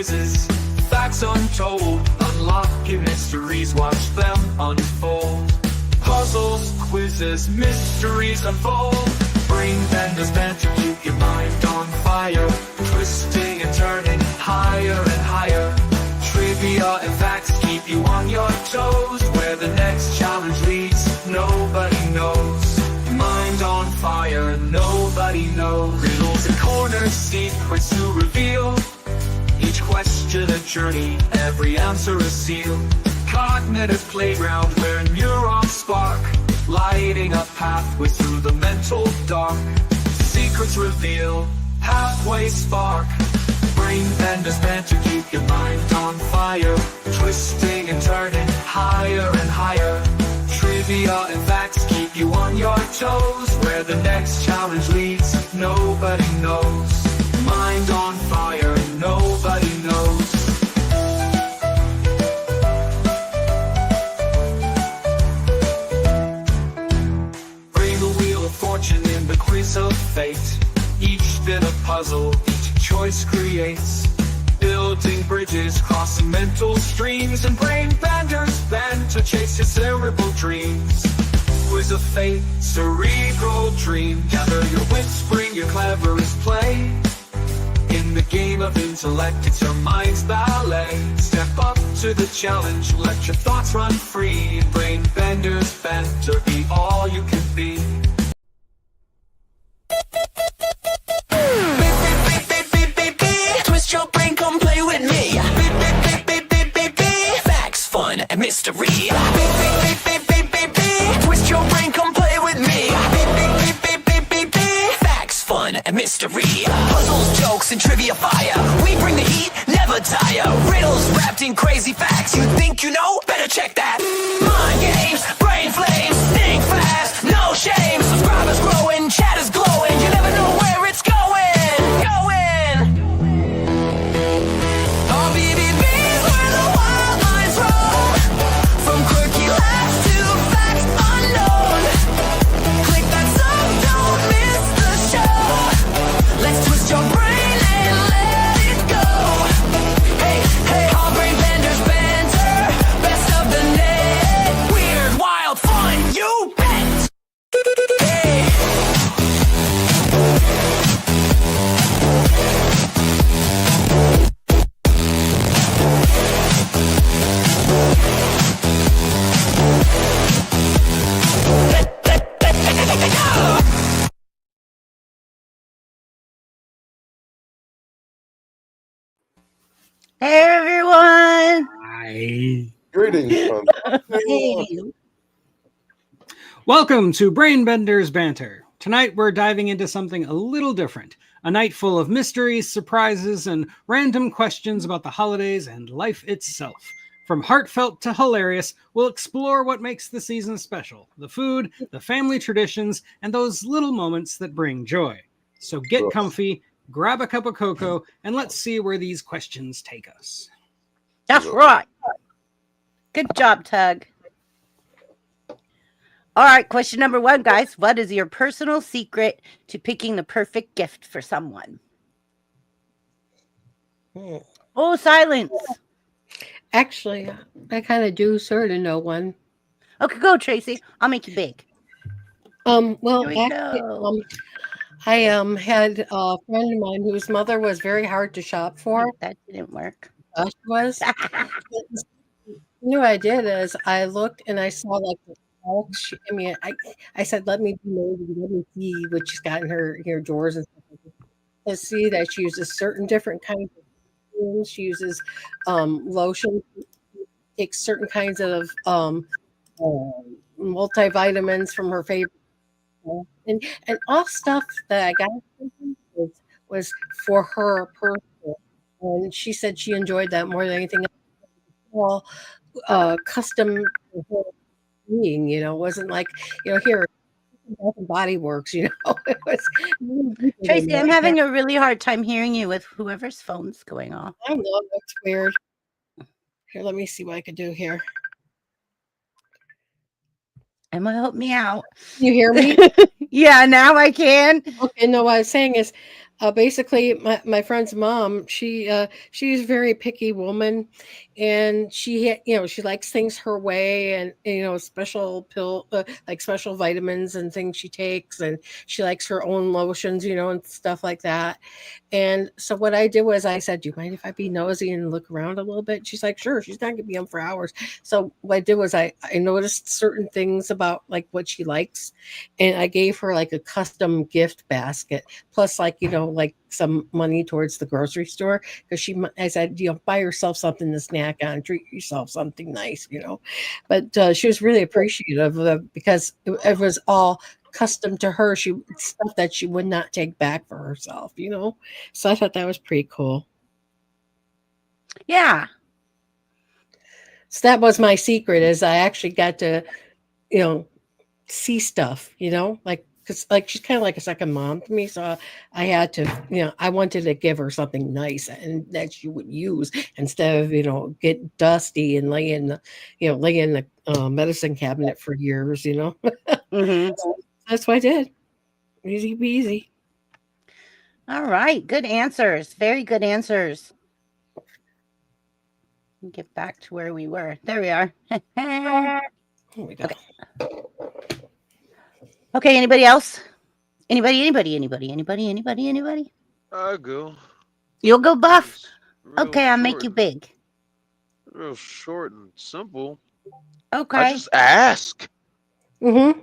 quizzes, facts untold, unlocking mysteries, watch them unfold. Puzzles, quizzes, mysteries unfold. Brain benders banter, keep your mind on fire, twisting and turning higher and higher. Trivia and facts keep you on your toes. Where the next challenge leads, nobody knows. Mind on fire, nobody knows. Riddles and corners, secrets to reveal. Each question a journey, every answer a seal. Cognitive playground where neurons spark, lighting up pathways through the mental dark. Secrets reveal, pathways spark. Brain benders banter, keep your mind on fire, twisting and turning higher and higher. Trivia and facts keep you on your toes. Where the next challenge leads, nobody knows. Mind on fire, nobody knows. Bring the wheel of fortune in the quiz of fate. Each bit a puzzle, each choice creates. Building bridges, crossing mental streams, and brain benders bend to chase your cerebral dreams. Quiz of fate, cerebral dream. Gather your wits, bring your cleverest play. In the game of intellect, it's your mind's ballet. Step up to the challenge, let your thoughts run free. Brain benders banter, be all you can be. Twist your brain, come play with me. Facts, fun, and mystery. Twist your brain, come play with me. Facts, fun, and mystery. Puzzles, jokes, and trivia fire. We bring the heat, never tire. Riddles wrapped in crazy facts. You think you know? Better check that. Mind games, brain flames. Think fast, no shame. Subscribers growing, chat is glowing. You never know where it's going. RBBB's where the wild lines roll. From quirky laughs to facts unknown. Click that sub, don't miss the show. Let's twist your brain and let it go. Hey, hey, all brain benders banter. Best of the net. Weird, wild, fun, you bet. Hey. Hey everyone! Hi. Greetings, son. Hey. Welcome to Brainbender's Banter. Tonight we're diving into something a little different. A night full of mysteries, surprises, and random questions about the holidays and life itself. From heartfelt to hilarious, we'll explore what makes the season special. The food, the family traditions, and those little moments that bring joy. So get comfy, grab a cup of cocoa, and let's see where these questions take us. That's right. Good job, Tug. All right, question number 1, guys. What is your personal secret to picking the perfect gift for someone? Oh, silence. Actually, I kind of do sort of know one. Okay, go, Tracy. I'll make you big. Well, Here we actually, go. I had a friend of mine whose mother was very hard to shop for. That didn't work. She was. You know what I did is I looked and I saw like the bulk. I said, let me see what she's got in her drawers and stuff like that. Let's see that she uses certain different kinds of things. She uses lotion, takes certain kinds of multivitamins from her favorite. And all stuff that I got was for her personal. And she said she enjoyed that more than anything else. All custom to her being, it wasn't like, here, Body Works, it was. Tracy, I'm having a really hard time hearing you with whoever's phone's going off. I know, that's weird. Here, let me see what I can do here. Emma, help me out. You hear me? Yeah, now I can. Okay, no, what I was saying is Basically, my friend's mom, she's a very picky woman, and she likes things her way, and special like special vitamins and things she takes, and she likes her own lotions, and stuff like that. And so what I did was I said, "Do you mind if I be nosy and look around a little bit?" She's like, "Sure." She's not gonna be on for hours. So what I did was I noticed certain things about like what she likes, and I gave her like a custom gift basket, plus like some money towards the grocery store, because I said, buy yourself something to snack on, treat yourself something nice. But she was really appreciative of, because it was all custom to her. Stuff that she would not take back for herself. So I thought that was pretty cool. Yeah. So that was my secret, is I actually got to see stuff, like, because like she's kind of like a second mom to me. So I had to, I wanted to give her something nice and that she would use, instead of get dusty and lay in the medicine cabinet for years. Mm-hmm. That's what I did. Easy peasy. All right. Good answers. Very good answers. Get back to where we were. There we are. Here we go. Okay. Anybody else? Anybody? I go. You'll go, Buff? Real Okay, I'll make short- you big. Real short and simple. Okay. I just ask. Mm-hmm.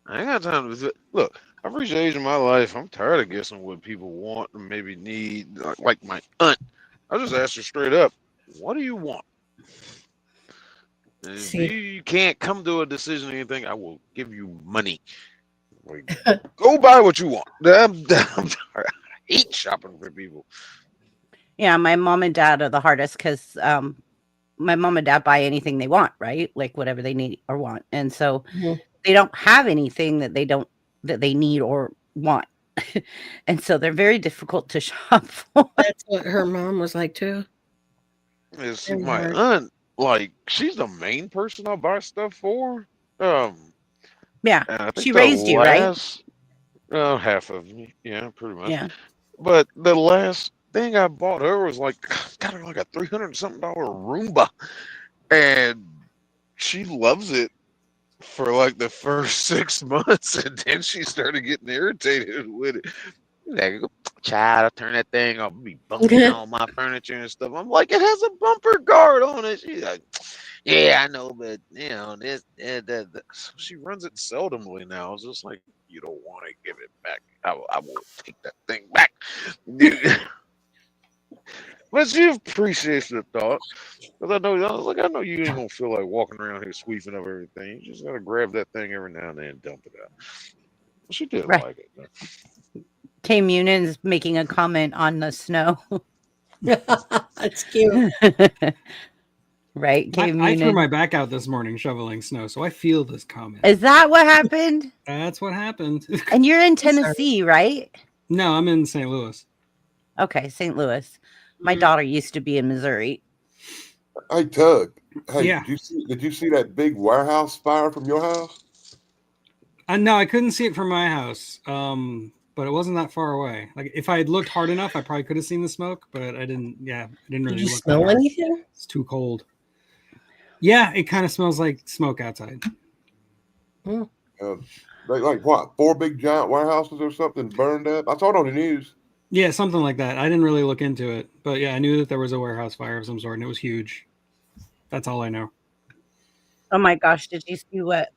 I ain't got time to look. I've reached the age of my life. I'm tired of guessing what people want and maybe need. Like my aunt, I just asked her straight up, "What do you want?" And if you can't come to a decision or anything, I will give you money. Like, go buy what you want. I'm tired. I hate shopping for people. Yeah, my mom and dad are the hardest, because my mom and dad buy anything they want, right? Like whatever they need or want. And so they don't have anything that they need or want. And so they're very difficult to shop for. That's what her mom was like too. It's my aunt, like, she's the main person I buy stuff for. Yeah. And I think She the raised you, right? last, half of me, yeah, pretty much. Yeah. But the last thing I bought her was like, got her like a $300 something Roomba, and she loves it for like the first 6 months, and then she started getting irritated with it. Like, child, I turn that thing off, be bumping all my furniture and stuff. I'm like, it has a bumper guard on it. She's like, yeah, I know, but this, that. So she runs it seldomly now. It's just like, you don't want to give it back. I will take that thing back. But she appreciates the thought, because I know you ain't gonna feel like walking around here sweeping up everything. You just gotta grab that thing every now and then and dump it out. She did like it. Kay Munion's making a comment on the snow. That's cute. Right? Kay I threw Munin. my back out this morning shoveling snow, so I feel this comment. Is that what happened? That's what happened. And you're in Tennessee, right? No, I'm in St. Louis. Okay, St. Louis. My daughter used to be in Missouri. Hey, Tug. Hey, Yeah. did you see that big warehouse fire from your house? No, I couldn't see it from my house, but it wasn't that far away. Like, if I had looked hard enough, I probably could have seen the smoke, but I didn't. Yeah, I didn't really Did you look. smell that hard. anything? It's too cold. Yeah, it kind of smells like smoke outside. Like what? 4 big giant warehouses or something burned up? I saw it on the news. Yeah, something like that. I didn't really look into it, but yeah, I knew that there was a warehouse fire of some sort, and it was huge. That's all I know. Oh my gosh, did you see what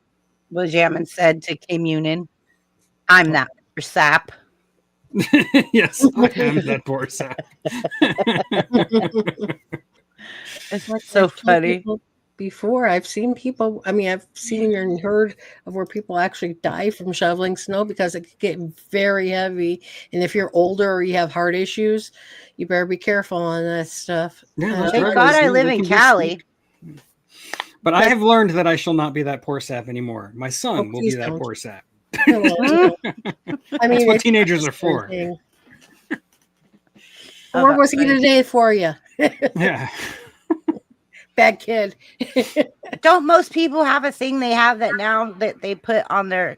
Jamin said to Kay Munin? I'm that poor sap. Yes, I am that poor sap. It's so funny. Before, I've seen people, I've seen and heard of where people actually die from shoveling snow, because it can get very heavy. And if you're older or you have heart issues, you better be careful on that stuff. Yeah, those Thank drivers, God I they live can in be Cali. sneaky. But I have learned that I shall not be that poor sap anymore. My son will be please that don't. poor sap. That's what teenagers are for. Where was he today for you? Yeah. Bad kid. Don't most people have a thing they have that now that they put on their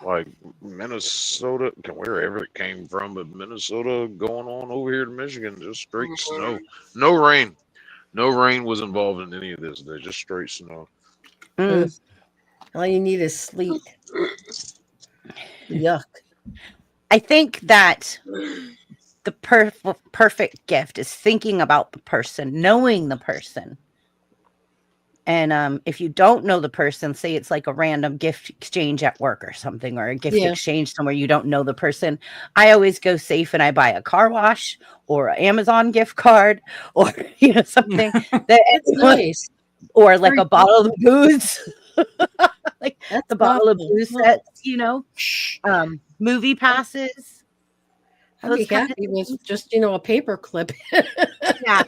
like Minnesota, wherever it came from, but Minnesota going on over here to Michigan, just straight snow. No rain. No rain was involved in any of this. They're just straight snow. Mm. Ugh. All you need is sleet. Yuck. I think that the perfect gift is thinking about the person, knowing the person. And if you don't know the person, say it's like a random gift exchange at work or something, or a gift exchange somewhere you don't know the person, I always go safe and I buy a car wash or an Amazon gift card or something That's nice. or like a bottle of booze. Like That's the bottle of thoughtful. booze sets, movie passes. I'd be those kind of happy with things. just a paper clip. Yeah.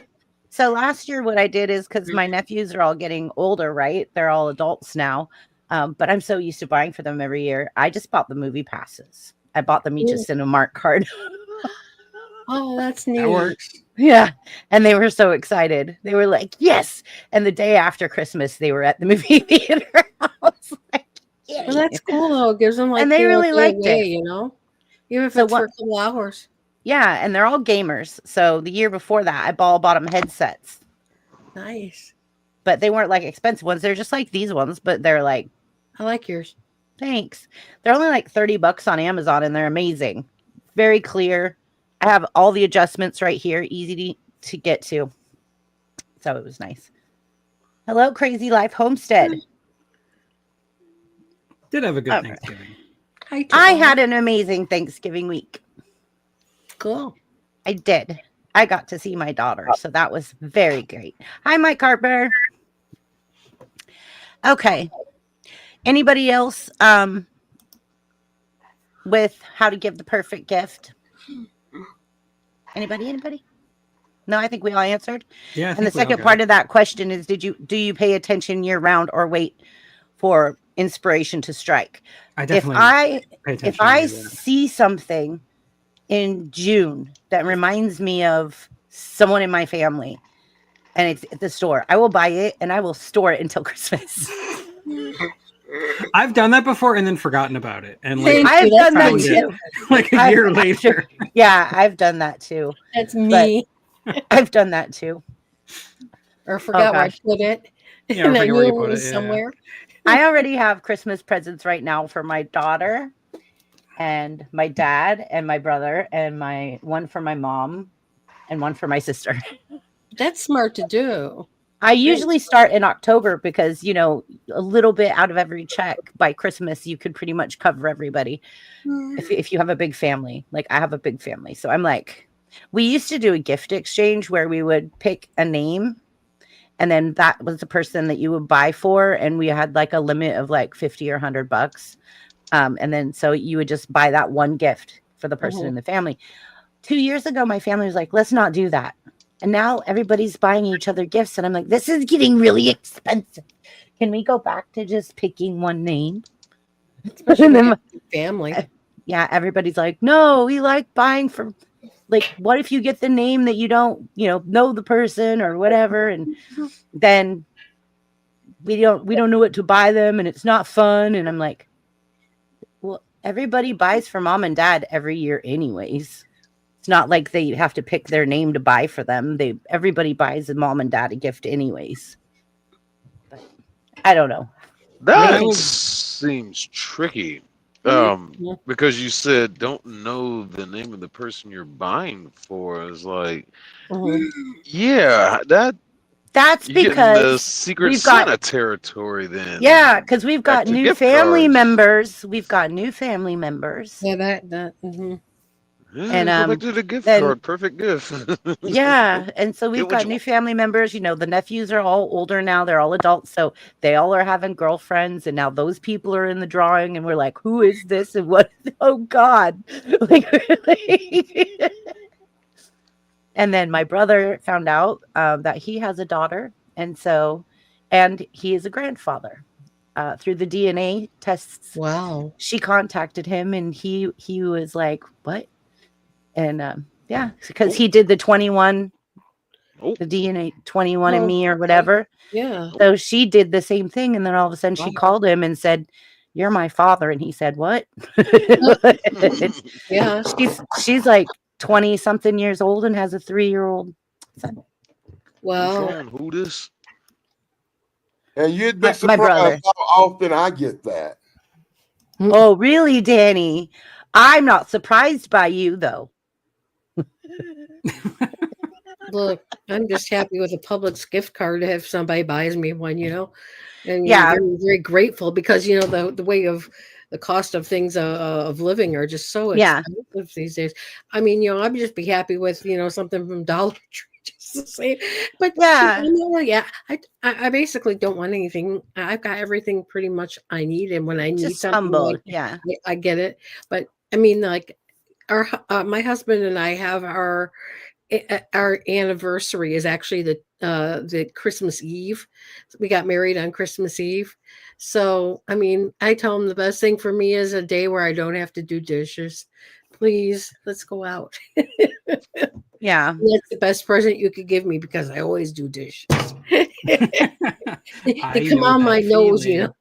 So last year, what I did is, because my nephews are all getting older, right? They're all adults now. But I'm so used to buying for them every year. I just bought the movie passes. I bought them each a Cinemark card. Oh, that's neat. That works. Yeah. And they were so excited. They were like, yes. And the day after Christmas, they were at the movie theater. I was like, yeah. Well, that's cool though. It gives them like And they really a liked day, it. even if So it's for a couple hours. Yeah, and they're all gamers. So the year before that, I bought them headsets. Nice. But they weren't like expensive ones. They're just like these ones, but they're like, I like yours. Thanks. They're only like $30 on Amazon and they're amazing. Very clear. I have all the adjustments right here, easy to get to. So it was nice. Hello, Crazy Life Homestead. Did have a good Thanksgiving. I had an amazing Thanksgiving week. Cool. I did. I got to see my daughter, so that was very great. Hi, Mike Harper. Okay. Anybody else with how to give the perfect gift? Anybody? No, I think we all answered. Yeah. And the second part of that question is, do you pay attention year round or wait for inspiration to strike? I definitely if I see something in June that reminds me of someone in my family and it's at the store, I will buy it and I will store it until Christmas. I've done that before and then forgotten about it. And I've done that too. Like a year later. Yeah, I've done that too. That's me. I've done that too. Or forgot where I put it. Yeah, and I knew it put was somewhere. I already have Christmas presents right now for my daughter and my dad and my brother and one for my mom and one for my sister. That's smart to do. I usually start in October because, a little bit out of every check by Christmas, you could pretty much cover everybody. If you have a big family, like I have a big family. So I'm like, we used to do a gift exchange where we would pick a name and then that was the person that you would buy for. And we had like a limit of like $50 or $100. And then so you would just buy that one gift for the person in the family. 2 years ago, my family was like, let's not do that. And now everybody's buying each other gifts. And I'm like, this is getting really expensive. Can we go back to just picking one name? Especially then, family. Yeah, everybody's like, no, we like buying for, like, what if you get the name that you don't, know the person or whatever, and then we don't know what to buy them, and it's not fun. And I'm like, well, everybody buys for mom and dad every year, anyways. It's not like they have to pick their name to buy for them. Everybody buys a mom and dad a gift, anyways. But I don't know. That seems tricky. Because you said don't know the name of the person you're buying for. It's like, yeah, that's because the Secret Santa territory then. Yeah, because we've got new family members. We've got new family members. Yeah, that. Yeah, and go back to the gift card, perfect gift. Yeah, and so we've got new family members. The nephews are all older now; they're all adults, so they all are having girlfriends, and now those people are in the drawing, and we're like, "Who is this? And what? Oh God!" Like, really? And then my brother found out that he has a daughter, and he is a grandfather. Through the DNA tests, wow! She contacted him, and he was like, "What?" And because he did the 21, the DNA 21 and me or whatever. Yeah. So she did the same thing. And then all of a sudden she called him and said, "You're my father." And he said, "What?" Yeah. She's like 20 something years old and has a 3-year-old son. Wow. Which one? Who this? And you'd be My brother. surprised how often I get that. Oh, really, Danny? I'm not surprised by you, though. Look, I'm just happy with a Publix gift card if somebody buys me one, and Yeah. very, very grateful because the way of the cost of things of living are just so Yeah. expensive these days. I mean, I'd just be happy with something from Dollar Tree. Just to say, but Yeah. yeah, I basically don't want anything. I've got everything pretty much I need, and when I need Just something, humble. like, Yeah. I get it. But I mean, like my husband and I have our anniversary is actually the Christmas Eve. We got married on Christmas Eve. So, I mean, I tell him the best thing for me is a day where I don't have to do dishes. Please, let's go out. Yeah. That's the best present you could give me because I always do dishes. They come know on that my nose, feeling.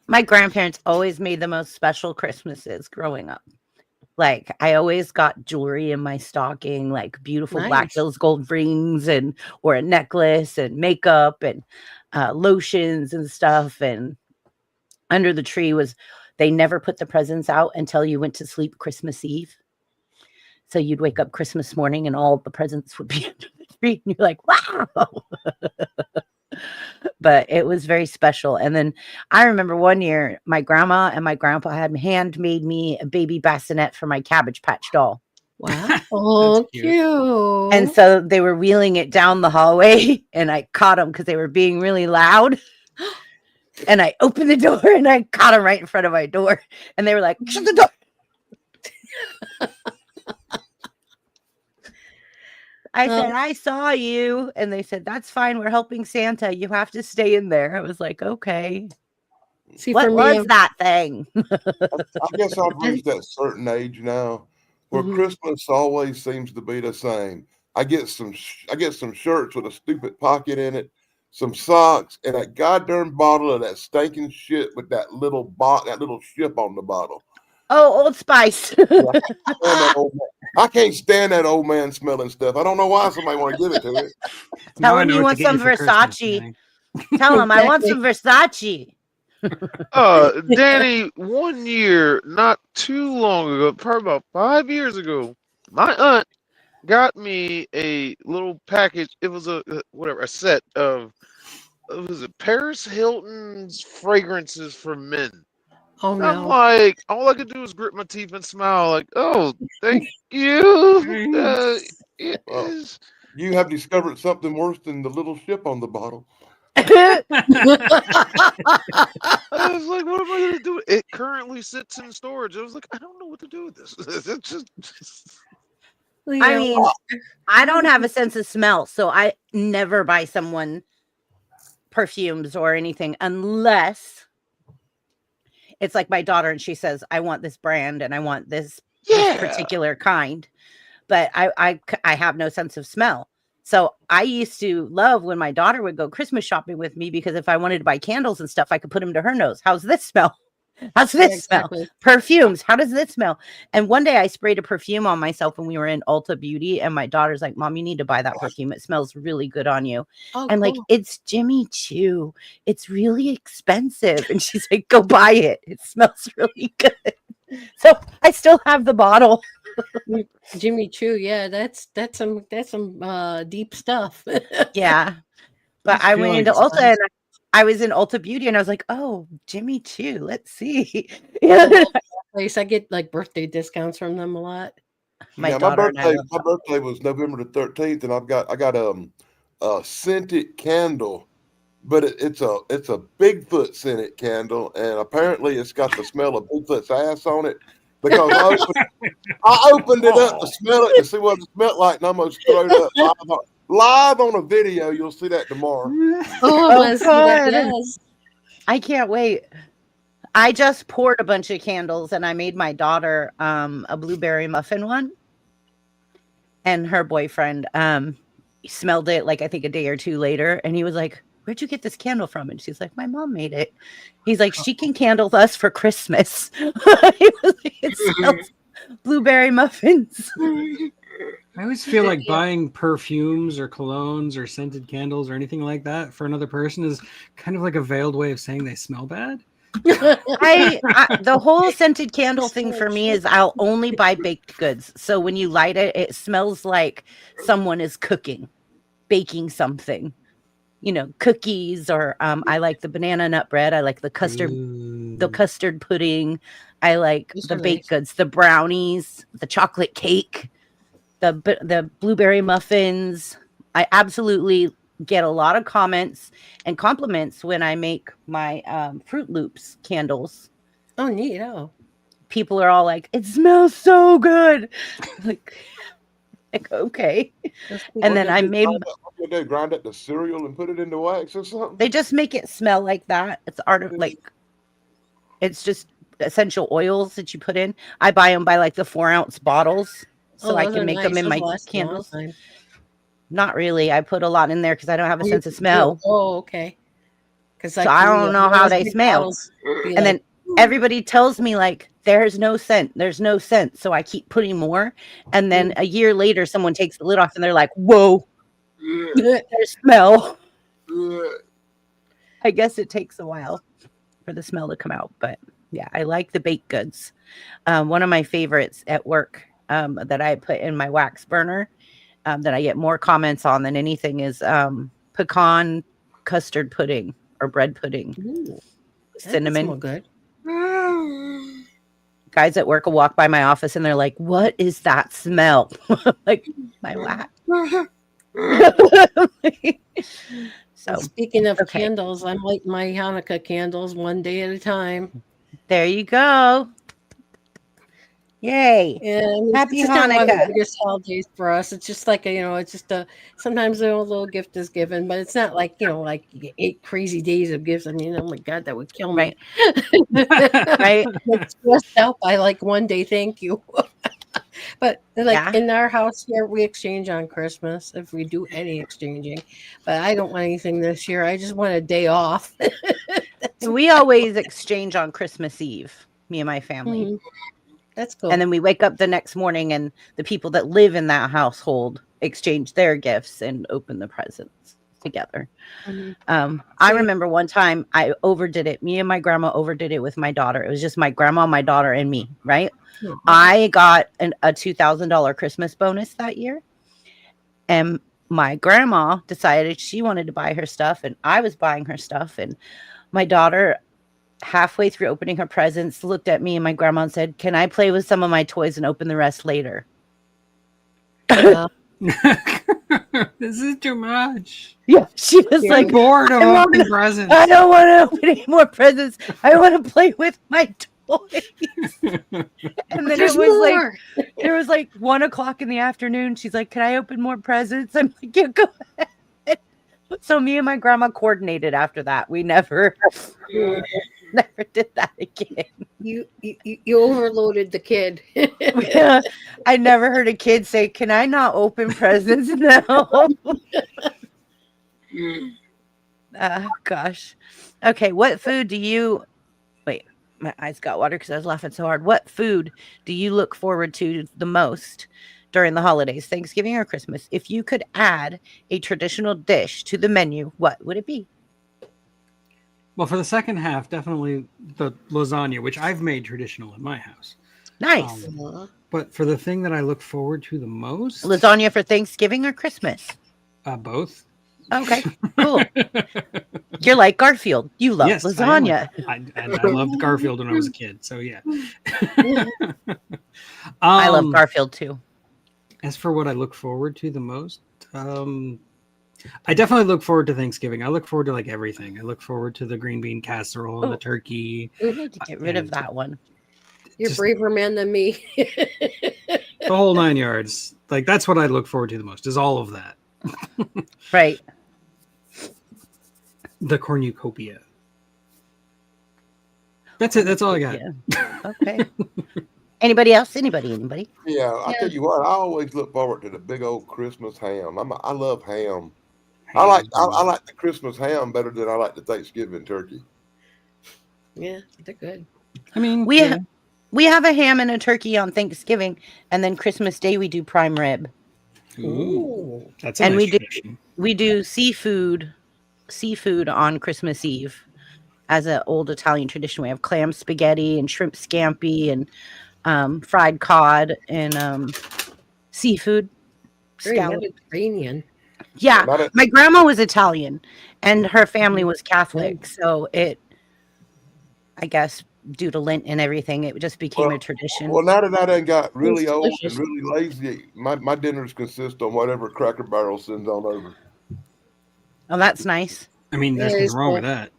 My grandparents always made the most special Christmases growing up. Like, I always got jewelry in my stocking, like beautiful Black Nice. Hills gold rings or a necklace and makeup and lotions and stuff. And under the tree they never put the presents out until you went to sleep Christmas Eve. So you'd wake up Christmas morning and all the presents would be under the tree. And you're like, wow. But it was very special. And then I remember one year my grandma and my grandpa had handmade me a baby bassinet for my Cabbage Patch doll. Wow. Oh, cute. cute. And so they were wheeling it down the hallway and I caught them because they were being really loud. And I opened the door and I caught them right in front of my door. And they were like, shut the door. I said, I saw you. And they said, that's fine. We're helping Santa. You have to stay in there. I was like, okay. See, What for me, was that thing? I guess I've reached that certain age now where Christmas always seems to be the same. I get some shirts with a stupid pocket in it, some socks, and that goddamn bottle of that stinking shit with that little ship on the bottle. Oh, Old Spice. I can't stand that old man smelling stuff. I don't know why somebody want to give it to me. Tell him you want some Versace. Tell him I want some Versace. Danny, one year, not too long ago, probably about 5 years ago, my aunt got me a little package. It was a set of Paris Hilton's fragrances for men. Oh, And no. I'm like, all I could do is grit my teeth and smile, like, oh, thank you. You have discovered something worse than the little ship on the bottle. I was like, what am I going to do? It currently sits in storage. I was like, I don't know what to do with this. It's just... I mean, I don't have a sense of smell, so I never buy someone perfumes or anything unless it's like my daughter and she says, I want this brand and I want this particular kind, but I have no sense of smell. So I used to love when my daughter would go Christmas shopping with me because if I wanted to buy candles and stuff, I could put them to her nose. How's this smell? How's this smell? Perfumes. How does this smell? And one day I sprayed a perfume on myself when we were in Ulta Beauty. And my daughter's like, Mom, you need to buy that perfume. It smells really good on you. And like, it's Jimmy Choo. It's really expensive. And she's like, go buy it. It smells really good. So I still have the bottle. Jimmy Choo, yeah, that's some deep stuff. Yeah. But I went into Ulta and I was in Ulta Beauty and I was like, oh, Jimmy Choo, let's see. Place I get like birthday discounts from them a lot. My birthday was November the 13th, and I got a scented candle, but it's a Bigfoot scented candle, and apparently it's got the smell of Bigfoot's ass on it. Because I opened it up to smell it to see what it smelled like, and I almost threw it up live on a video. You'll see that tomorrow. I can't wait. I just poured a bunch of candles and I made my daughter a blueberry muffin one. And her boyfriend smelled it like I think a day or two later. And he was like, where'd you get this candle from? And she's like, my mom made it. He's like, she can candle us for Christmas. It smells blueberry muffins. I always feel like buying perfumes or colognes or scented candles or anything like that for another person is kind of like a veiled way of saying they smell bad. The whole scented candle thing for me is I'll only buy baked goods. So when you light it, it smells like someone is cooking, baking something, cookies, or I like the banana nut bread. I like the custard pudding. I like the baked goods, the brownies, the chocolate cake, the blueberry muffins. I absolutely get a lot of comments and compliments when I make my Fruit Loops candles. Oh, neat. Oh, people are all like, it smells so good. like okay. And then I made they grind up the cereal and put it into wax or something. They just make it smell like that. It's it's just essential oils that you put in. I buy them by like the 4-ounce bottles, so I can make them in my candles. Not really. I put a lot in there because I don't have a sense of smell. Oh, okay. So I don't know how they smell. And then everybody tells me like, there's no scent. There's no scent. So I keep putting more. And then a year later, someone takes the lid off and they're like, whoa, there's smell. I guess it takes a while for the smell to come out. But yeah, I like the baked goods. One of my favorites at work that I put in my wax burner that I get more comments on than anything is pecan custard pudding or bread pudding. Ooh, cinnamon. Good. Guys at work will walk by my office and they're like, what is that smell? Like my wax. So speaking of candles, I'm lighting my Hanukkah candles one day at a time. There you go. Yay. And happy Hanukkah. Hanukkah. One of the biggest holidays for us. It's just like it's just sometimes a little gift is given, but it's not like like 8 crazy days of gifts. I mean, oh my God, that would kill me. Right. I'm stressed out by like one day, thank you. But in our house here, we exchange on Christmas if we do any exchanging. But I don't want anything this year. I just want a day off. We always exchange on Christmas Eve, me and my family. Mm-hmm. That's cool. And then we wake up the next morning and the people that live in that household exchange their gifts and open the presents together. Mm-hmm. I remember one time I overdid it. Me and my grandma overdid it with my daughter. It was just my grandma, my daughter, and me, right? Mm-hmm. I got a $2,000 Christmas bonus that year. And my grandma decided she wanted to buy her stuff and I was buying her stuff. And my daughter, halfway through opening her presents, looked at me and my grandma and said, can I play with some of my toys and open the rest later? This is too much. Yeah, she was like, bored of opening presents. I don't want to open any more presents. I want to play with my toys. And then it was like 1:00 in the afternoon. She's like, can I open more presents? I'm like, yeah, go ahead. So me and my grandma coordinated after that. We never did that again. You overloaded the kid. Yeah, I never heard a kid say, can I not open presents now? Gosh. Okay, what food do you... Wait, my eyes got water because I was laughing so hard. What food do you look forward to the most during the holidays, Thanksgiving or Christmas? If you could add a traditional dish to the menu, what would it be? Well, for the second half, definitely the lasagna, which I've made traditional in my house. Nice. But for the thing that I look forward to the most... Lasagna for Thanksgiving or Christmas? Both. Okay, cool. You're like Garfield. You love lasagna. I loved Garfield when I was a kid, so yeah. I love Garfield too. As for what I look forward to the most, I definitely look forward to Thanksgiving. I look forward to like everything. I look forward to the green bean casserole and the turkey. We need to get rid of that one. You're braver man than me. The whole 9 yards. Like that's what I look forward to the most, is all of that. Right. The cornucopia. That's it. That's all I got. Yeah. Okay. Anybody else? Anybody? Yeah, I tell you what, I always look forward to the big old Christmas ham. I love ham. I like ham. I like the Christmas ham better than I like the Thanksgiving turkey. Yeah, they're good. I mean, We yeah. we have a ham and a turkey on Thanksgiving, and then Christmas Day we do prime rib, Ooh, that's a and nice we do tradition. seafood on Christmas Eve as an old Italian tradition. We have clam spaghetti and shrimp scampi and fried cod and seafood Very scallop. Mediterranean. Yeah, Not a- my grandma was Italian, and her family was Catholic, so I guess, due to Lent and everything, it just became a tradition. Well, now that I done got really It's old delicious. and really lazy, my dinners consist on whatever Cracker Barrel sends on over. Oh, that's nice. I mean, there's It nothing is wrong cool. with that.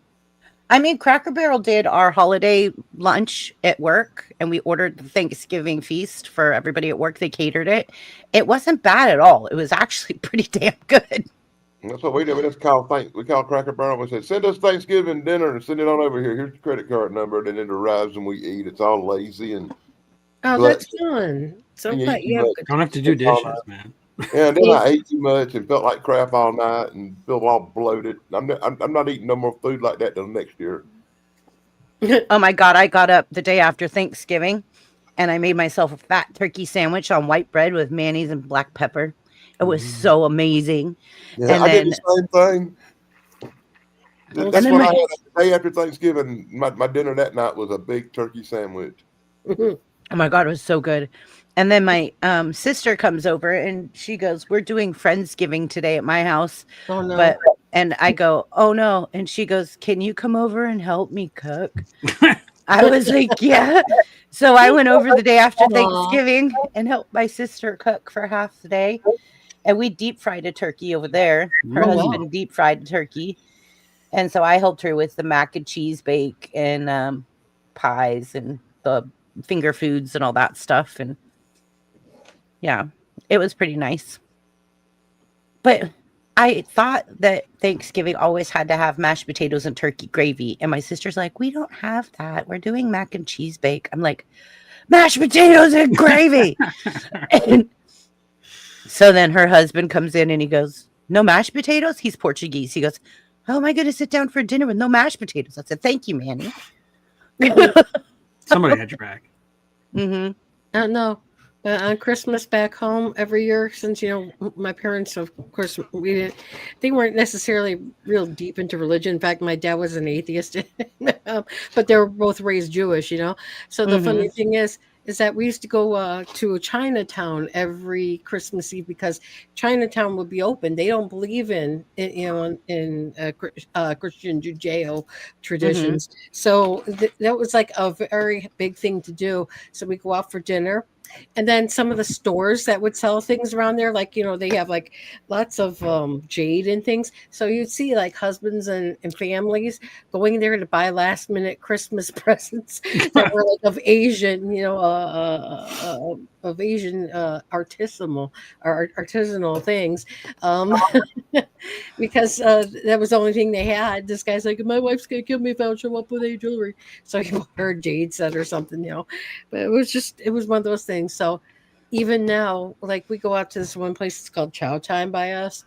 I mean, Cracker Barrel did our holiday lunch at work, and we ordered the Thanksgiving feast for everybody at work. They catered it. It wasn't bad at all. It was actually pretty damn good. And that's what we do. We just call Cracker Barrel. We said, send us Thanksgiving dinner and send it on over here. Here's your credit card number, and then it arrives and we eat. It's all lazy and Oh, But- that's fun. So and you glad eat you too have much. good. Don't have to do dishes, man. Yeah, and then I ate too much and felt like crap all night and feel all bloated. I'm not eating no more food like that till next year. Oh my God, I got up the day after Thanksgiving, and I made myself a fat turkey sandwich on white bread with mayonnaise and black pepper. It was so amazing. Yeah, And I did then- the same thing. Well, That's then what my- I had the day after Thanksgiving. My dinner that night was a big turkey sandwich. Oh my God, it was so good. And then my sister comes over and she goes, "We're doing Friendsgiving today at my house." Oh no. But and I go, "Oh no." And she goes, "Can you come over and help me cook?" I was like, "Yeah." So I went over the day after Aw. Thanksgiving and helped my sister cook for half the day. And we deep fried a turkey over there. Her Oh, wow. husband deep fried a turkey. And so I helped her with the mac and cheese bake and pies and the finger foods and all that stuff. And yeah, it was pretty nice. But I thought that Thanksgiving always had to have mashed potatoes and turkey gravy. And my sister's like, "We don't have that. We're doing mac and cheese bake." I'm like, "Mashed potatoes and gravy." And so then her husband comes in and he goes, "No mashed potatoes?" He's Portuguese. He goes, "Oh my goodness, sit down for dinner with no mashed potatoes." I said, "Thank you, Manny." Somebody had your back. Mm-hmm. No. On Christmas back home every year, since my parents, of course, they weren't necessarily real deep into religion. In fact, my dad was an atheist, but they were both raised Jewish. So the funny thing is that we used to go to Chinatown every Christmas Eve because Chinatown would be open. They don't believe in Christian Judeo traditions, so that was like a very big thing to do. So we go out for dinner. And then some of the stores that would sell things around there, like, they have like lots of jade and things. So you'd see like husbands and families going there to buy last minute Christmas presents that were like of Asian, artisanal things. Because that was the only thing they had. This guy's like, "My wife's going to kill me if I don't show up with any jewelry." So he bought her a jade set or something, But it was one of those things. So even now, like we go out to this one place, it's called Chow Time by us,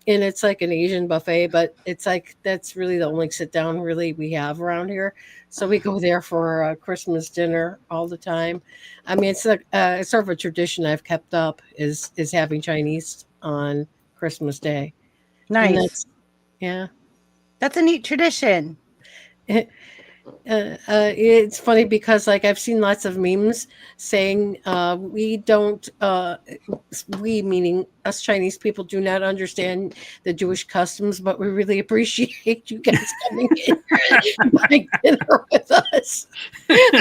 and it's like an Asian buffet, but it's like that's really the only sit down really we have around here. So we go there for Christmas dinner all the time. I mean, it's like it's sort of a tradition I've kept up is having Chinese on Christmas Day. And Nice. yeah. That's a neat tradition. It's funny because like I've seen lots of memes saying we don't we meaning us Chinese people do not understand the Jewish customs, but we really appreciate you guys coming in and buying dinner with us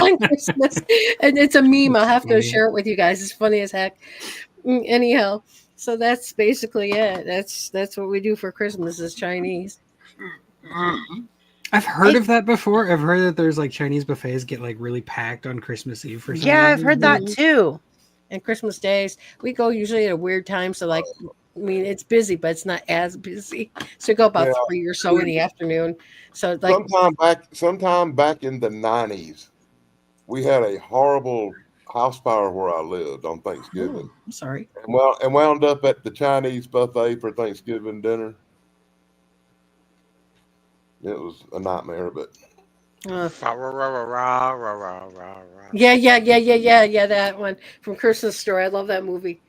on Christmas. And it's a meme. I'll have to share it with you guys. It's funny as heck. Anyhow, so that's basically it. That's what we do for Christmas is Chinese. I've heard of that before. I've heard that there's like Chinese buffets get like really packed on Christmas Eve for some Yeah, I've reason. heard that too. And Christmas days, we go usually at a weird time. So like, I mean, it's busy, but it's not as busy. So we go about 3 or so in the afternoon. So like sometime back in the 90s, we had a horrible house fire where I lived on Thanksgiving. I'm sorry. And wound up at the Chinese buffet for Thanksgiving dinner. It was a nightmare, but Uh, Rah, rah, rah, rah, rah, rah, rah, rah. yeah. That one from Christmas Story. I love that movie.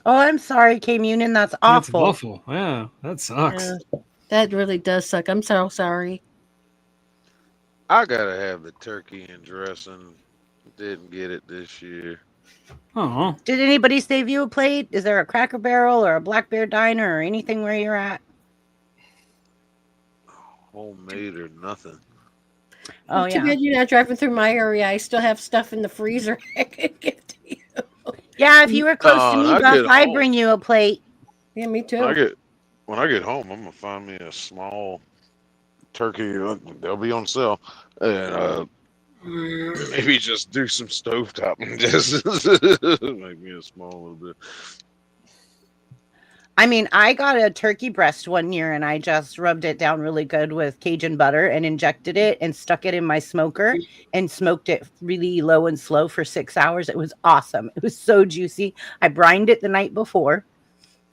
Oh, I'm sorry, Communion. That's That's awful. awful. Yeah, that sucks. Yeah, that really does suck. I'm so sorry. I gotta have the turkey and dressing. Didn't get it this year. Oh, Did anybody save you a plate? Is there a Cracker Barrel or a Black Bear Diner or anything where you're at? Homemade or nothing. Oh, Too yeah. bad you're not driving through my area. I still have stuff in the freezer I could give to you. Yeah, if you were close to No, me, I Buff, get I'd home. bring you a plate. Yeah, me too. When I get home, I'm gonna find me a small turkey. They'll be on sale, and maybe just do some stovetop and just make me a small little bit. I mean, I got a turkey breast one year and I just rubbed it down really good with Cajun butter and injected it and stuck it in my smoker and smoked it really low and slow for 6 hours. It was awesome. It was so juicy. I brined it the night before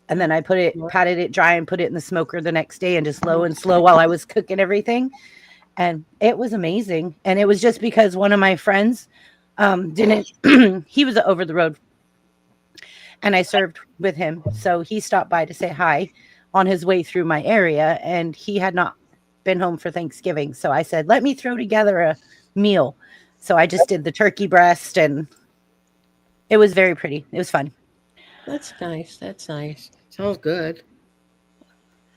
and then I patted it dry and put it in the smoker the next day and just low and slow while I was cooking everything. And it was amazing. And it was just because one of my friends didn't, he was over the road and I served with him. So he stopped by to say hi on his way through my area and he had not been home for Thanksgiving. So I said, let me throw together a meal. So I just did the turkey breast and it was very pretty. It was fun. That's nice. That's nice. Sounds good.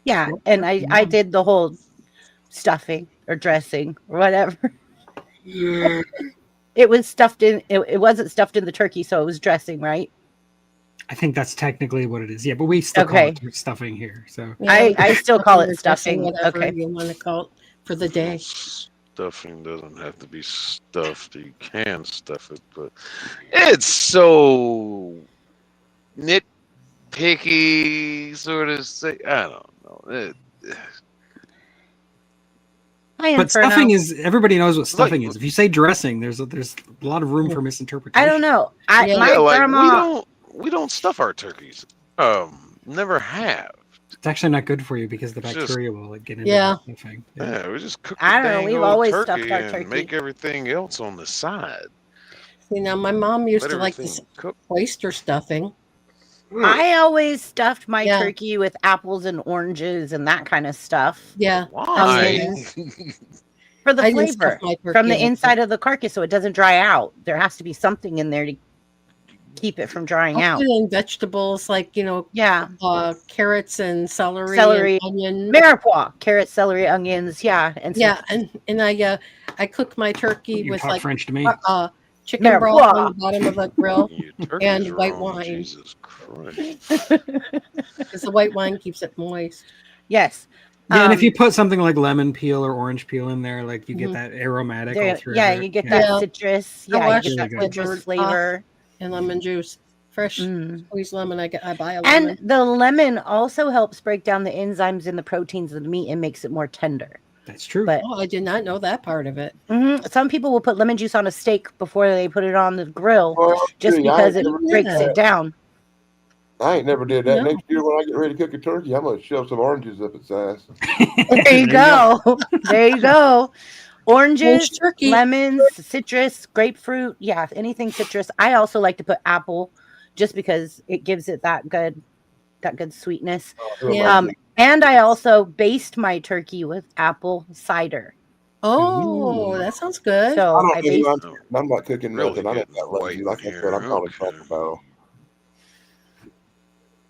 Yeah. And I did the whole stuffing or dressing or whatever. It was stuffed in, it wasn't stuffed in the turkey. So it was dressing, right? I think that's technically what it is. Yeah, but we still call Okay. it stuffing here. So Yeah, I still call it or dressing, stuffing. whatever Okay. you want to call it for the day. Stuffing doesn't have to be stuffed. You can stuff it, but it's so nitpicky, sort of. Say, I don't know. but stuffing is, everybody knows what stuffing is. If you say dressing, there's a lot of room for misinterpretation. I don't know. Yeah, My like, grandma. we don't stuff our turkeys. Never have. It's actually not good for you because the It's bacteria will get into Yeah. the stuffing. Yeah, we just cook the I don't know, dang we've old always turkey stuffed our and turkey. make everything else on the side. You know, my mom used Let to like everything this cook. oyster stuffing. I always stuffed my Yeah. turkey with apples and oranges and that kind of stuff Yeah. Why? for the I didn't stuff flavor my turkey from the like inside of the carcass so it doesn't dry out. There has to be something in there to keep it from drying I'll out. put in vegetables like, you know, Yeah. carrots and celery, Celery, and onion. Mirepoix, carrots, celery, onions, yeah. And some Yeah, and I cook my turkey You with talk like French to me. chicken broth on the Mirepoix. bottom of a grill Your turkey's and white wrong, wine. Jesus Christ. because the white wine keeps it moist. Yes. Yeah, and if you put something like lemon peel or orange peel in there, like you get Mhm. that aromatic there- all through. yeah, it. you get Yeah. that Yeah. citrus. I Yeah, you wash get that really good. citrus Ah. flavor. And lemon juice, fresh Mm. squeezed lemon. I buy a lemon. And the lemon also helps break down the enzymes in the proteins of the meat and makes it more tender. That's true. But Oh, I did not know that part of it. some people will put lemon juice on a steak before they put it on the grill Well, just gee, because it never did breaks that. it down. I ain't never did that. No. Next year when I get ready to cook a turkey, I'm gonna shove some oranges up its ass. There you go. There you go. Oranges, Roast turkey. lemons, citrus, grapefruit. Yeah, anything citrus. I also like to put apple just because it gives it that good sweetness. Yeah. And I also baste my turkey with apple cider. Oh, that sounds good. So I I don't think baste. I'm not cooking Really nothing. I'm getting not lazy. white Like I here. said, I'm calling Okay. Cracker Barrel.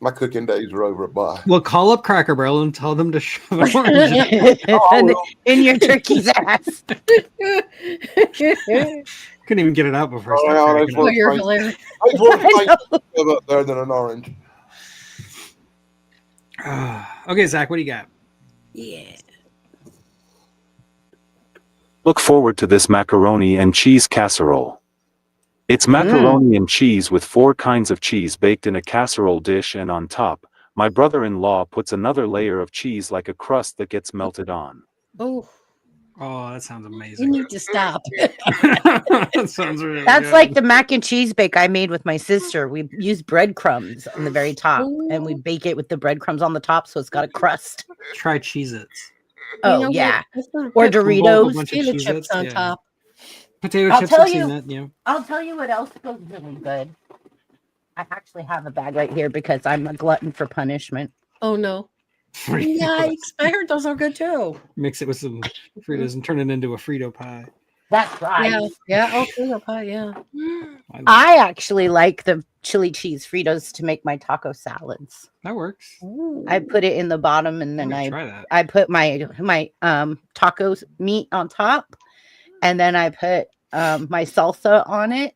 My cooking days are over. Bye. Well, call up Cracker Barrel and tell them to shove an orange. in your turkey's ass. Couldn't even get it out before. I Oh, started yeah, cracking that's Oh, up. you're hilarious. There's one thing up there than an orange. Okay, Zach, what do you got? Yeah. Look forward to this macaroni and cheese casserole. It's macaroni and cheese with 4 kinds of cheese baked in a casserole dish, and on top, my brother-in-law puts another layer of cheese like a crust that gets melted on. Oh, Oh, that sounds you amazing. need to stop. That sounds really That's good. like the mac and cheese bake I made with my sister. We use breadcrumbs on the very top and we bake it with the breadcrumbs on the top so it's got a crust. Try Cheez-Its. Oh what? yeah, Let's not or put Some bowl with a Doritos. bunch of potato chips Cheez-Its, on yeah. top. Potato I'll chips, tell I've seen you. that, yeah. I'll tell you what else goes really good. I actually have a bag right here because I'm a glutton for punishment. Oh no! Yikes! I heard those are good too. Mix it with some Fritos and turn it into a Frito pie. That's right. Yeah, yeah. Oh, Frito pie. Yeah. I actually like the chili cheese Fritos to make my taco salads. That works. I put it in the bottom and then I'm gonna try that. I put my tacos meat on top, and then I put my salsa on it,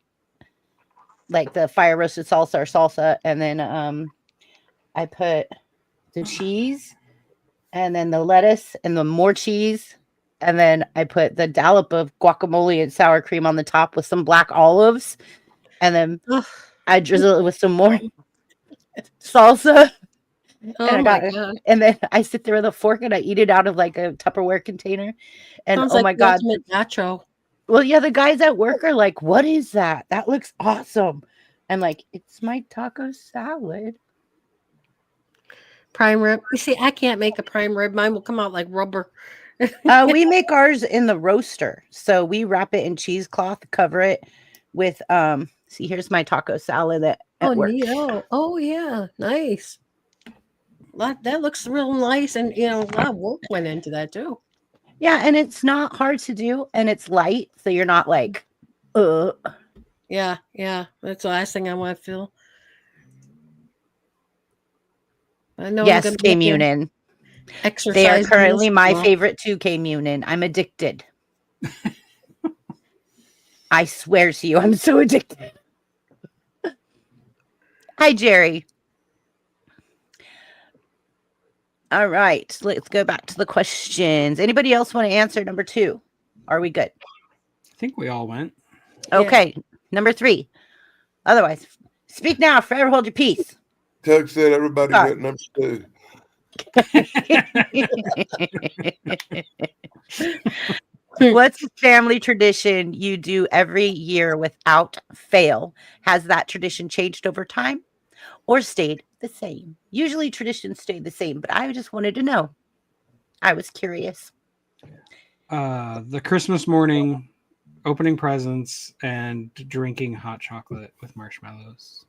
like the fire roasted salsa or salsa, and then I put the cheese and then the lettuce and the more cheese, and then I put the dollop of guacamole and sour cream on the top with some black olives, and then Ugh. I drizzle it with some more salsa. Oh And I my got, god! and then I sit there with a fork and I eat it out of like a Tupperware container. And Sounds oh like my the god! ultimate nacho. Well, yeah, the guys at work are like, "What is that? That looks awesome." I'm like, "It's my taco salad." Prime rib. You see, I can't make a prime rib. Mine will come out like rubber. We make ours in the roaster, so we wrap it in cheesecloth, cover it with See, here's my taco salad at work. Neat. Oh yeah, nice. That looks real nice, and a lot of work went into that too. Yeah, and it's not hard to do, and it's light, so you're not like, Yeah, that's the last thing I want to feel. I know. Yes, I'm gonna be doing K-Munin. exercise. They are currently my tomorrow. favorite too, K-Munin. I'm addicted. I swear to you, I'm so addicted. Hi, Jerry. All right, let's go back to the questions. Anybody else want to answer number 2? Are we good? I think we all went. Okay, number 3. Otherwise, speak now, forever hold your peace. Tug said everybody Sorry. went number 2. What's a family tradition you do every year without fail? Has that tradition changed over time or stayed the same? Usually traditions stay the same, but I just wanted to know. I was curious. The Christmas morning, opening presents and drinking hot chocolate with marshmallows.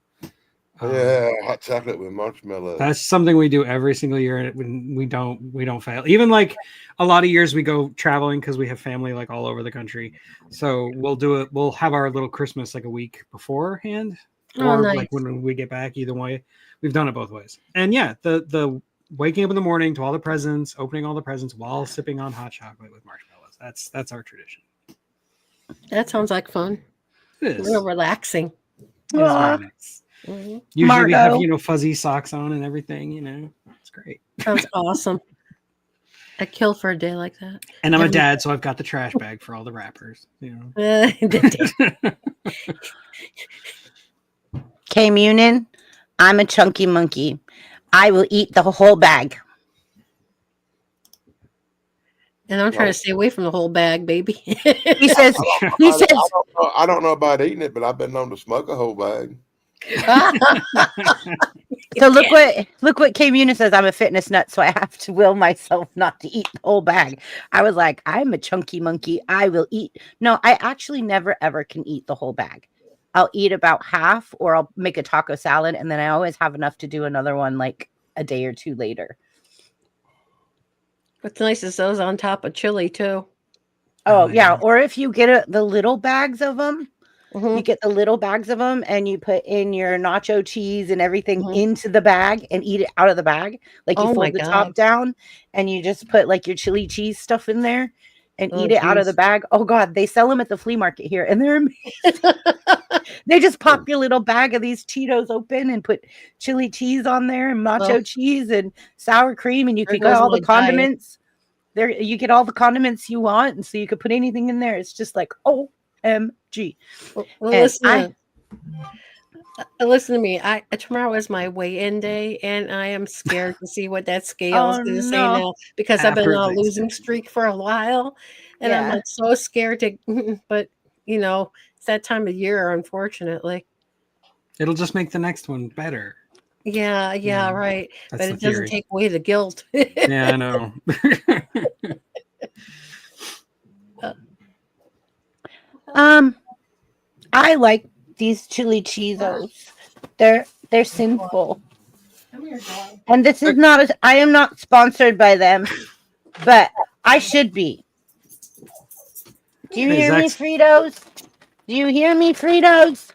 Yeah, hot chocolate with marshmallows. That's something we do every single year, and we don't fail. Even like a lot of years we go traveling because we have family like all over the country. So we'll do it. We'll have our little Christmas like a week beforehand, or nice. like when we get back. Either way, we've done it both ways. And yeah, the waking up in the morning to all the presents, opening all the presents while sipping on hot chocolate with marshmallows. That's our tradition. That sounds like fun. It is. Real relaxing. It is very nice. Mhm. Usually we have, Margot. fuzzy socks on and everything, it's great. Sounds awesome. I kill for a day like that. And I'm a Every- dad, so I've got the trash bag for all the wrappers, K-Munin, I'm a chunky monkey. I will eat the whole bag. And I'm trying to stay away from the whole bag, baby. He says, I don't know about eating it, but I've been known to smoke a whole bag. so look what K-Munin says. I'm a fitness nut, so I have to will myself not to eat the whole bag. I was like, I'm a chunky monkey. I will eat. No, I actually never ever can eat the whole bag. I'll eat about half, or I'll make a taco salad, and then I always have enough to do another one like a day or 2 later. What's nice is those on top of chili too. Oh yeah, or if you get the little bags of them. Mhm. You get the little bags of them and you put in your nacho cheese and everything Mhm. into the bag and eat it out of the bag. Like you Oh my fold the God. top down and you just put like your chili cheese stuff in there and Oh, eat it out of the geez. bag. Oh God, they sell them at the flea market here and they're amazing. They just pop your little bag of these Cheetos open and put chili cheese on there and nacho Oh. cheese and sour cream, and you There can get goes all the my diet. condiments. There you get all the condiments you want, and so you could put anything in there. It's just like OMG. Well, And listen to me. Tomorrow is my weigh-in day, and I am scared to see what that scale is Oh, going to say no. now because I've been After on a Thanksgiving. losing streak for a while, and I'm Yeah. like so scared to. But it's that time of year, unfortunately. It'll just make the next one better. Yeah, right. That's But the it doesn't theory. take away the guilt. Yeah, I know. I like these chili Cheetos. They're sinful. Come here, dog. And this is not I am not sponsored by them, but I should be. Do you Hey, hear me, Zach's- Fritos? Do you hear me, Fritos?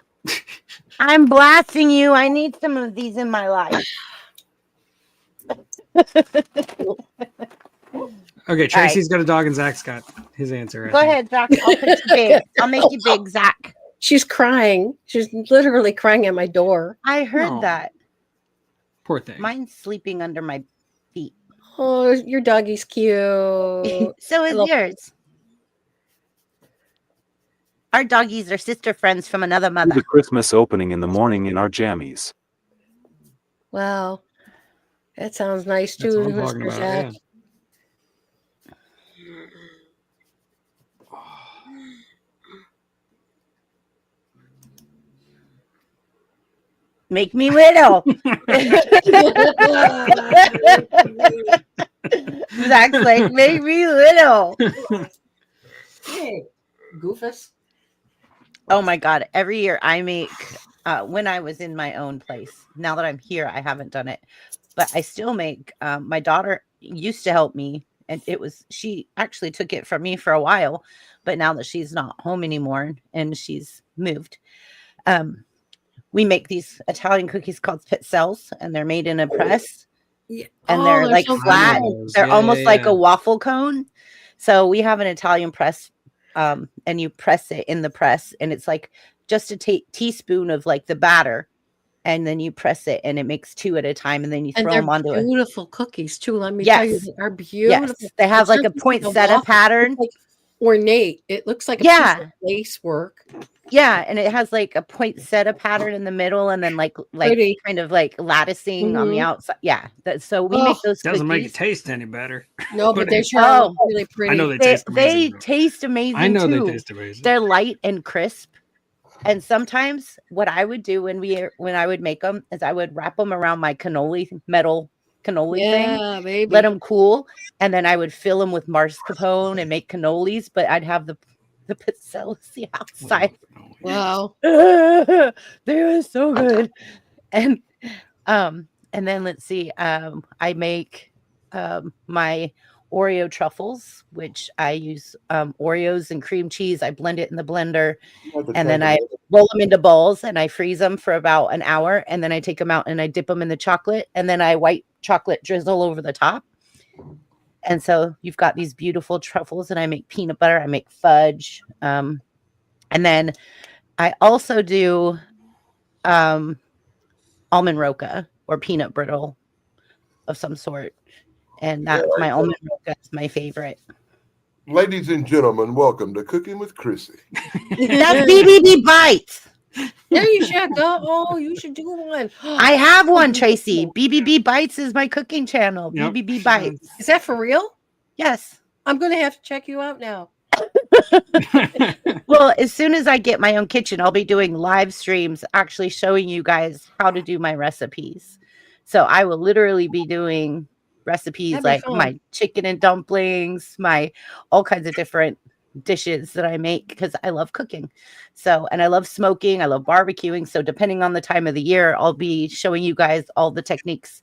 I'm blasting you. I need some of these in my life. Okay, Tracy's got a dog and Zach's got his answer. I Go think. ahead, Zach. I'll put you big. I'll make you big, Zach. She's crying. She's literally crying at my door. I heard Oh. that. Poor thing. Mine's sleeping under my feet. Oh, your doggy's cute. So is love- yours. Our doggies are sister friends from another Do mother. the Christmas opening in the morning in our jammies. Wow. That sounds nice That's too, what I'm talking Mr. about. Zach. Yeah. Make me little. Zach's like, make me little. Hey, Goofus. Oh my God. Every year I make, when I was in my own place, now that I'm here, I haven't done it, but I still make, my daughter used to help me, and she actually took it from me for a while, but now that she's not home anymore and she's moved, we make these Italian cookies called pizzelles, and they're made in a press. Yeah. And Oh, they're like so flat. good. They're Yeah, almost yeah, like yeah. a waffle cone. So we have an Italian press, and you press it in the press, and it's like just a teaspoon of like the batter, and then you press it, and it makes two at a time, and then you And throw they're them onto it. beautiful cookies too. Let me tell you, Yes. they are beautiful. Yes, they have It's like a just like poinsettia waffle. pattern. It's like ornate. It looks like a Yeah. piece of lace work. Yeah, and it has like a poinsettia pattern in the middle, and then like Pretty. kind of like latticing on the Mhm. outside. Yeah, so we make Oh, those Doesn't make it cookies. taste any better. No, but they sure Oh. look really pretty. I know they They taste amazing. though. taste amazing I know too. they taste amazing. They're light and crisp. And sometimes what I would do when I would make them is I would wrap them around my metal cannoli thing, Yeah, baby. let them cool, and then I would fill them with mascarpone and make cannolis. But I'd have the pizzelles outside. Wow. They were so good. And then let's see. I make my Oreo truffles, which I use Oreos and cream cheese. I blend it in the blender, and then I roll them into balls, and I freeze them for about an hour, and then I take them out and I dip them in the chocolate, and then I white chocolate drizzle over the top. And so you've got these beautiful truffles, and I make peanut butter, I make fudge, and then I also do almond roca or peanut brittle of some sort. And that's my almond roca is my favorite. Ladies and gentlemen, welcome to Cooking with Chrissy. That's BBB Bites. There you should go. Oh, you should do one. I have one, Tracy. BBB Bites is my cooking channel. Yep. BBB Bites. Is that for real? Yes. I'm going to have to check you out now. Well, as soon as I get my own kitchen, I'll be doing live streams actually showing you guys how to do my recipes. So I will literally be doing recipes That'd be like fun. my chicken and dumplings, my all kinds of different dishes that I make because I love cooking. So, and I love smoking, I love barbecuing. So depending on the time of the year, I'll be showing you guys all the techniques,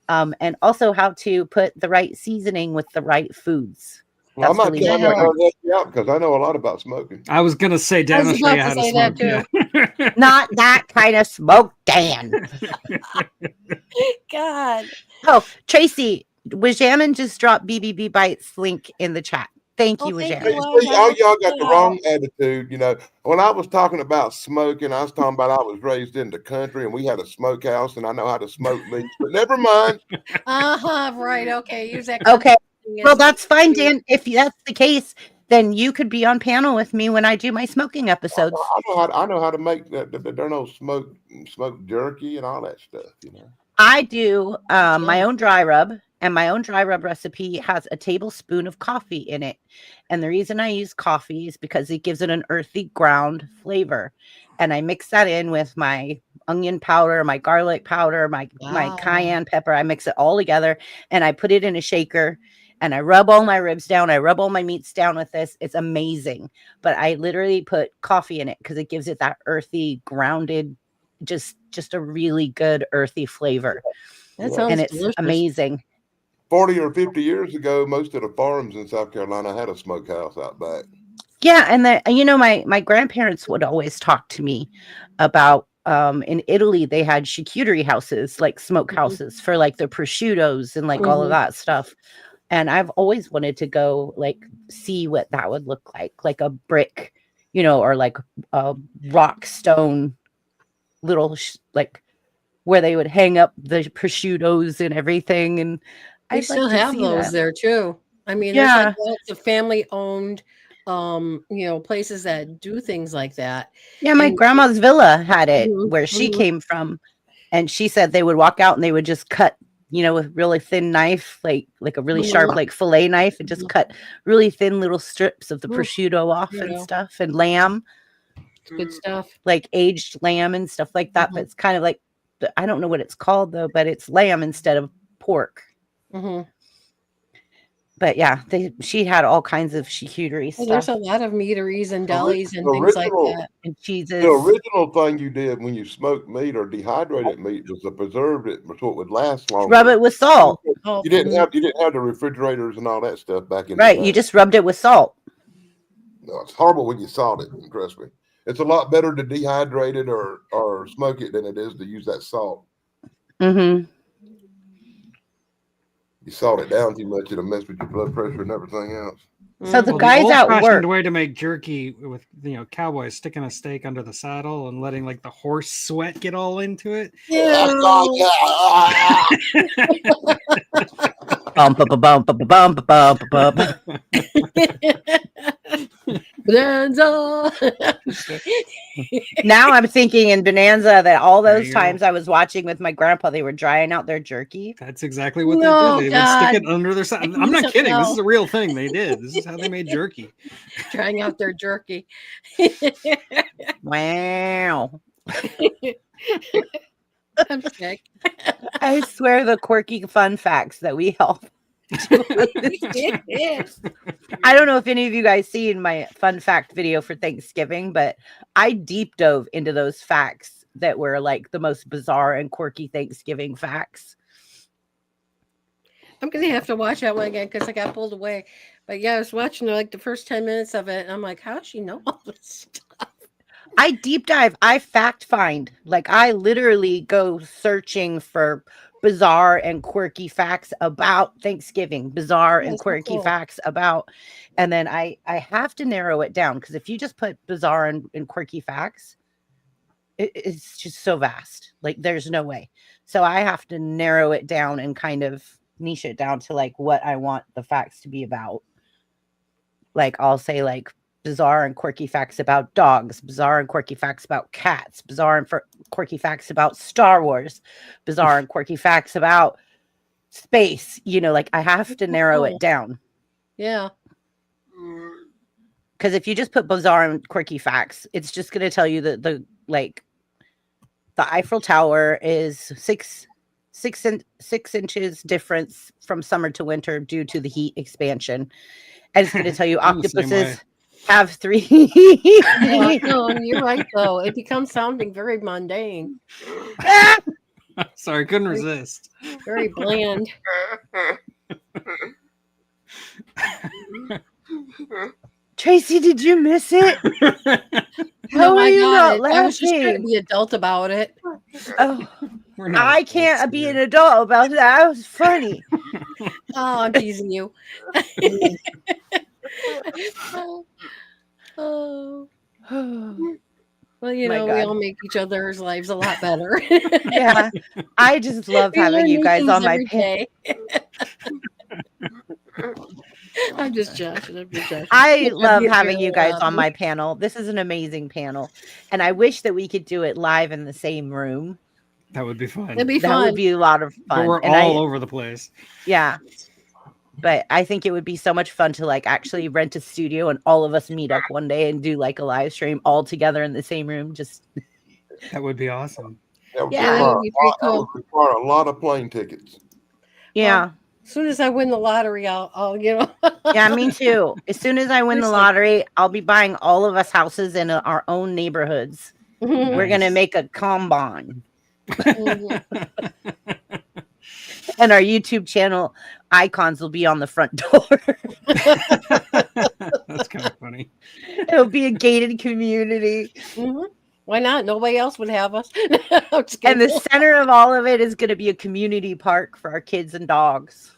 and also how to put the right seasoning with the right foods. Well, I That's might really try important. to help you out because I know a lot about smoking. I was gonna say, Dan, I was will show you about how to to say smoke. that Yeah. Not that kind of smoke, Dan. God. Oh, Tracy, Wajamin just dropped BBB Bites link in the chat. Thank you, Oh, thank Wajamin. you. See, all y'all got the wrong attitude. You know, when I was talking about smoking, I was talking about I was raised in the country and we had a smokehouse and I know how to smoke meat. But never mind. Right. Okay. Use that. Okay. content Well, as- that's fine, Dan. If that's the case, then you could be on panel with me when I do my smoking episodes. I know how to make that. There no smoked jerky and all that stuff. You know. I do my own dry rub, and my own dry rub recipe has a tablespoon of coffee in it. And the reason I use coffee is because it gives it an earthy ground flavor. And I mix that in with my onion powder, my garlic powder, my Wow. cayenne pepper. I mix it all together and I put it in a shaker and I rub all my ribs down. I rub all my meats down with this. It's amazing. But I literally put coffee in it because it gives it that earthy, grounded, just a really good earthy flavor. That Yeah. sounds And it's delicious. amazing. 40 or 50 years ago, most of the farms in South Carolina had a smokehouse out back. Yeah, and my grandparents would always talk to me about in Italy they had charcuterie houses, like smoke houses for like the prosciuttos and like all of that stuff. And I've always wanted to go like see what that would look like a brick, or like a rock stone little like where they would hang up the prosciuttos and everything. And They I'd still like to have see those that. there too. I mean, Yeah. there's like lots of family-owned, places that do things like that. Yeah, my And- grandma's villa had it Mhm, where she mhm. came from. And she said they would walk out and they would just cut, with really thin knife, like a really sharp, Mhm. like fillet knife, and just cut really thin little strips of the Ooh, prosciutto off and yeah. stuff, and lamb, It's good stuff. like aged lamb and stuff like that. But it's kind of like, I don't know what it's called though, but it's lamb instead of pork. hmm But yeah, she had all kinds of charcuterie Well, there's stuff a lot of meaderies and The delis and the things like original- that. and cheeses. The original thing you did when you smoked meat or dehydrated meat was to preserve it so it would last longer. Rub it with salt. Oh, You didn't have the refrigerators and all that stuff back in Right. the You day. just rubbed it with salt. No, it's horrible when you salt it. Trust me, it's a lot better to dehydrate it or smoke it than it is to use that salt. Mm-hmm. You salt it down too much, it'll mess with your blood pressure and everything else. So the Well, guys at old-fashioned work. way to make jerky with cowboys sticking a steak under the saddle and letting like the horse sweat get all into it. Bum, bum, bum, bum, bum, bum, bum, bum. Bonanza. Now I'm thinking in Bonanza that all There those you go. times I was watching with my grandpa, they were drying out their jerky. That's exactly what No, they did. They would stick it God. under their saddle. I I'm need not something kidding. This is else. a real thing they did. This is how they made jerky. Trying out their jerky. Wow. I'm sick. I swear the quirky fun facts that we help. I don't know if any of you guys seen my fun fact video for Thanksgiving, but I deep dove into those facts that were like the most bizarre and quirky Thanksgiving facts. I'm gonna have to watch that one again because I got pulled away. But yeah, I was watching like the first 10 minutes of it, and I'm like, how does she know all this stuff? I deep dive, I fact find, like I literally go searching for bizarre and quirky facts about Thanksgiving, bizarre and That's so quirky cool. facts about, and then I have to narrow it down because if you just put bizarre and quirky facts, it's just so vast. Like there's no way. So I have to narrow it down and kind of niche it down to like what I want the facts to be about. Like I'll say like bizarre and quirky facts about dogs, bizarre and quirky facts about cats, bizarre and quirky facts about Star Wars, bizarre and quirky facts about space. Like I have to narrow Cool. it down. Yeah. Because if you just put bizarre and quirky facts, it's just going to tell you that the Eiffel Tower is 6 inches difference from summer to winter due to the heat expansion. And it's going to tell you I'm the same way. octopuses have 3. Yeah, no, you're right though. It becomes sounding very mundane, Sorry, couldn't resist. very bland. Tracy, did you miss it? How No, are I you got not it. I was just trying to laughing? be adult about it. Oh, We're not I can't be an adult about that. That was funny. Oh, I'm teasing you. Oh, well, My we God. all make each other's lives a lot better. Yeah, I just love We having learn you new guys things on my every panel. day. I'm just joshing. I We'll love get having your, you guys on my panel. This is an amazing panel, and I wish that we could do it live in the same room. That would be fun. It'd be That fun. would be a lot of But fun. we're And all over the place. Yeah. But I think it would be so much fun to like actually rent a studio and all of us meet up one day and do like a live stream all together in the same room. Just That would be awesome. That would, Yeah. that require, would be pretty that would cool. require a lot of plane tickets. Yeah. As soon as I win the lottery, I'll Yeah, me too. As soon as I win the Seriously. lottery, I'll be buying all of us houses in our own neighborhoods. We're gonna Nice. make a combine, Mhm. and our YouTube channel icons will be on the front door. That's kind of funny. It'll be a gated community, Mhm. Why not? Nobody else would have us. I'm just and kidding. the center of all of it is gonna be a community park for our kids and dogs.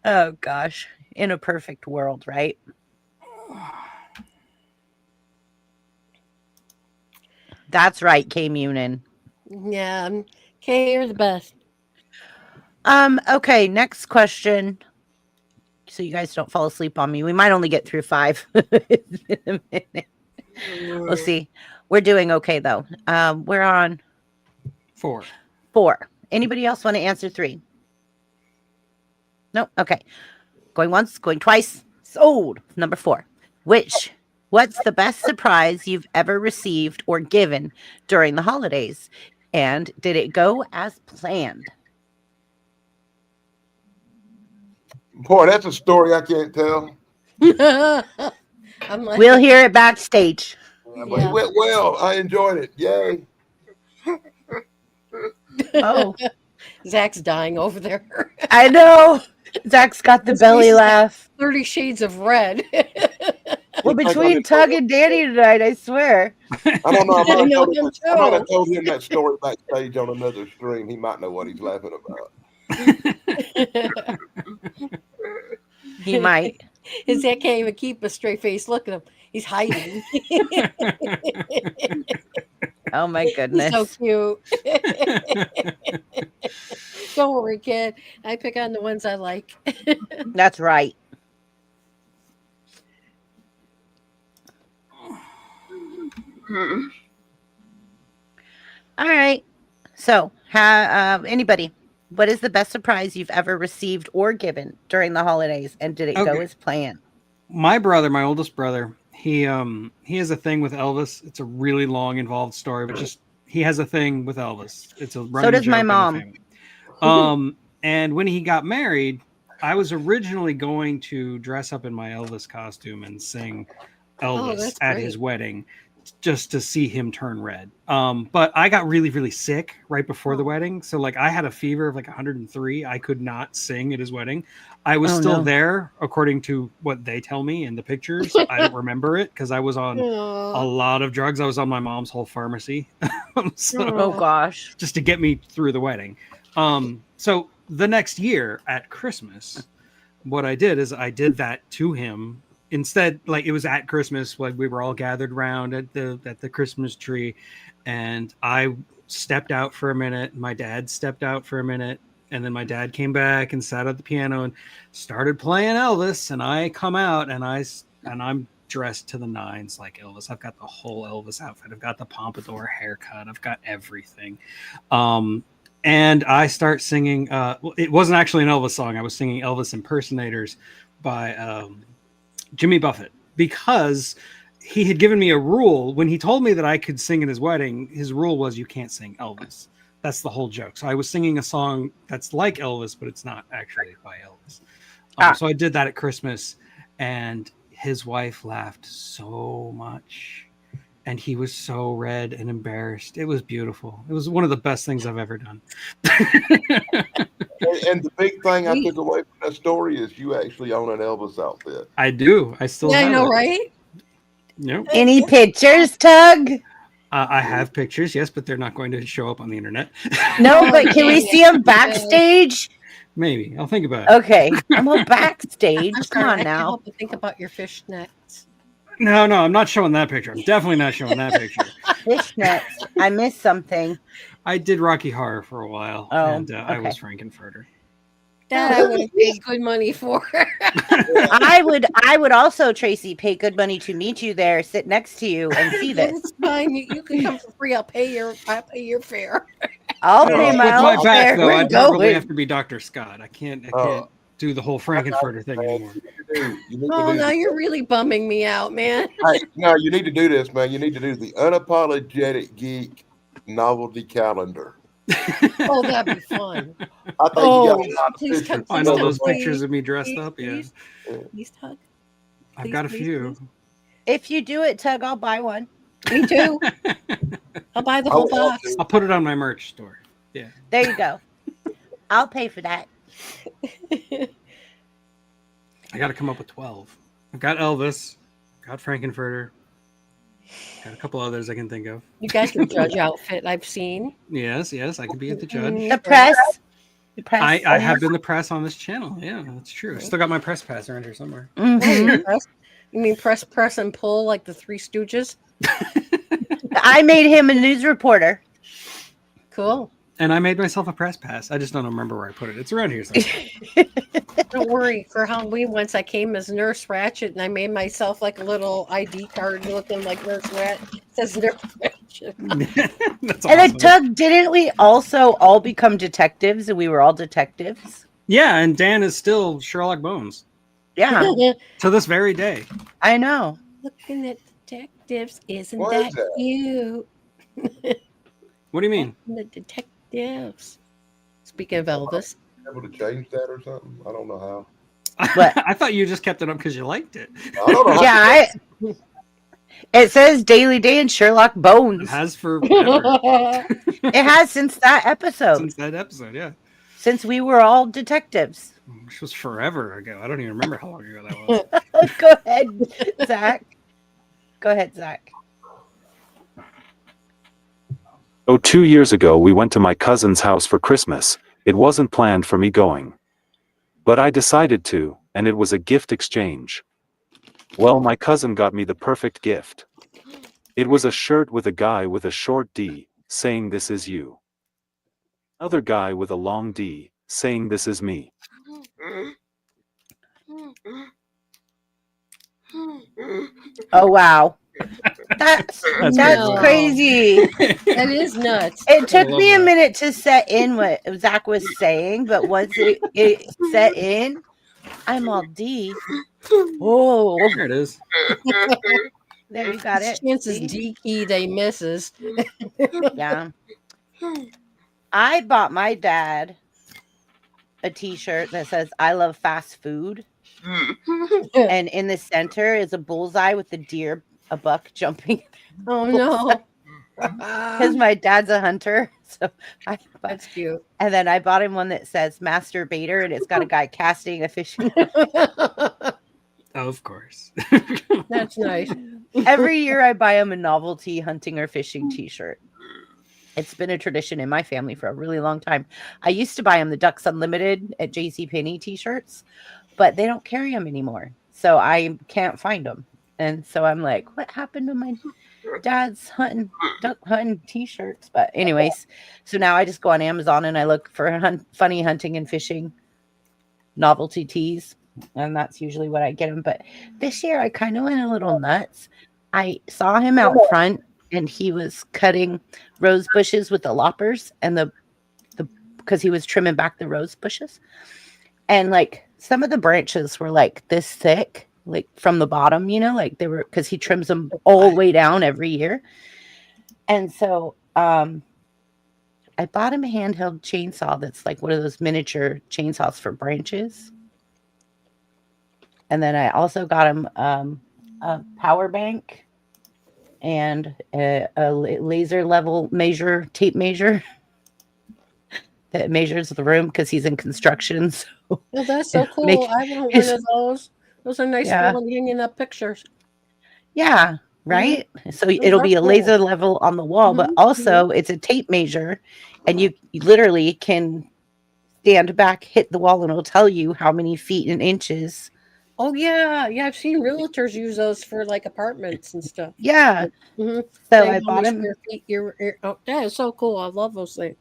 Oh gosh, in a perfect world, right? That's right, K Munin. Yeah. Okay, you're the best. Okay, next question. So you guys don't fall asleep on me. We might only get through 5 in a minute. We'll see. We're doing okay though. We're on 4. 4. Anybody else want to answer 3? Nope. Okay. Going once, going twice. Sold. Number 4. What's the best surprise you've ever received or given during the holidays? And did it go as planned? Boy, that's a story I can't tell. I'm like, We'll hear it backstage. Yeah, but it went well. I enjoyed it. Yay. Oh, Zach's dying over there. I know. Zach's got the belly laugh. 30 Shades of Red. Well, between Tug and Danny tonight, I swear. I don't know. I know him I might have too. told him that story backstage on another stream. He might know what he's laughing about. He might. His Zach can't even keep a straight face. Look at him. He's hiding. Oh my He's goodness. so cute. Don't worry, kid. I pick on the ones I like. That's right. All right. So, anybody, what is the best surprise you've ever received or given during the holidays, and did it go Okay. as planned? My brother, my oldest brother, he has a thing with Elvis. It's a really long, involved story, but just he has a thing with Elvis. It's a running does joke my in the mom. family. And when he got married, I was originally going to dress up in my Elvis costume and sing Elvis that's at great. his wedding, just to see him turn red. But I got really, really sick right before the wedding. So like I had a fever of like 103. I could not sing at his wedding. I was still there, according to what they tell me in the pictures. I don't remember it because I was on a lot of drugs. I was on my mom's whole pharmacy. So Oh gosh. just to get me through the wedding. So the next year at Christmas, what I did is I did that to him. Instead, like it was at Christmas, like we were all gathered around at the Christmas tree, and I stepped out for a minute. My dad stepped out for a minute, and then my dad came back and sat at the piano and started playing Elvis. And I come out and I'm dressed to the nines like Elvis. I've got the whole Elvis outfit. I've got the pompadour haircut. I've got everything. And I start singing. It wasn't actually an Elvis song. I was singing Elvis impersonators by Jimmy Buffett, because he had given me a rule when he told me that I could sing at his wedding. His rule was you can't sing Elvis. That's the whole joke. So I was singing a song that's like Elvis, but it's not actually by Elvis. So I did that at Christmas, and his wife laughed so much, and he was so red and embarrassed. It was beautiful. It was one of the best things I've ever done. And the big thing I took away from that story is you actually own an Elvis outfit. I do. I still Yeah, I have know, it. right? Nope. Any pictures, Tug? I have pictures, yes, but they're not going to show up on the internet. No, but can we see them backstage? Maybe. I'll think about it. Okay. I'm on backstage. I'm Come sorry, I on can't now. help but think about your fishnets. No, I'm not showing that picture. I'm definitely not showing that picture. Fishnets. I missed something. I did Rocky Horror for a while, Oh, and I was okay. Frankenfurter. That I would have paid good money for. I would also, Tracy, pay good money to meet you there, sit next to you, and see this. It's fine. You can come for free. I'll pay your fare. I'll No, pay with my With own my back, fare. though, We're I'd probably going. have to be Dr. Scott. I can't. do the whole Frankenfurter thing anymore. You need to Oh, do now the- you're really bumming me out, man. Hey, no, you need to do this, man. You need to do the Unapologetic Geek novelty calendar. Oh, that'd be fun. I think Oh, you got a lot of please pictures. I Please know tell those me. pictures of me dressed up. Yeah, Please, please, Tug. I've got a please, few. If you do it, Tug, I'll buy one. Me too. I'll buy the I whole would love box. to. I'll put it on my merch store. Yeah. There you go. I'll pay for that. I got to come up with 12. I've got Elvis, got Frankenfurter, got a couple others I can think of. You got your judge outfit I've seen. Yes, I can be at the judge. The press. The press. I have been the press on this channel. Yeah, that's true. I still got my press pass around here somewhere. Mhm. You mean press, and pull like the Three Stooges? I made him a news reporter. Cool. And I made myself a press pass. I just don't remember where I put it. It's around here somewhere. Don't worry. For Halloween, once I came as Nurse Ratchet, and I made myself like a little ID card looking like Nurse Ratchet. It says Nurse Ratchet. That's And then awesome. Tug, didn't we also all become detectives? And we were all detectives. Yeah, and Dan is still Sherlock Bones Yeah, to this very day. I know. Looking at detectives, isn't What that is that? cute? What do you mean? The detectives. Speaking of Elvis, Able to change that or something? I don't know how. What? I thought you just kept it up because you liked it. I don't know how. Yeah, it says Daily Day and Sherlock It Bones. has for ever, It has since that episode. since that episode, yeah. Since we were all detectives. Which was forever ago. I don't even remember how long ago that was. Go ahead, Zach. Go ahead, Zach. Oh, 2 years ago we went to my cousin's house for Christmas. It wasn't planned for me going. But I decided to, and it was a gift exchange. Well, my cousin got me the perfect gift. It was a shirt with a guy with a short D, saying this is you. Another guy with a long D, saying this is me. Oh wow. That's That's crazy. that is nuts. It took love me a that. minute to set in what Zach was saying, but once it set in, I'm all D. Oh, There it is. there you got it. Chances See? D key they misses. Yeah. I bought my dad a t-shirt that says I love fast food. And in the center is a bullseye with a deer, a buck jumping. Oh no. Because my dad's a hunter. So That's cute. and then I bought him one that says masturbator and it's got a guy casting a fishing. Of course. That's nice. Every year I buy him a novelty hunting or fishing t-shirt. It's been a tradition in my family for a really long time. I used to buy him the Ducks Unlimited at JCPenney t-shirts, but they don't carry them anymore. So I can't find them. And so I'm like, what happened to my dad's duck hunting t-shirts? But anyways, so now I just go on Amazon and I look for funny hunting and fishing novelty tees. And that's usually what I get him. But this year I kind of went a little nuts. I saw him out front and he was cutting rose bushes with the loppers and the because he was trimming back the rose bushes. And like some of the branches were like this thick, like from the bottom, you know, like they were because he trims them all the way down every year. And so I bought him a handheld chainsaw that's like one of those miniature chainsaws for branches. And then I also got him a power bank and a laser level tape measure that measures the room because he's in construction. So Well, that's so cool. Make- I want one of those. Those are nice Yeah. for when hanging up pictures. yeah, right. So it'll be a cool. laser level on the wall, but Mhm, also it's a tape measure, and you literally can stand back, hit the wall, and it'll tell you how many feet and inches. Oh yeah, yeah. I've seen realtors use those for like apartments and stuff. Yeah. Mhm. So Say I how bought many him. square feet oh, that is so cool. I love those things.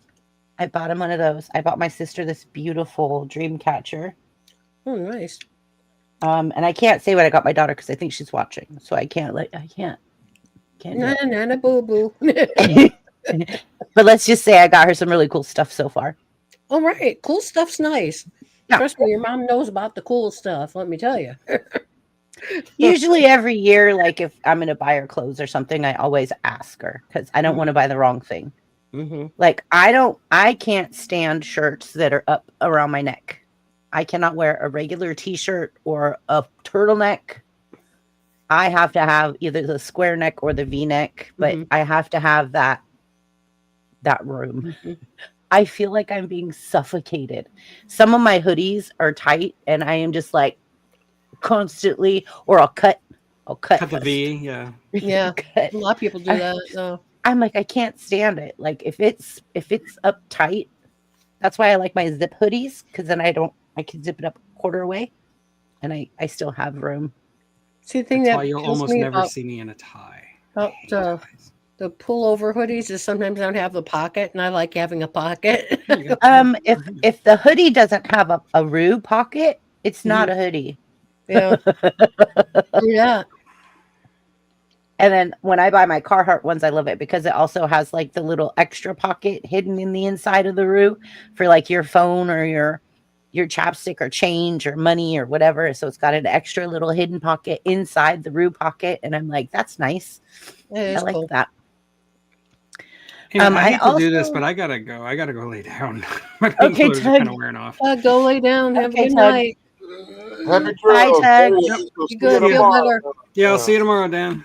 I bought him one of those. I bought my sister this beautiful dream catcher. Oh, nice. And I can't say what I got my daughter because I think she's watching, so I can't. do Nana, nana, boo, boo. it. But let's just say I got her some really cool stuff so far. All right, cool stuff's nice. Yeah. Trust me, your mom knows about the cool stuff. Let me tell you. Usually every year, like if I'm going to buy her clothes or something, I always ask her because I don't want to buy the wrong thing. Mm-hmm. Like I can't stand shirts that are up around my neck. I cannot wear a regular t-shirt or a turtleneck. I have to have either the square neck or the V-neck, but I have to have that room. Mm-hmm. I feel like I'm being suffocated. Some of my hoodies are tight and I am just like constantly, or I'll cut Cut the V, yeah. Yeah. cut. A lot of people do that. So. I'm like, I can't stand it. Like if it's up tight, that's why I like my zip hoodies, because then I can zip it up a quarter away and I still have room. See, the thing That's that why you'll kills almost me never about see me in a tie. the pullover hoodies is sometimes I don't have the pocket, and I like having a pocket. If the hoodie doesn't have a roo pocket, it's not a hoodie. Yeah. Yeah. And then when I buy my Carhartt ones, I love it because it also has like the little extra pocket hidden in the inside of the roo for like your phone or your chapstick or change or money or whatever. So it's got an extra little hidden pocket inside the roo pocket. And I'm like, that's nice. I like cool. that. Hey, man, I hate to do this, also- but I gotta go. I gotta go lay down. My Okay, painkillers are Tug. kind of wearing off. Go lay down. Have a Okay, good Tug. night. Happy Bye, trails. Tug. We'll Be see good. you Feel tomorrow. better. Yeah, I'll see you tomorrow, Dan.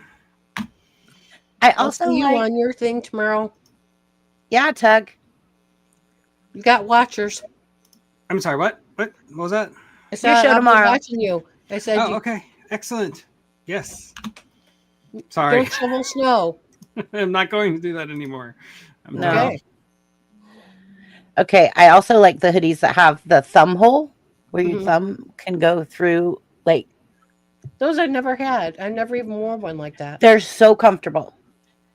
I I'll also see you like, on your thing tomorrow. yeah, Tug. You got watchers. I'm sorry, what? What was that? I said show I'll tomorrow. be watching you. I said Oh, you okay. Excellent. Yes. Sorry. don't shovel snow. I'm not going to do that anymore. I'm No. done. Okay. Okay. I also like the hoodies that have the thumb hole where your Mhm. thumb can go through. Like, Those I've never had. I never even wore one like that. they're so comfortable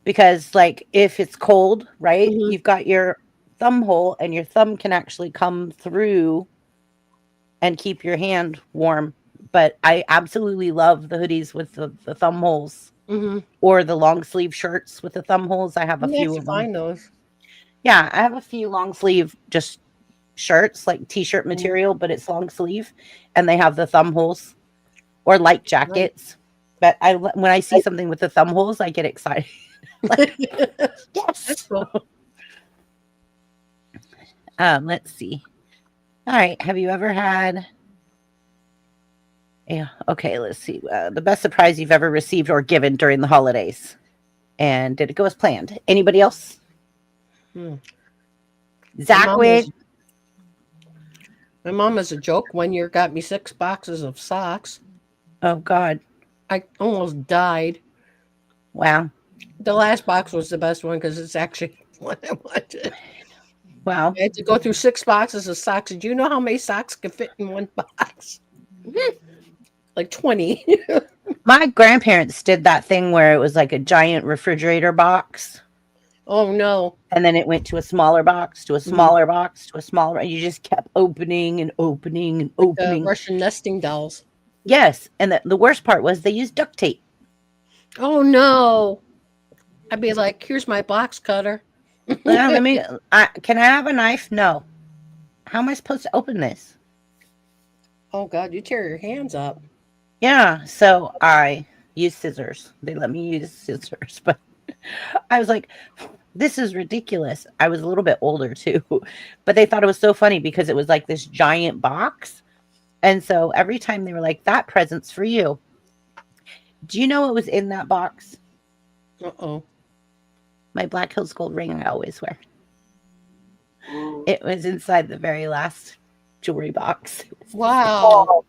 because, like, if it's cold, right, Mhm. you've got your thumb hole and your thumb can actually come through and keep your hand warm. But I absolutely love the hoodies with the thumb holes Mm-hmm. or the long sleeve shirts with the thumb holes. I have a You few have to of them. find those. Yeah, I have a few long sleeve just shirts, like t-shirt material, but it's long sleeve, and they have the thumb holes, or light jackets. But when I see something with the thumb holes, I get excited. Like, That's yes. cool. Let's see. All right. Have you ever had? Yeah. Okay. Let's see. The best surprise you've ever received or given during the holidays, and did it go as planned? Anybody else? Zach, wait. My mom, as a joke, one year got me 6 boxes of socks. Oh God. I almost died. Wow. The last box was the best one because it's actually what I wanted. Wow. I had to go through 6 boxes of socks. Did you know how many socks can fit in one box? Like 20. My grandparents did that thing where it was like a giant refrigerator box. Oh no. And then it went to a smaller box, to a smaller box, to a smaller. You just kept opening and opening and opening. The Russian nesting dolls. Yes. And the worst part was they used duct tape. Oh no. I'd be like, here's my box cutter. Let me, can I have a knife? No. How am I supposed to open this? Oh God, you tear your hands up. Yeah. So I used scissors. They let me use scissors, but I was like, this is ridiculous. I was a little bit older too, but they thought it was so funny because it was like this giant box. And so every time they were like, that present's for you. Do you know what was in that box? Uh-oh. My Black Hills gold ring I always wear. It was inside the very last jewelry box. Wow.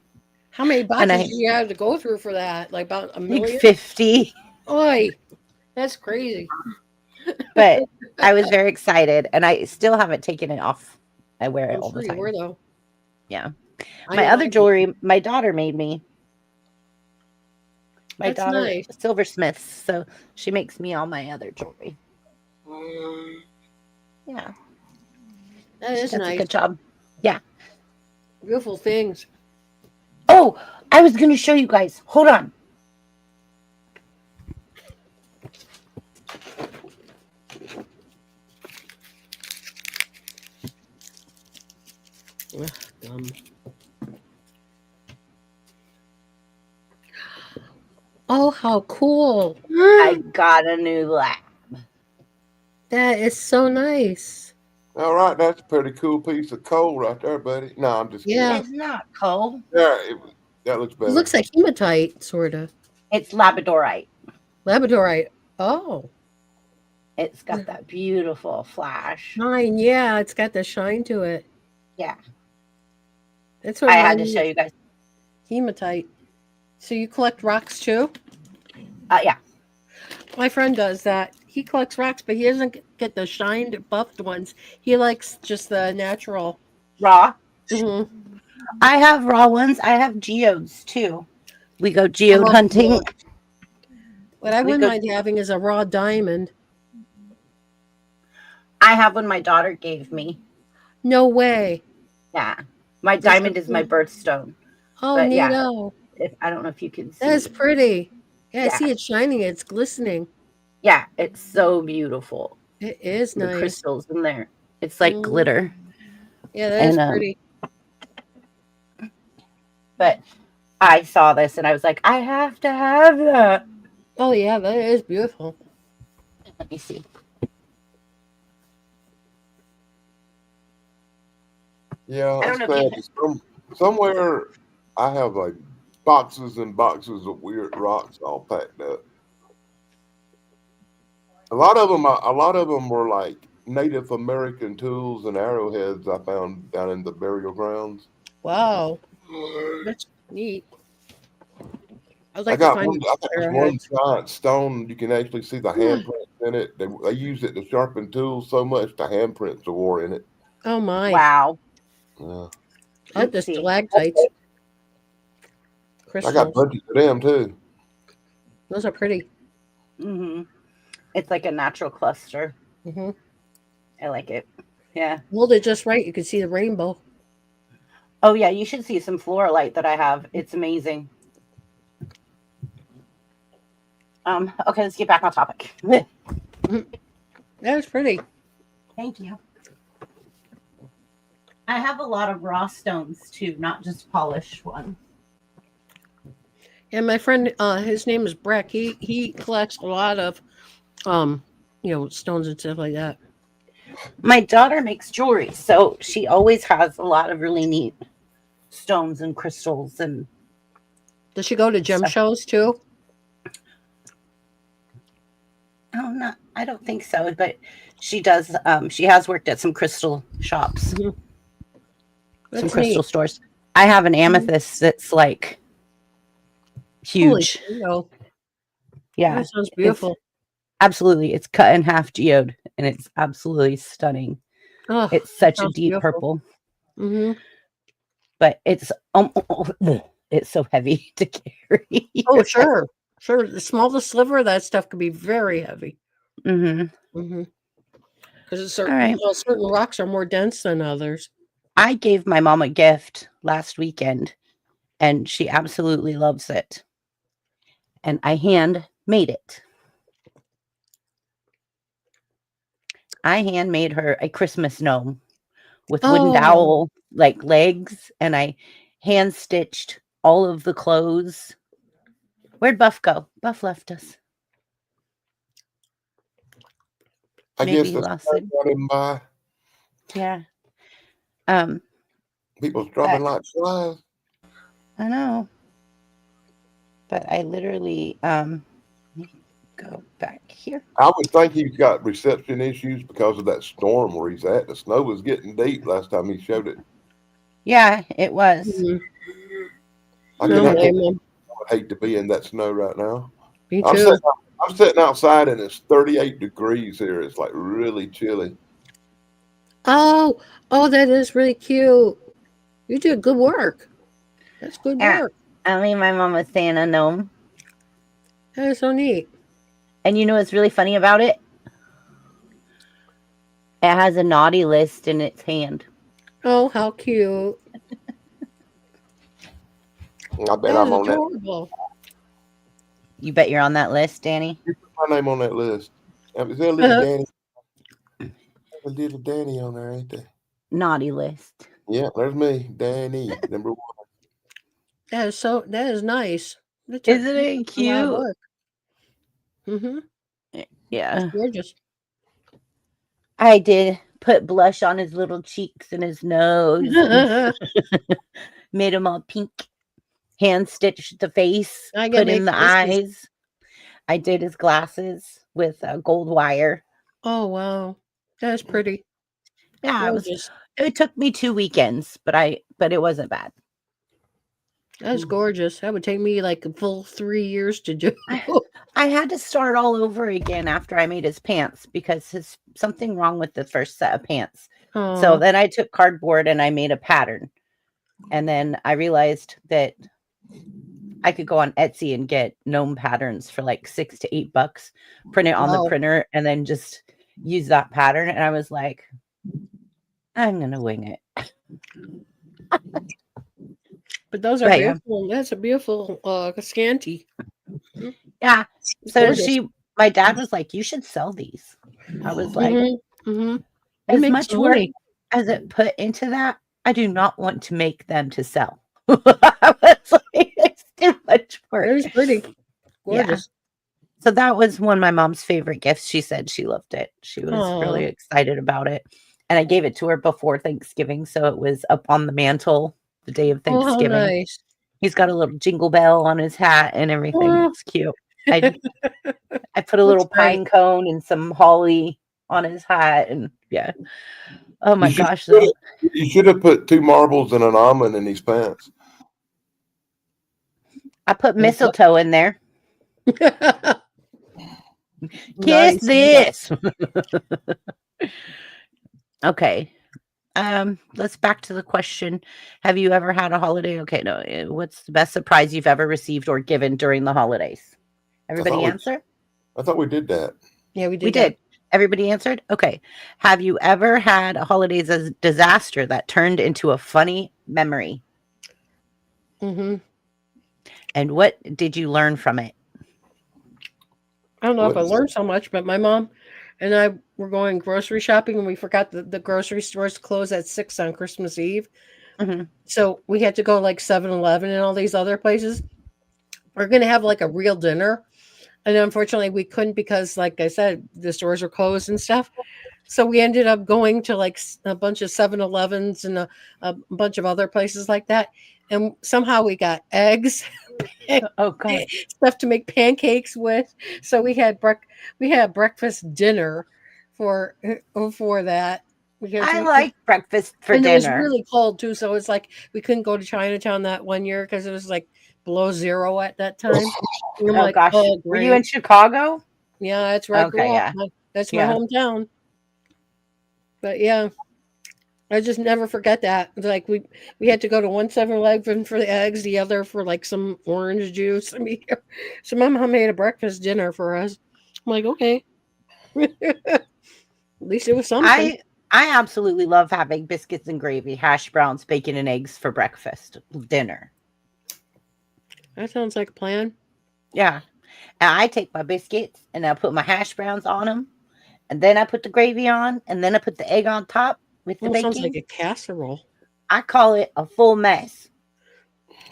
How many boxes I- did you have to go through for that? Like about a million? Like 50. Oi. That's crazy. But I was very excited and I still haven't taken it off. I wear it I'm all sure the you time. were, though. Yeah. I My know other I- jewelry, my daughter made me. My That's daughter, nice. silversmith, so she makes me all my other jewelry. Yeah, That is that's a nice. good job. Yeah. Beautiful things. Oh, I was going to show you guys. Hold on. Ugh, dumb. Oh, how cool. I got a new lab. That is so nice. All right, that's a pretty cool piece of coal right there, buddy. No, I'm just kidding. Yeah. It's not coal. Yeah, that looks It better. looks like hematite, sort of. It's labradorite. Labradorite. Oh. It's got that beautiful flash. Shine. Yeah, it's got the shine to it. Yeah. That's what I had to show you guys. Hematite. So you collect rocks too? Yeah. My friend does that. He collects rocks, but he doesn't get the shined, buffed ones. He likes just the natural. Raw. Mm-hmm. I have raw ones. I have geodes too. We go geode hunting. Geode. What I wouldn't mind having is a raw diamond. I have one my daughter gave me. No way. Yeah. My diamond is my birthstone. Oh, But yeah. neato. I don't know if you can see. That's pretty. Yeah, I Yeah. see it shining. It's glistening. Yeah, it's so beautiful. It is The nice. crystals in there. It's like Mhm. glitter. Yeah, that is And, pretty. But I saw this and I was like, I have to have that. Oh, yeah, that is beautiful. Let me see. Yeah, I it's don't know if sad. Somewhere I have like boxes and boxes of weird rocks all packed up. A lot of them were like Native American tools and arrowheads I found down in the burial grounds. Wow. That's neat. I'd I like to got find one. I think there's one arrowheads. giant stone. You can actually see the handprints in it. They use it to sharpen tools so much the handprints are wore in it. Oh, my. Wow. Yeah. I like the Let's see. stalactites. I got Crystals. bunches of them too. Those are pretty. Mm-hmm. It's like a natural cluster. Mm-hmm. I like it. Yeah. Hold it just right. You can see the rainbow. Oh, yeah. You should see some fluorite that I have. It's amazing. Okay, let's get back on topic. That is pretty. Thank you. I have a lot of raw stones too, not just polished ones. And my friend, his name is Breck. He collects a lot of, stones and stuff like that. My daughter makes jewelry, so she always has a lot of really neat stones and crystals. And Does she go to gem shows too? oh, no, I don't think so. But she does. She has worked at some crystal shops, That's some crystal neat. stores. I have an amethyst that's like huge. Holy, Yeah, that sounds beautiful. absolutely. It's cut in half geode, and it's absolutely stunning. Oh, It's such a sounds deep beautiful. purple, Mm-hmm. but it's it's so heavy to carry. Oh, sure. The smallest sliver of that stuff could be very heavy. Mm-hmm. Mm-hmm. Because All right. certain rocks are more dense than others. I gave my mom a gift last weekend, and she absolutely loves it. And I hand made it. I handmade her a Christmas gnome with wooden dowel like legs, and I hand stitched all of the clothes. Where'd Buff go? Buff left us. I Maybe guess he that's lost it. got him by. Yeah. People's dropping like flies. I know. But I literally let me go back here. I would think he's got reception issues because of that storm where he's at. The snow was getting deep last time he showed it. Yeah, it was. Mm-hmm. I would hate to be in that snow right now. Me too. I'm sitting outside and it's 38 degrees here. It's like really chilly. Oh, that is really cute. You did good work. That's good work. I mean, my mom was saying a gnome. That is so neat. And you know what's really funny about it? It has a naughty list in its hand. Oh, how cute. I bet I'm on adorable. that. You bet you're on that list, Danny? You put my name on that list. Is there a little Danny? There's a little Danny on there, ain't there? Naughty list. Yeah, there's me, Danny, number 1. That is nice. Isn't it a lot of cute? work. Mm-hmm. Yeah. Gorgeous. I did put blush on his little cheeks and his nose. Made him all pink. Hand stitched the face. I get Put in make the faces. eyes. I did his glasses with gold wire. Oh wow, that's pretty. Yeah, Gorgeous. it took me 2 weekends, but it wasn't bad. That's gorgeous. That would take me like a full 3 years to do. I had to start all over again after I made his pants because his something wrong with the first set of pants. So Oh, then I took cardboard and I made a pattern. And then I realized that I could go on Etsy and get gnome patterns for like $6 to $8, print it on the wow. printer, and then just use that pattern. And I was like, I'm gonna wing it. But those are But yeah. beautiful. That's a beautiful scanty. Yeah. It's So gorgeous. my dad was like, you should sell these. I was like, Mm-hmm. Mm-hmm. You as make much some work money. as it put into that, I do not want to make them to sell. I was like, it's too much work. It is pretty. Yeah. Gorgeous. So that was one of my mom's favorite gifts. She said she loved it. She was Aw. really excited about it. And I gave it to her before Thanksgiving. So it was up on the mantle the day of Oh, how Thanksgiving. nice. He's got a little jingle bell on his hat and everything. Oh. It's cute. I put a little That's great. pine cone and some holly on his hat. And yeah. Oh my gosh. You should have put 2 marbles and an almond in his pants. I put mistletoe in there. Kiss Nice. this. Okay. Let's back to the question. Have you ever had a holiday? Okay, no. What's the best surprise you've ever received or given during the holidays? Everybody answer? I thought we did that. Yeah, we did. We did. Everybody answered? Okay. Have you ever had a holidays as a disaster that turned into a funny memory? Mm-hmm. And what did you learn from it? I don't know if I What? learned so much, but my mom and I were going grocery shopping and we forgot that the grocery stores close at 6 on Christmas Eve. Mm-hmm. So we had to go like 7-Eleven and all these other places. We're going to have like a real dinner. And unfortunately, we couldn't because, like I said, the stores are closed and stuff. So we ended up going to like a bunch of 7-Elevens and a bunch of other places like that. And somehow we got eggs, Oh, God. stuff to make pancakes with. So we had breakfast dinner for that. Because I like breakfast for and dinner. it was really cold too, so it's like we couldn't go to Chinatown that one year because it was like below 0 at that time. And I'm Oh, like, gosh. oh, Were you great. in Chicago? Yeah, that's where I grew Okay, up. That's my Yeah. hometown. But yeah, I just never forget that. Like we had to go to one 7-Eleven for the eggs, the other for like some orange juice. I mean, so my mom made a breakfast dinner for us. I'm like, okay. At least it was something. I absolutely love having biscuits and gravy, hash browns, bacon and eggs for breakfast, dinner. That sounds like a plan. Yeah. And I take my biscuits and I put my hash browns on them. And then I put the gravy on. And then I put the egg on top with the Well, it bacon. sounds like a casserole. I call it a full mess.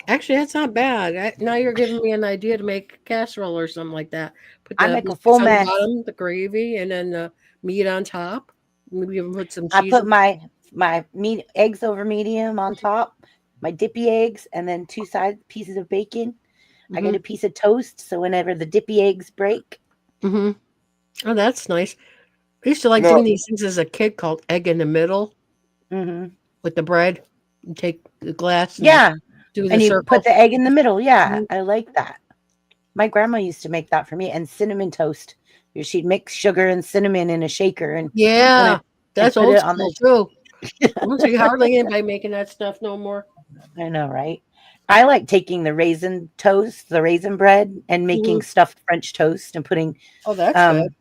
Actually, that's not bad. Now you're giving me an idea to make a casserole or something like that. Put I the make a biscuits full on mess. the bottom, the gravy, and then the meat on top. Maybe even put some cheese. I put my meat eggs over medium on top, my dippy eggs, and then 2 side pieces of bacon. I get a piece of toast, so whenever the dippy eggs break. Mm-hmm. Oh, that's nice. I used to like doing these things as a kid called egg in the middle with the bread. You take the glass and do the and you circle. put the egg in the middle. Yeah, I like that. My grandma used to make that for me. And cinnamon toast. She'd mix sugar and cinnamon in a shaker. And that's put old it on school too. I don't see hardly anybody making that stuff no more. I know, right? I like taking the raisin toast, the raisin bread, and making stuffed French toast and putting that's good.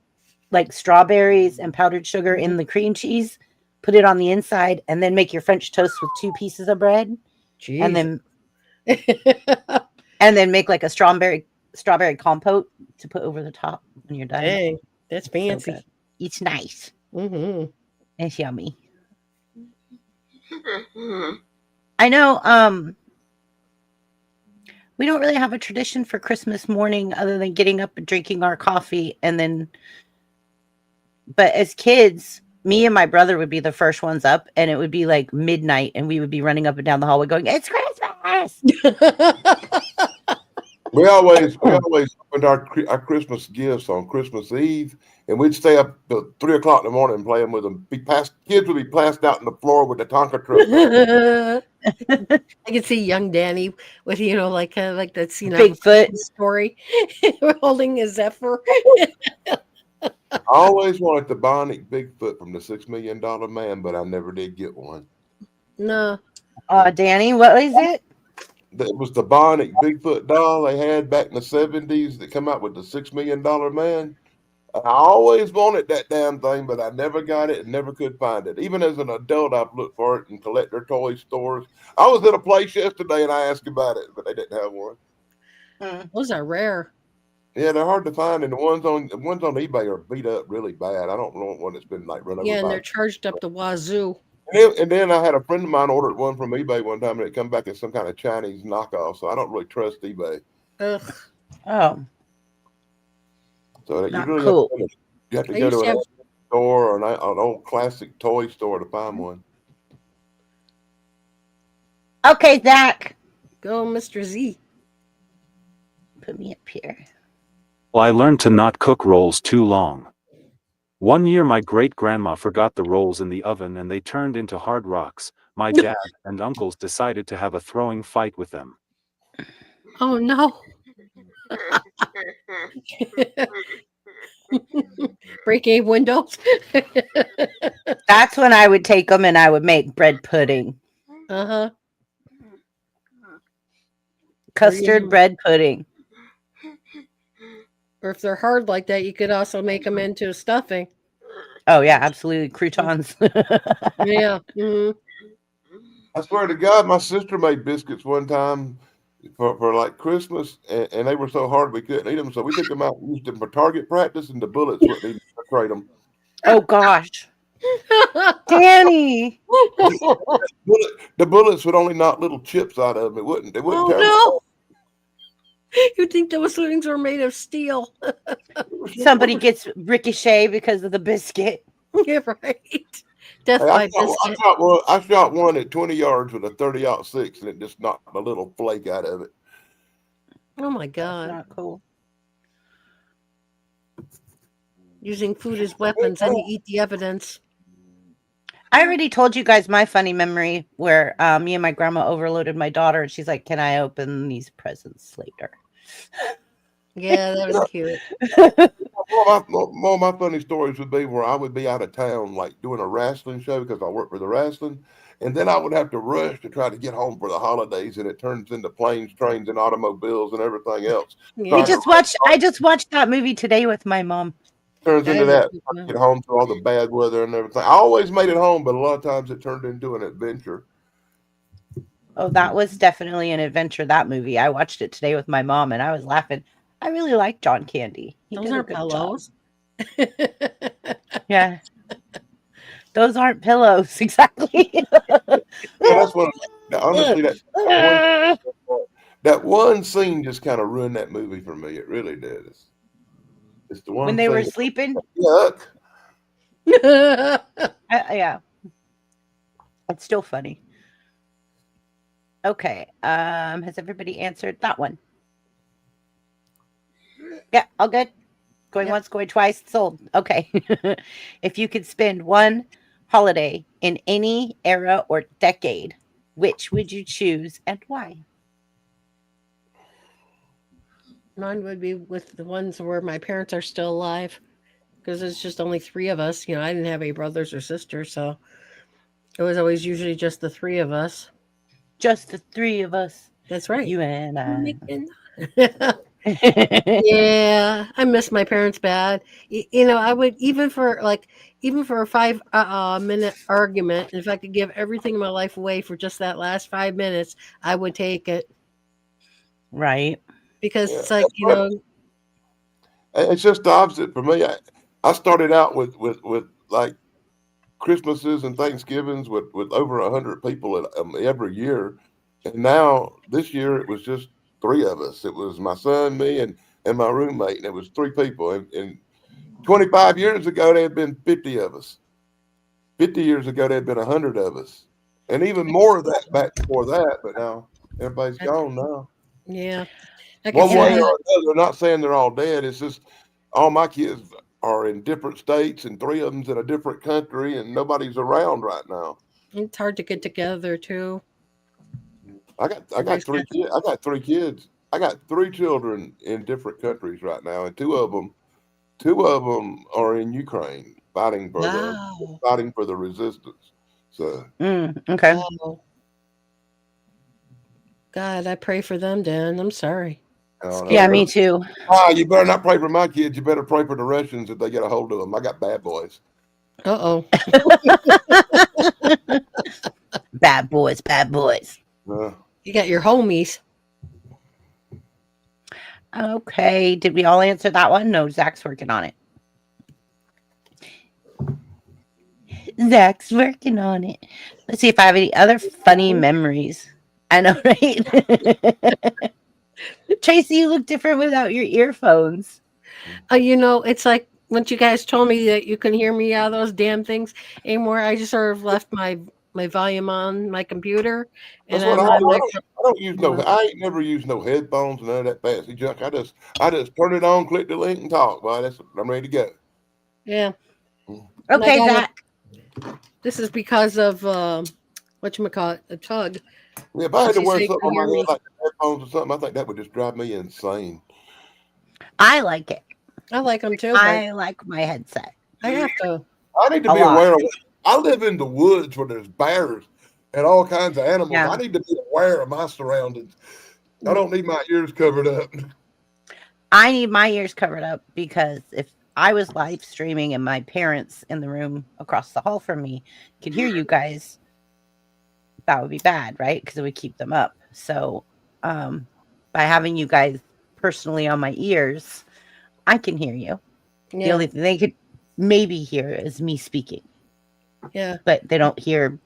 like strawberries and powdered sugar in the cream cheese. Put it on the inside, and then make your French toast with 2 pieces of bread, and then make like a strawberry compote to put over the top when you're done. Dang, that's fancy. So it's nice. It's yummy. I know. we don't really have a tradition for Christmas morning other than getting up and drinking our coffee and then. But as kids, me and my brother would be the first ones up, and it would be like midnight, and we would be running up and down the hallway going, "It's Christmas!" We always opened our Christmas gifts on Christmas Eve, and we'd stay up till 3 o'clock in the morning and playing with them. Kids would be passed out on the floor with the Tonka truck. I can see young Danny with like kind of like that scene Bigfoot story, holding a Zephyr. I always wanted the bionic Bigfoot from the $6 Million Man, but I never did get one. No. Danny, what is it? That was the bionic Bigfoot doll they had back in the 70s that come out with the $6 Million Man. I always wanted that damn thing, but I never got it and never could find it. Even as an adult, I've looked for it in collector toy stores. I was at a place yesterday and I asked about it, but they didn't have one. Those are rare. Yeah, they're hard to find, and the ones on eBay are beat up really bad. I don't know one that's been like run over. Yeah, and they're charged up the wazoo. And then I had a friend of mine ordered one from eBay one time, and it come back as some kind of Chinese knockoff. So I don't really trust eBay. Ugh. Oh, so not you really cool. have to go to an store or an old classic toy store to find one. Okay, Zach. Go, Mr. Z. Put me up here. Well, I learned to not cook rolls too long. One year my great-grandma forgot the rolls in the oven and they turned into hard rocks. My dad and uncles decided to have a throwing fight with them. Oh, no. Breaking windows. That's when I would take them and I would make bread pudding. Uh-huh. Custard bread pudding. Or if they're hard like that, you could also make them into stuffing. Oh, yeah, absolutely. Croutons. Yeah. Mm-hmm. I swear to God, my sister made biscuits one time for like Christmas, and they were so hard we couldn't eat them. So we took them out and used them for target practice, and the bullets wouldn't even penetrate them. Oh, gosh. Danny. The bullets would only knock little chips out of them. It wouldn't. They wouldn't. Oh, no. You'd think those things were made of steel. Somebody gets ricochet because of the biscuit. Yeah, right. Death Hey, by I biscuit. shot one at 20 yards with a 30-06, and it just knocked a little flake out of it. Oh my God. Not cool. Using food as weapons, and you eat the evidence. I already told you guys my funny memory where me and my grandma overloaded my daughter, and she's like, "Can I open these presents later?" Yeah, that was cute. More of my funny stories would be where I would be out of town, like doing a wrestling show because I work for the wrestling, and then I would have to rush to try to get home for the holidays, and it turns into planes, trains, and automobiles and everything else. Yeah. I just watched that movie today with my mom. Turns into That that. is I get home to all the bad weather and everything. I always made it home, but a lot of times it turned into an adventure. Oh, that was definitely an adventure, that movie. I watched it today with my mom, and I was laughing. I really like John Candy. He Those did a aren't good pillows. Yeah. Those aren't pillows, exactly. Yeah, that's what. Honestly, that one scene just kind of ruined that movie for me. It really did. It's the one When they were thing- sleeping. Yuck. Yeah. It's still funny. Okay. Has everybody answered that one? Yeah, all good. Going once, going twice, sold. Okay. If you could spend one holiday in any era or decade, which would you choose and why? Mine would be with the ones where my parents are still alive, because it's just only three of us. I didn't have any brothers or sisters, so it was always usually just the three of us. Just the three of us. That's right. You and I. Yeah, I miss my parents bad. I would even for a 5-minute argument, if I could give everything in my life away for just that last 5 minutes, I would take it. Right. Because Yeah, it's like, it's just the opposite for me. I started out with like Christmases and Thanksgivings with over 100 people every year, and now this year it was just three of us. It was my son, me, and my roommate, and it was three people. And 25 years ago, there had been 50 of us. 50 years ago, there had been 100 of us, and even more of that back before that. But now everybody's gone now. Yeah. I can One see way that. or another. Not saying they're all dead. It's just all my kids are in different states, and three of them's in a different country, and nobody's around right now. It's hard to get together too. I got three kids. I got three kids. I got three children in different countries right now, and two of them are in Ukraine fighting for the resistance. So okay. Wow. God, I pray for them, Dan. I'm sorry. Yeah, me too. You better not pray for my kids. You better pray for the Russians if they get a hold of them. I got bad boys. Uh-oh. Bad boys, bad boys. You got your homies. Okay. Did we all answer that one? No, Zach's working on it. Zach's working on it. Let's see if I have any other funny memories. I know, right? Tracy, you look different without your earphones. It's like once you guys told me that you can hear me out of those damn things anymore, I just sort of left my volume on my computer. That's And what I'm like, I don't use I ain't never used no headphones and none of that fancy junk. I just turn it on, click the link, and talk. Boy, I'm ready to go. yeah. Okay, Zach. This is because of whatchamacallit, a tug. Yeah, if I had to You wear say something on hear my me. head like headphones or something, I think that would just drive me insane. I like it. I like them too. I like my headset. I have to. I need to be aware of it. I live in the woods where there's bears and all kinds of animals. Yeah. I need to be aware of my surroundings. I don't need my ears covered up. I need my ears covered up because if I was live streaming and my parents in the room across the hall from me could hear you guys, that would be bad, right? Because it would keep them up. So by having you guys personally on my ears, I can hear you. Yeah. The only thing they could maybe hear is me speaking. Yeah. But they don't hear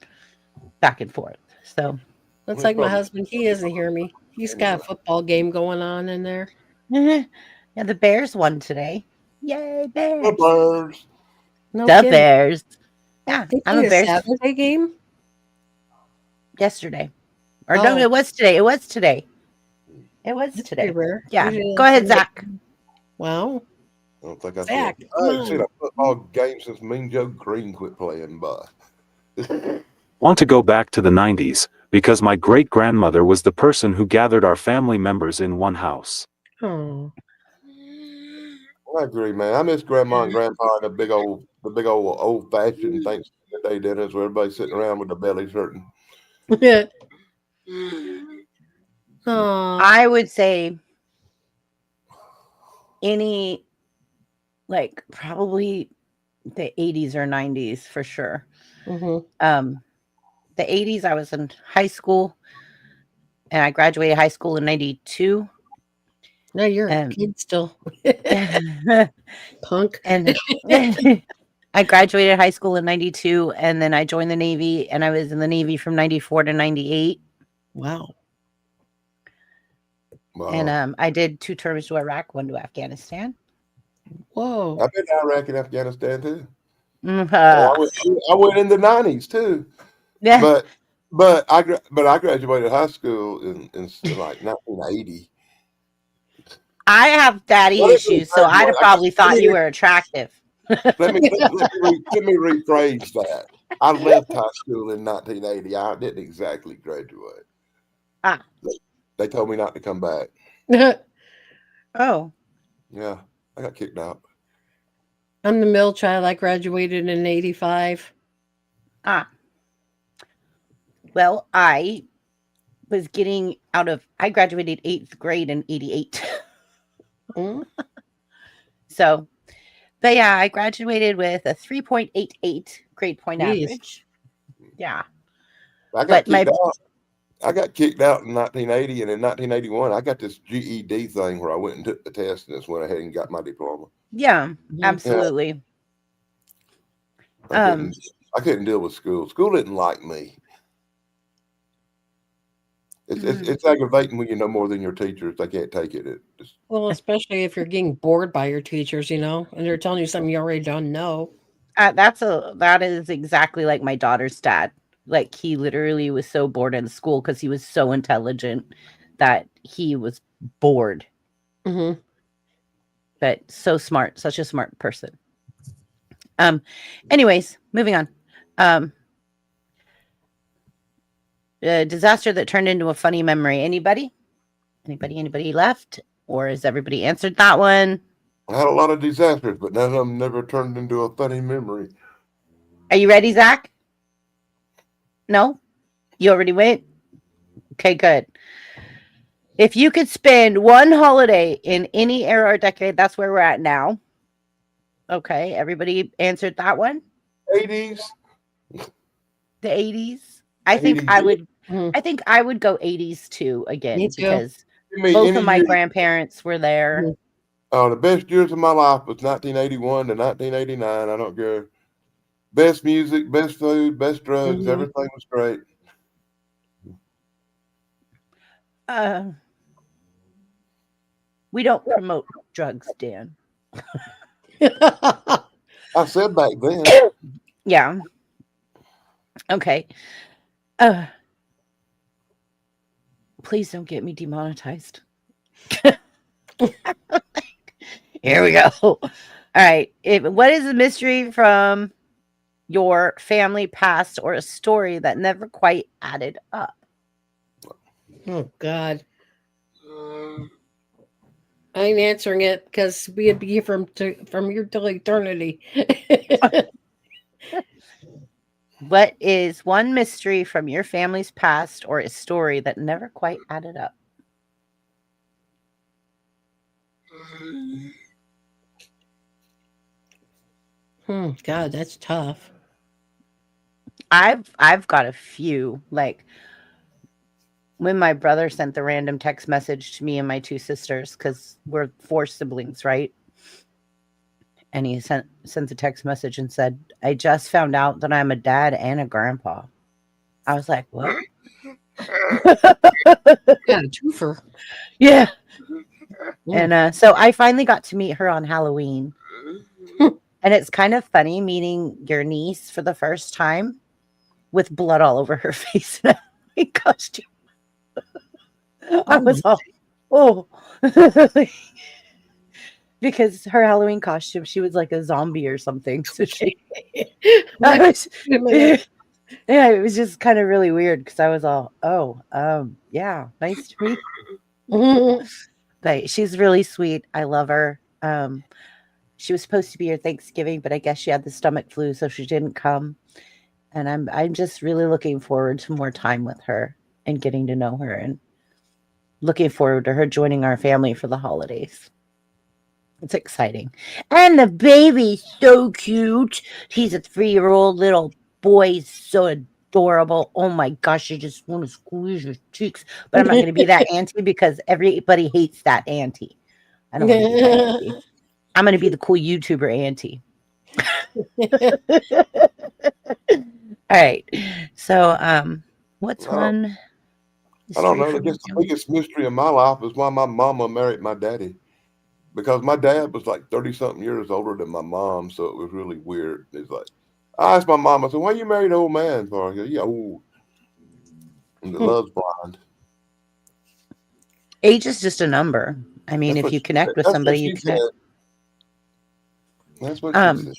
back and forth. So that's like my husband. He doesn't hear me. He's got a football game going on in there. yeah, the Bears won today. Yay, Bears. The Bears. No the kidding. Bears. Yeah, They I'm a played Bears. Saturday game? Yesterday. Or no, it was today. It was today. It was That's today. pretty rare. Yeah. Usually Go ahead, Zach. Wow. I don't think I Zach, haven't seen a football game since Mean Joe Green quit playing, but Want to go back to the 90s, because my great-grandmother was the person who gathered our family members in one house. Oh. I agree, man. I miss Grandma and Grandpa and the big old old-fashioned Thanksgiving Day dinners where everybody's sitting around with the bellies hurting. Yeah. Oh. I would say probably the 80s or 90s for sure. Mm-hmm. The 80s, I was in high school and I graduated high school in 92. No, you're a kid still. Punk. And I graduated high school in 92 and then I joined the Navy and I was in the Navy from 94 to 98. Wow. And I did 2 terms to Iraq, 1 to Afghanistan. Whoa. I've been to Iraq and Afghanistan too. Mm-hmm. I went in the 90s too. Yeah. But I graduated high school in like 1980. I have daddy issues, so I'd have probably thought you were attractive. Let me rephrase that. I left high school in 1980. I didn't exactly graduate. They told me not to come back. Oh. Yeah, I got kicked out. I'm the middle child. I graduated in 85. Well, I was getting I graduated 8th grade in 88. So, but yeah, I graduated with a 3.88 grade point average. Yeah. I got kicked out in 1980, and in 1981, I got this GED thing where I went and took the test and just went ahead and got my diploma. Yeah, absolutely. I couldn't deal with school. School didn't like me. It's aggravating when you know more than your teachers. They can't take it. Well, especially if you're getting bored by your teachers, and they're telling you something you already don't know. That is exactly like my daughter's dad. Like, he literally was so bored in school because he was so intelligent that he was bored. Mm-hmm. But so smart, such a smart person. Anyways, moving on. A disaster that turned into a funny memory. Anybody left? Or has everybody answered that one? I had a lot of disasters, but none of them never turned into a funny memory. Are you ready, Zach? No? You already went? Okay, good. If you could spend one holiday in any era or decade, that's where we're at now. Okay, everybody answered that one? 80s? The 80s? I think 80s. I would Mhm. I think I would go 80s too again, Me too. because Give me both any of my year. grandparents were there. Mhm. The best years of my life was 1981 to 1989. I don't care. Best music, best food, best drugs. Mhm. Everything was great. We don't promote drugs, Dan. I said back then. Yeah. Okay. Please don't get me demonetized. Here we go. All right. What is the mystery from your family past, or a story that never quite added up? Oh God. I ain't answering it because we'd be from here till eternity. What is one mystery from your family's past, or a story that never quite added up? God, that's tough. I've got a few. Like, when my brother sent the random text message to me and my two sisters, because we're 4 siblings, right? And he sent a text message and said, "I just found out that I'm a dad and a grandpa." I was like, "What?" Yeah, a twofer. Yeah. And so I finally got to meet her on Halloween. And it's kind of funny meeting your niece for the first time with blood all over her face in a Halloween costume. I was all, oh. Because her Halloween costume, she was like a zombie or something. So yeah, it was just kind of really weird because I was all, yeah, nice to meet you. But she's really sweet. I love her. She was supposed to be here Thanksgiving, but I guess she had the stomach flu, so she didn't come. And I'm just really looking forward to more time with her and getting to know her, and looking forward to her joining our family for the holidays. It's exciting. And the baby's so cute. He's a 3-year-old little boy. He's so adorable. Oh my gosh, I just want to squeeze his cheeks. But I'm not going to be that auntie because everybody hates that auntie. I don't want to be that auntie. I'm going to be the cool YouTuber auntie. All right. So, what's one? I don't know. I guess the biggest mystery of my life is why my mama married my daddy. Because my dad was like 30-something years older than my mom, so it was really weird. It's like, I asked my mom, I said, "Why you married an old man for?" He goes, "Yeah, old. And the love's blind." Age is just a number. I mean, if you connect with somebody, you connect. That's what she said.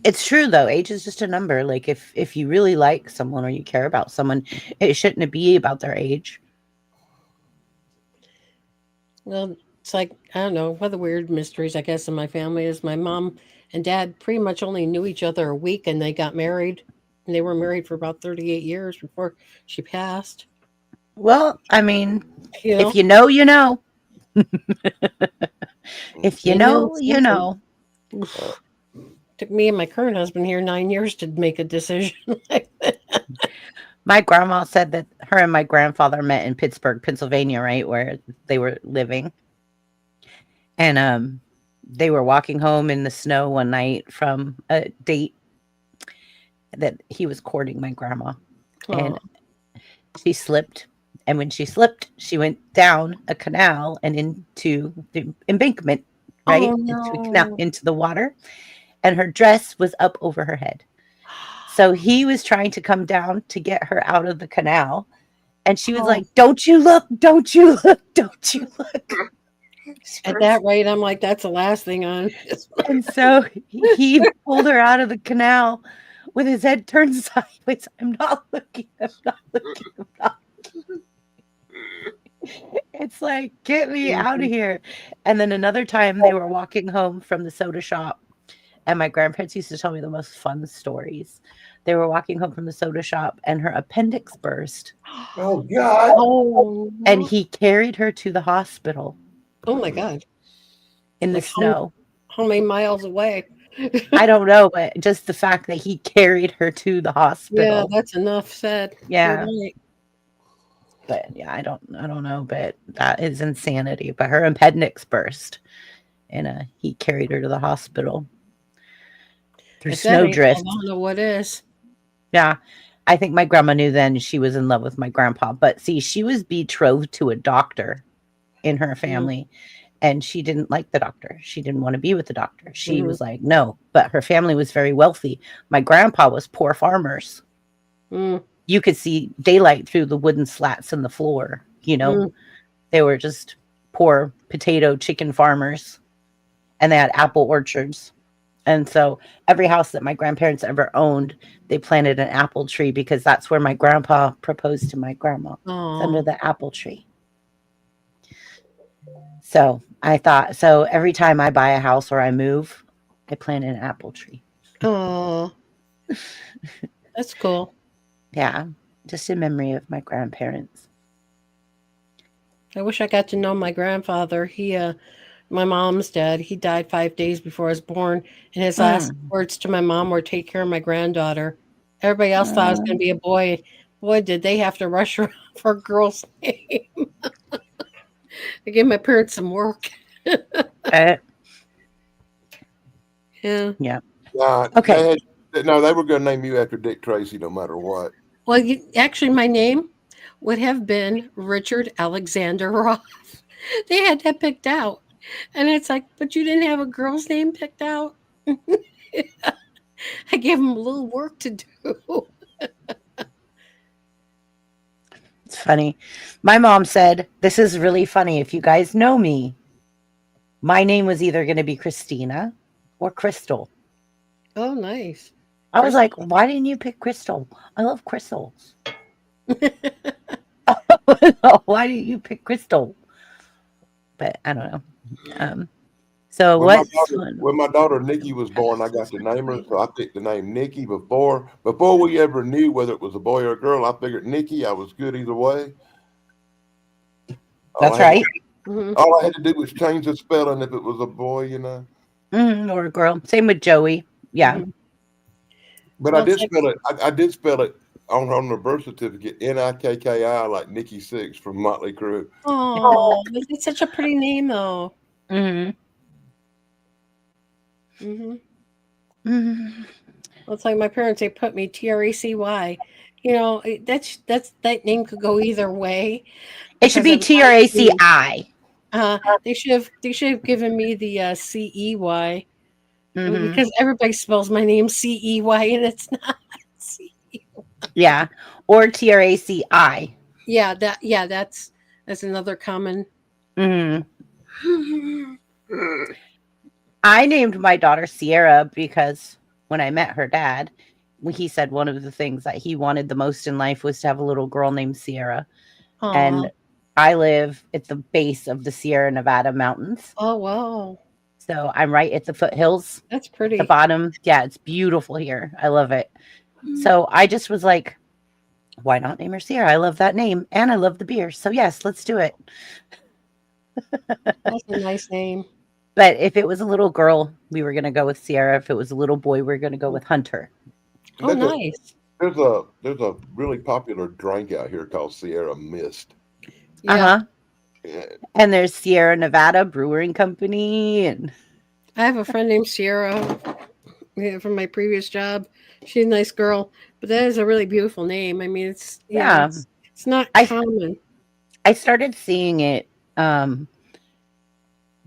It's true though. Age is just a number. Like, if you really like someone or you care about someone, it shouldn't be about their age. Well, it's like, I don't know, one of the weird mysteries, I guess, in my family is my mom and dad pretty much only knew each other a week, and they got married. And they were married for about 38 years before she passed. Well, I mean, You know? if you know, you know. If you know, you know. Took me and my current husband here 9 years to make a decision like that. My grandma said that her and my grandfather met in Pittsburgh, Pennsylvania, right where they were living. And they were walking home in the snow one night from a date that he was courting my grandma. And she slipped And when she slipped, she went down a canal and into the embankment, right? Oh Into a canal, no. into the water. And her dress was up over her head. So he was trying to come down to get her out of the canal. And she was Oh. like, "Don't you look, don't you look, don't you look." At that rate, I'm like, that's the last thing on. And so he pulled her out of the canal with his head turned sideways. I'm not looking, I'm not looking, I'm not looking. It's like, get me out of here. And then another time they were walking home from the soda shop, and my grandparents used to tell me the most fun stories. They were walking home from the soda shop and her appendix burst. Oh God! Oh, And he carried her to the hospital oh my God. in the Like snow. How many miles away? I don't know, but just the fact that he carried her to the hospital. Yeah, that's enough said. Yeah. You're right. But yeah, I don't know, but that is insanity. But her appendix burst, and he carried her to the hospital through If that ain't snowdrift. I don't know what is. Yeah, I think my grandma knew then she was in love with my grandpa. But see, she was betrothed to a doctor in her family, and she didn't like the doctor. She didn't want to be with the doctor. She was like, no. But her family was very wealthy. My grandpa was poor farmers. Mm. You could see daylight through the wooden slats in the floor. You know, they were just poor potato chicken farmers, and they had apple orchards. And so every house that my grandparents ever owned, they planted an apple tree because that's where my grandpa proposed to my grandma. It's under the apple tree. So I thought, so every time I buy a house or I move, I plant an apple tree. Oh, that's cool. Yeah, just in memory of my grandparents. I wish I got to know my grandfather. My mom's dad. He died 5 days before I was born, and his last words to my mom were, "Take care of my granddaughter." Everybody else thought it was going to be a boy. Boy, did they have to rush around for a girl's name. I gave my parents some work. Yeah. Yeah. Okay. They were going to name you after Dick Tracy, no matter what. Well, actually, my name would have been Richard Alexander Roth. They had that picked out. And it's like, but you didn't have a girl's name picked out? I gave them a little work to do. It's funny. My mom said, "This is really funny. If you guys know me, my name was either going to be Christina or Crystal." Oh, nice. I was like, "Why didn't you pick Crystal? I love crystals." Why didn't you pick Crystal? But I don't know. So when my daughter Nikki was born, I got to name her, so I picked the name Nikki before we ever knew whether it was a boy or a girl. I figured Nikki, I was good either way. That's right. All I had to do was change the spelling if it was a boy, you know. Or a girl. Same with Joey. Yeah. But I did spell it. I did spell it on the birth certificate, Nikki like Nikki Sixx from Motley Crue. Oh, it's such a pretty name, though. Well, it's like my parents. They put me Tracy. You know, that name could go either way. It should be Traci. They should have given me the CEY because everybody spells my name CEY and it's not CEY. Yeah, or Traci. Yeah, that's another common. I named my daughter Sierra because when I met her dad, he said one of the things that he wanted the most in life was to have a little girl named Sierra. Aww. And I live at the base of the Sierra Nevada mountains. Oh, wow. So I'm right at the foothills. That's pretty. The bottom. Yeah, it's beautiful here. I love it. So I just was like, why not name her Sierra? I love that name. And I love the beer. So yes, let's do it. That's a nice name. But if it was a little girl, we were going to go with Sierra. If it was a little boy, we were going to go with Hunter. Oh, nice. There's a really popular drink out here called Sierra Mist. Yeah. Yeah. And there's Sierra Nevada Brewing Company. And I have a friend named Sierra from my previous job. She's a nice girl, but that is a really beautiful name. I mean, it's not common. I started seeing it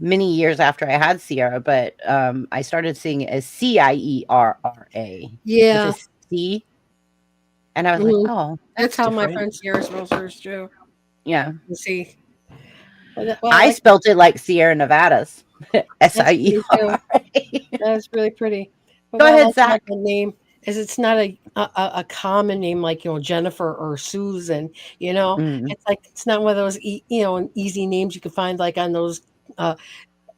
many years after I had Sierra, but I started seeing it as Cierra with Yeah. a C, and I was like, Mhm. oh, That's that's how my different. friend Sierra spells hers too. Yeah, You see. Well, I spelt it like Sierra Nevadas, that's pretty too. Siera. That's really pretty. But Go what I ahead, like about Zach. the name is it's not a common name like Jennifer or Susan. Mm, It's like it's not one of those easy names you can find like on those uh,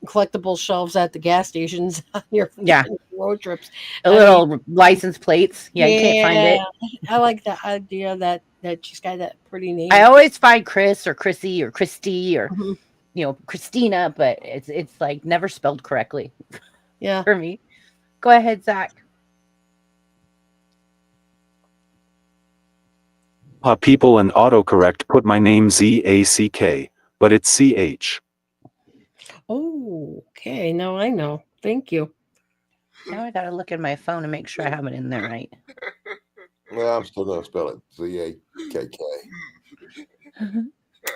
collectible shelves at the gas stations on your yeah, road trips. a I mean, little license plates. Yeah, you can't find yeah, it. I like the idea that she's got that pretty I name. always find Chris or Chrissy or Christy or Mhm. Christina, but it's like never spelled correctly Yeah. for me. Go ahead, Zach. People and autocorrect put my name Zack, but it's CH. Oh, okay. Now I know. Thank you. Now I gotta look at my phone and make sure I have it in there right. Well, I'm still gonna spell it Zakk.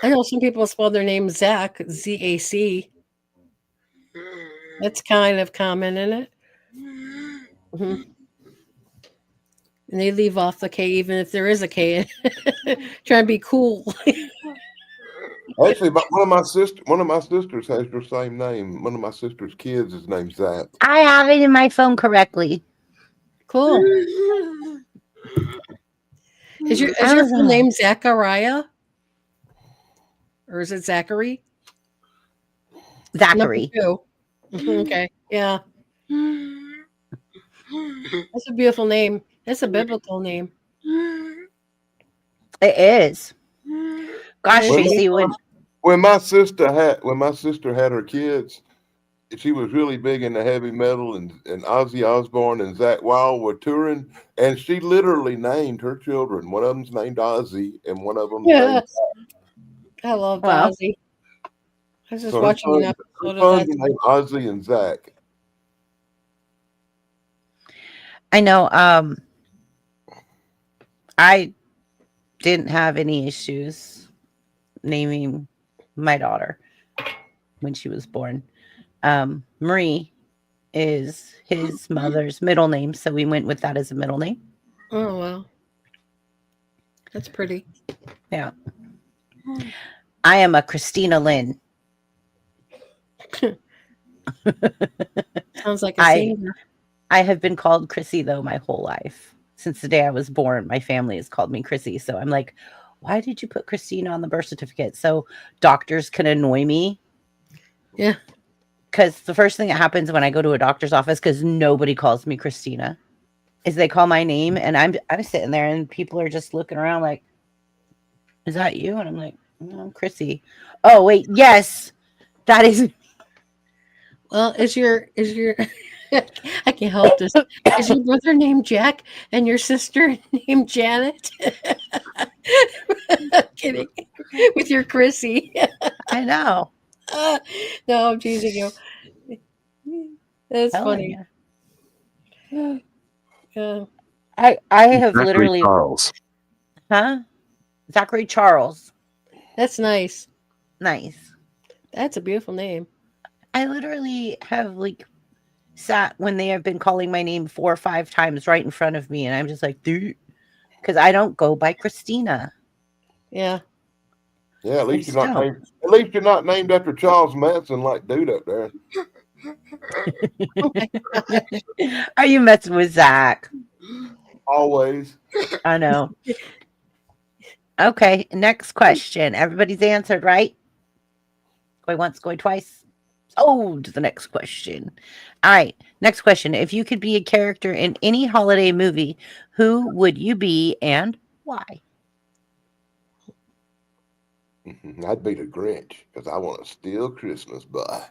I know some people spell their name Zach, Zac. That's kind of common, isn't it? Hmm. And they leave off the K even if there is a K. Trying to be cool. Actually, but one of my sisters has your same name. One of my sister's kids is named Zach. I have it in my phone correctly. Cool. Is your full name Zachariah? Or is it Zachary? Number Zachary. 2. Okay. Yeah. That's a beautiful name. That's a biblical name. It is. Gosh, It is Tracy, When my sister had her kids, she was really big into heavy metal, and Ozzy Osbourne and Zach Wild were touring, and she literally named her children. One of them's named Ozzy, and one of them's Yeah. named. I love well, Ozzy. I was just So watching an her episode of sons that. are named Ozzy and Zach. I know. I didn't have any issues naming my daughter when she was born. Marie is his mother's middle name, so we went with that as a middle name. Oh, wow. That's pretty. Yeah. I am a Christina Lynn. Sounds like a I singer. I have been called Chrissy though my whole life. Since the day I was born, my family has called me Chrissy. So I'm like, why did you put Christina on the birth certificate? So doctors can annoy me. Yeah. Because the first thing that happens when I go to a doctor's office, because nobody calls me Christina, is they call my name, and I'm sitting there, and people are just looking around like, "Is that you?" And I'm like, "No, I'm Chrissy." Oh wait, yes, that is. Well, is your I can't help this. Is your brother named Jack and your sister named Janet? Kidding. With your Chrissy. I know. No, I'm teasing you. That's Telling funny. you. Yeah. I have Zachary literally, Charles. huh? Zachary Charles. That's nice. Nice. That's a beautiful name. I literally have like sat when they have been calling my name 4 or 5 times right in front of me, and I'm just like, dude, because I don't go by Christina. Yeah. Yeah, at least I you're not don't. named. At least you're not named after Charles Manson like dude up there. Are you messing with Zach? Always. I know. Okay, next question. Everybody's answered, right? Going once, going twice. Oh, to the next question. All right, next question. If you could be a character in any holiday movie, who would you be and why? I'd be the Grinch because I want to steal Christmas by.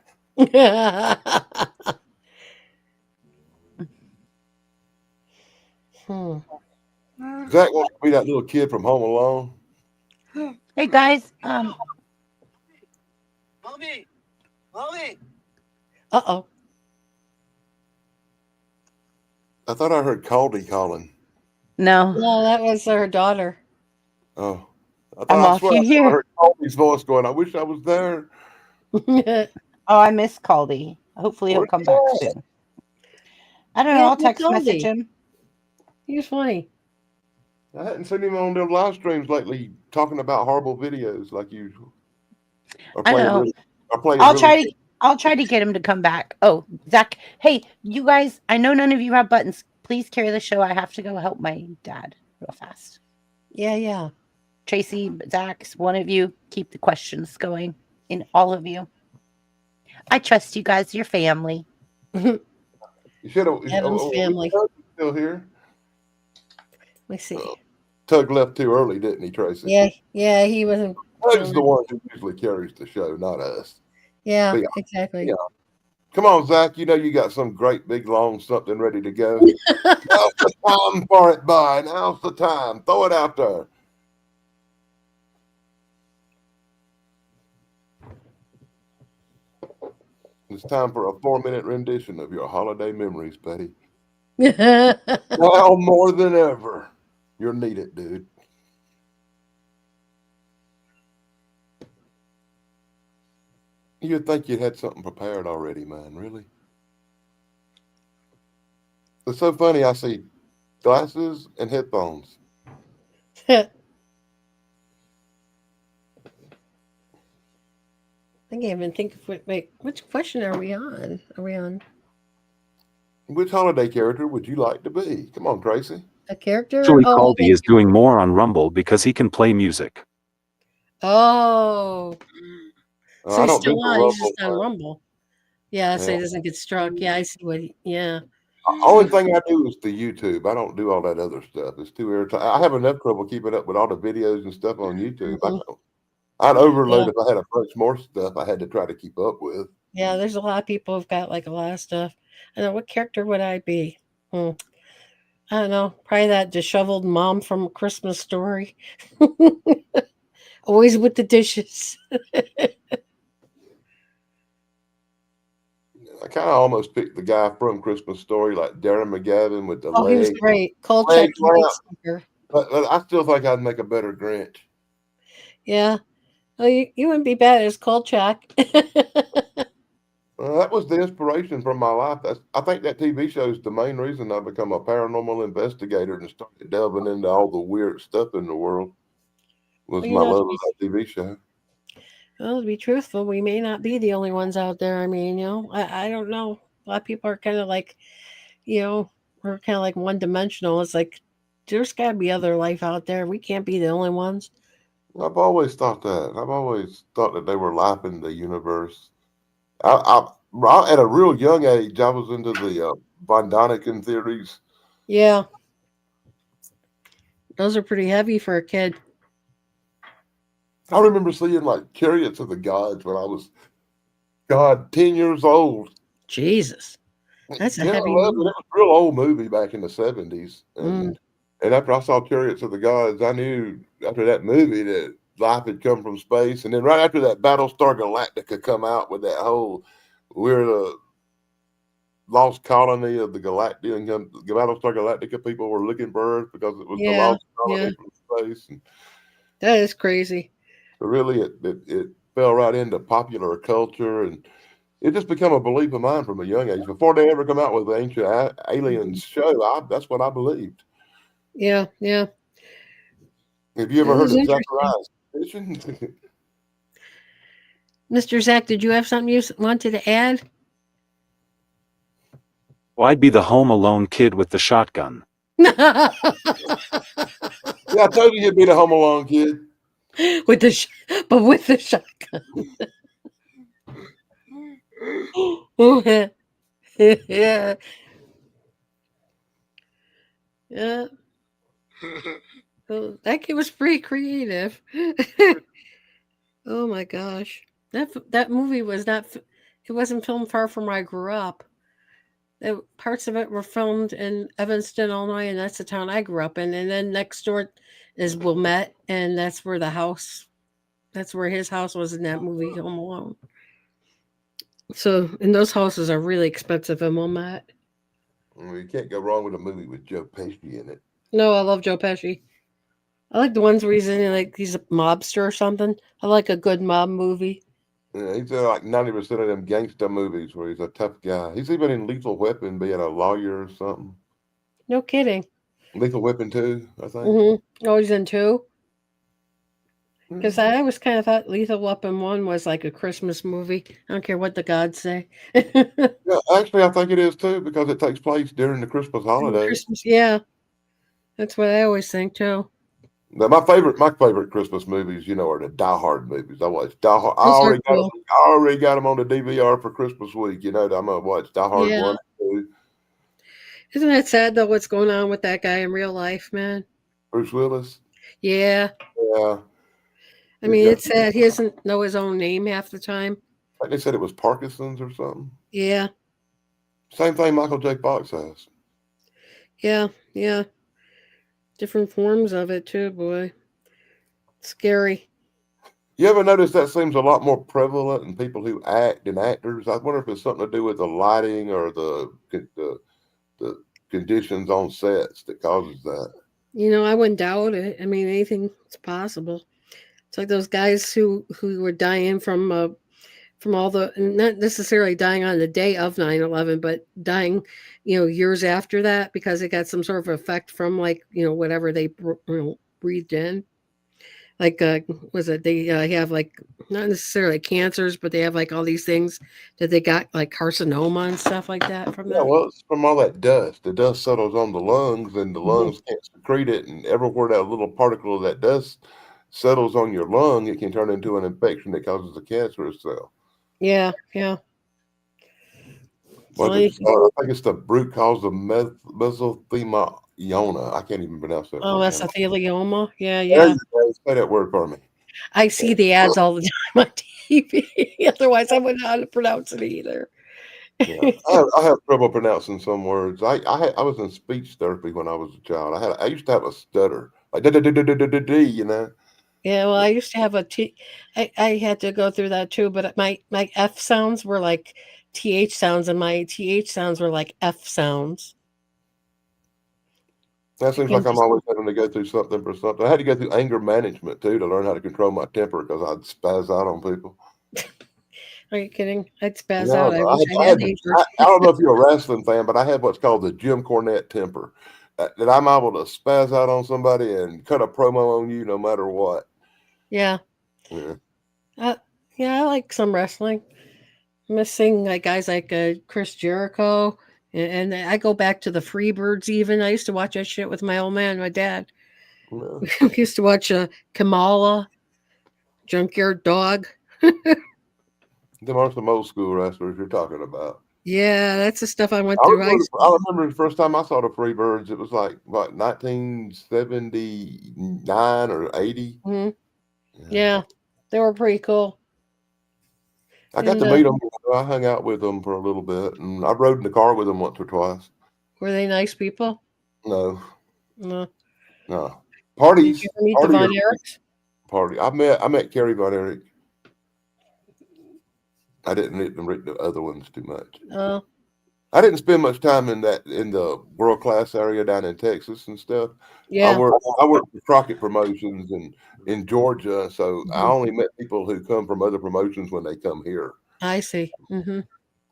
Zach wants to be that little kid from Home Alone. Hey guys, Mommy. Uh-oh. I thought I heard Caldy calling. no. No, that was her daughter. Oh, I I'm thought I off swear you I saw here. her Colby's voice going, I wish I was there. Oh, I miss Caldy. Hopefully he'll Where's come he back at? soon. I don't know. Yeah, I'll what's text message Goldie? him. He was funny. I hadn't seen him on them live streams lately talking about horrible videos like usual. Or I playing know. really, or playing I'll really. try to get him to come back. Oh, Zach. Hey, you guys, I know none of you have buttons. Please carry the show. I have to go help my dad real fast. Yeah. Tracy, Zach, one of you keep the questions going in all of you. I trust you guys, your family. You should have. Evan's family. Still here. Let me see. Tug left too early, didn't he, Tracy? Yeah, he wasn't. Tug's the one who usually carries the show, not us. Yeah, But exactly. yeah. Come on, Zach. You know you got some great big long something ready to go. Now's the time for it, boy. Now's the time. Throw it out there. It's time for a 4-minute rendition of your holiday memories, Betty. Now more than ever, you're needed, dude. You'd think you'd had something prepared already, man. Really? It's so funny. I see glasses and headphones. I can't even think of wait, which question are we on? Which holiday character would you like to be? Come on, Tracy. A character? Actually, Oh, Caldy is doing more on Rumble because he can play music. oh. So I he's don't do still the on. He's just Rumble. on Rumble. Yeah, so Yeah. he doesn't get struck. Yeah, I see what. Yeah. Only thing I do is the YouTube. I don't do all that other stuff. It's too irritating. I have enough trouble keeping up with all the videos and stuff on YouTube. I'd overload if I had a bunch more stuff I had to try to keep up with. Yeah, there's a lot of people who've got like a lot of stuff. I know, what character would I be? I don't know. Probably that disheveled mom from A Christmas Story. Always with the dishes. I kind of almost picked the guy from Christmas Story, like Darren McGavin with the He was leg. great. Kolchak. But I still think I'd make a better Grinch. Yeah. Well, you wouldn't be bad as Kolchak. That was the inspiration from my life. I think that TV show is the main reason I become a paranormal investigator and started delving into all the weird stuff in the world. Was my love of that TV show. Well, to be truthful, we may not be the only ones out there. I mean, I don't know. A lot of people are kind of like, we're kind of like one-dimensional. It's like there's got to be other life out there. We can't be the only ones. I've always thought that. I've always thought that they were life in the universe. At a real young age, I was into the Von Däniken theories. Yeah. Those are pretty heavy for a kid. I remember seeing like Chariots of the Gods when I was, 10 years old. Jesus. That's a 10, heavy 11, movie. It was a real old movie back in the 70s. And after I saw Chariots of the Gods, I knew after that movie that life had come from space. And then right after that, Battlestar Galactica come out with that whole, we're the lost colony of the Galactian. Battlestar Galactica people were looking for Earth because it was the lost colony from space. And that is crazy. really, it fell right into popular culture, and it just became a belief of mine from a young age. Before they ever come out with the Ancient Aliens show, that's what I believed. Yeah. Have you ever heard of Zachariah's vision? Mr. Zach, did you have something you wanted to add? Well, I'd be the Home Alone kid with the shotgun. Yeah, I told you you'd be the Home Alone kid. With the shotgun. Yeah. Well, that kid was pretty creative. Oh my gosh, that movie was not. It wasn't filmed far from where I grew up. Parts of it were filmed in Evanston, Illinois, and that's the town I grew up in. And then next door is Wilmette, and that's where his house was in that movie, Home Alone. So, and those houses are really expensive in Wilmette. Well, you can't go wrong with a movie with Joe Pesci in it. No, I love Joe Pesci. I like the ones where he's in like he's a mobster or something. I like a good mob movie. Yeah, he's in like 90% of them gangster movies where he's a tough guy. He's even in Lethal Weapon, being a lawyer or something. No kidding. Lethal Weapon 2, I think. Mm-hmm. Oh, he's in 2? Mm. Because I always kind of thought Lethal Weapon 1 was like a Christmas movie. I don't care what the gods say. Yeah, actually, I think it is too because it takes place during the Christmas holidays. Christmas, yeah. That's what I always think too. Now, my favorite Christmas movies, are the Die Hard movies. I watch Die Hard. I Those are already cool. got them on the DVR for Christmas week. I'm gonna watch Die Hard Yeah. 1, 2. Isn't that sad though? What's going on with that guy in real life, man? Bruce Willis. Yeah. Yeah. I mean, it's sad. He doesn't know his own name half the time. Like they said, it was Parkinson's or something. Yeah. Same thing Michael J. Fox has. Yeah. Yeah. Different forms of it too, boy. Scary. You ever notice that seems a lot more prevalent in people who act and actors? I wonder if it's something to do with the lighting or the conditions on sets that causes that. I wouldn't doubt it. I mean, anything's possible. It's like those guys who were dying from all the, not necessarily dying on the day of 9/11, but dying, years after that because it got some sort of effect from like, whatever they breathed in. Like, was it, they have like, not necessarily cancers, but they have like all these things that they got like carcinoma and stuff like that from Yeah, that. well, it's from all that dust. The dust settles on the lungs and the lungs can't secrete it. And everywhere that little particle of that dust settles on your lung, it can turn into an infection that causes a cancerous cell. Yeah, yeah. Well, I think it's the root cause of mesothelioma. I can't even pronounce that. Oh, word. mesothelioma. Yeah, There yeah. you go. Say that word for me. I see the ads all the time on TV. Otherwise, I wouldn't know how to pronounce it either. Yeah. I have trouble pronouncing some words. I was in speech therapy when I was a child. I used to have a stutter, like d. Yeah, well, I used to have a T. I had to go through that too, but my F sounds were like TH sounds, and my TH sounds were like F sounds. That seems like I'm always having to go through something for something. I had to go through anger management too to learn how to control my temper because I'd spaz out on people. Are you kidding? I'd spaz No, out. I wish I had anger. I don't know if you're a wrestling fan, but I had what's called the Jim Cornette temper. That I'm able to spaz out on somebody and cut a promo on you no matter what. Yeah. Yeah. Yeah, I like some wrestling. Missing like guys like Chris Jericho, and I go back to the Freebirds. Even I used to watch that shit with my old man, my dad. Yeah. We used to watch Kamala, Junkyard Dog. Them are some old school wrestlers you're talking about. Yeah, that's the stuff I went through. I remember the first time I saw the Freebirds. It was like what 1979 or 80. Mm-hmm. Yeah, they were pretty cool. I got to meet them. I hung out with them for a little bit, and I rode in the car with them once or twice. Were they nice people? No. No. Parties. Did you ever meet the Von Erichs? Party. I met Carrie Von Erich. I didn't meet the other ones too much. Oh. I didn't spend much time in the world class area down in Texas and stuff. Yeah. I worked for Crockett Promotions in Georgia, so I only met people who come from other promotions when they come here. I see. Mm-hmm.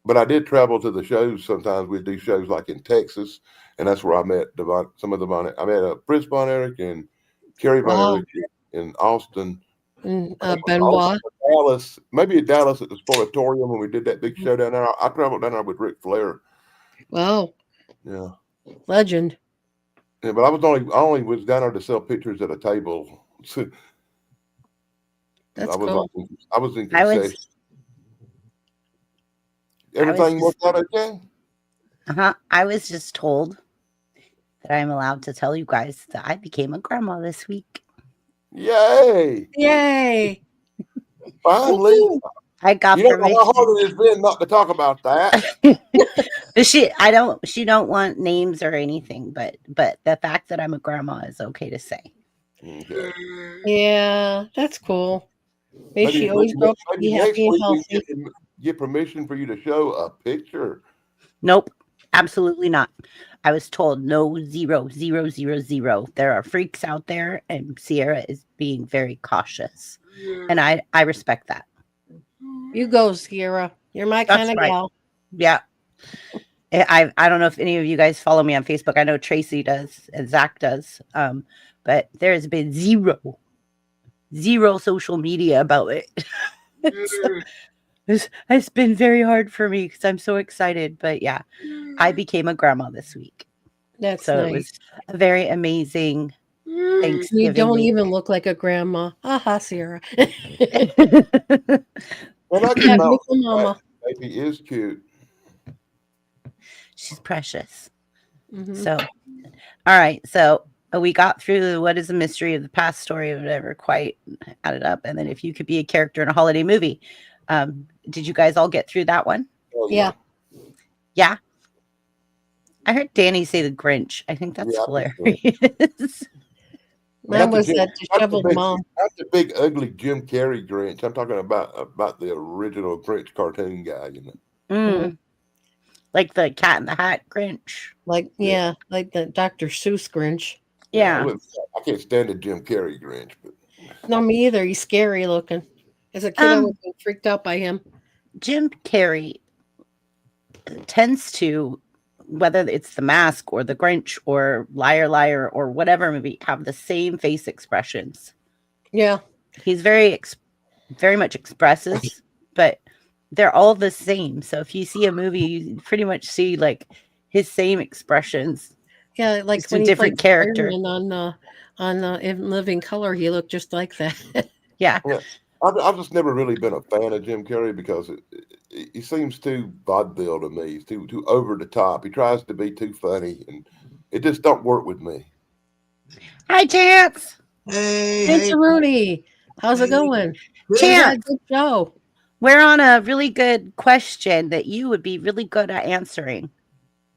But I did travel to the shows. Sometimes we do shows like in Texas, and that's where I met some of the Von. I met Prince Von Erich and Carrie Von Erich in Austin. Benoit. Dallas, maybe in Dallas at the Sportatorium when we did that big show down there. I traveled down there with Ric Flair. Wow. Yeah. Legend. Yeah, but I only was down there to sell pictures at a table. That's cool. I was in concession. Everything worked out okay? I was just told that I'm allowed to tell you guys that I became a grandma this week. Yay! Yay! Finally. I got permission. How hard it has been not to talk about that. She don't want names or anything, but the fact that I'm a grandma is okay to say. Okay. Yeah, that's cool. May she always grow up to be happy and healthy. Get permission for you to show a picture. Nope. Absolutely not. I was told no, 0, 0, 0, 0. There are freaks out there, and Sierra is being very cautious. And I respect that. You go, Sierra. You're my That's kind of right. gal. Yeah. I don't know if any of you guys follow me on Facebook. I know Tracy does and Zach does. But there has been zero social media about it. It's been very hard for me because I'm so excited. But yeah, I became a grandma this week. That's So nice. it was a very amazing Thanksgiving. You don't week. even look like a grandma. Aha, Sierra. Well, I Yeah, can beautiful mama. baby is cute. She's precious. Mhm. So, all right. So we got through what is a mystery of the past story or whatever, quite added up. And then if you could be a character in a holiday movie, did you guys all get through that one? Oh, Yeah. Yeah. I heard Danny say the Grinch. I think that's Yeah, hilarious. Mine was Jim- that disheveled mom. Not the big ugly Jim Carrey Grinch. I'm talking about the original Grinch cartoon guy. You know. Mm. Like the Cat in the Hat Grinch. Like, like the Dr. Seuss Grinch. Yeah. I can't stand the Jim Carrey Grinch, but No, me either. He's scary looking. As a kid, I was freaked out by him. Jim Carrey tends to, whether it's The Mask or The Grinch or Liar Liar or whatever movie, have the same face expressions. Yeah. He's very much expresses, but they're all the same. So if you see a movie, you pretty much see like his same expressions. Yeah, like Just when a he different played character. Spider-Man on In Living Color, he looked just like that. Yeah. I've just never really been a fan of Jim Carrey because he seems too vaudeville to me. He's too over the top. He tries to be too funny, and it just don't work with me. Hi, Chance. Hey, Rooney. How's it going? Chance. Good show. We're on a really good question that you would be really good at answering.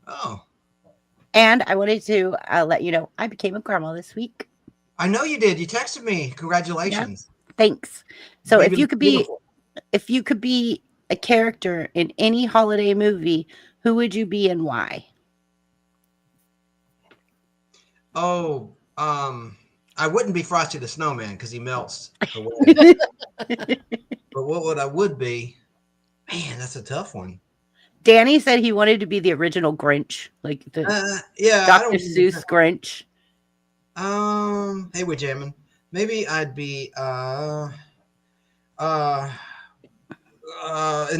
Oh. And I wanted to let you know I became a grandma this week. I know you did. You texted me. Congratulations. Yeah. Thanks. So Baby, if you could be a character in any holiday movie, who would you be and why? Oh, I wouldn't be Frosty the Snowman because he melts away. But what I would be, man, that's a tough one. Danny said he wanted to be the original Grinch, like the Dr. Seuss Grinch. Hey, we're jamming. Maybe I'd be and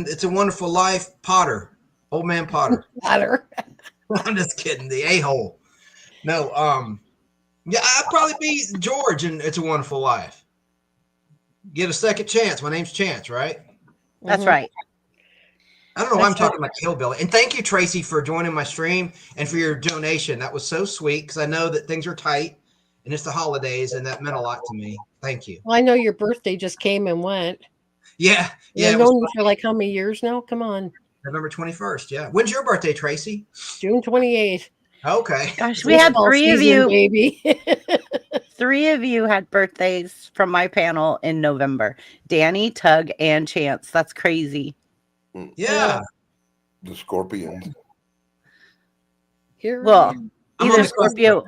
It's a Wonderful Life, Potter, Old Man Potter. Potter. I'm just kidding. The a-hole. No, yeah, I'd probably be George in It's a Wonderful Life. Get a second chance. My name's Chance, right? That's right. I don't know why I'm talking like hillbilly. And thank you, Tracy, for joining my stream and for your donation. That was so sweet because I know that things are tight and it's the holidays and that meant a lot to me. Thank you. Well, I know your birthday just came and went. Yeah. I've known you for like how many years now? Come on. November 21st. Yeah. When's your birthday, Tracy? June 28th. Okay. Gosh, we had three of you. Baby. 3 of you had birthdays from my panel in November. Danny, Tug, and Chance. That's crazy. Yeah. The Scorpions. Well, either Scorpio,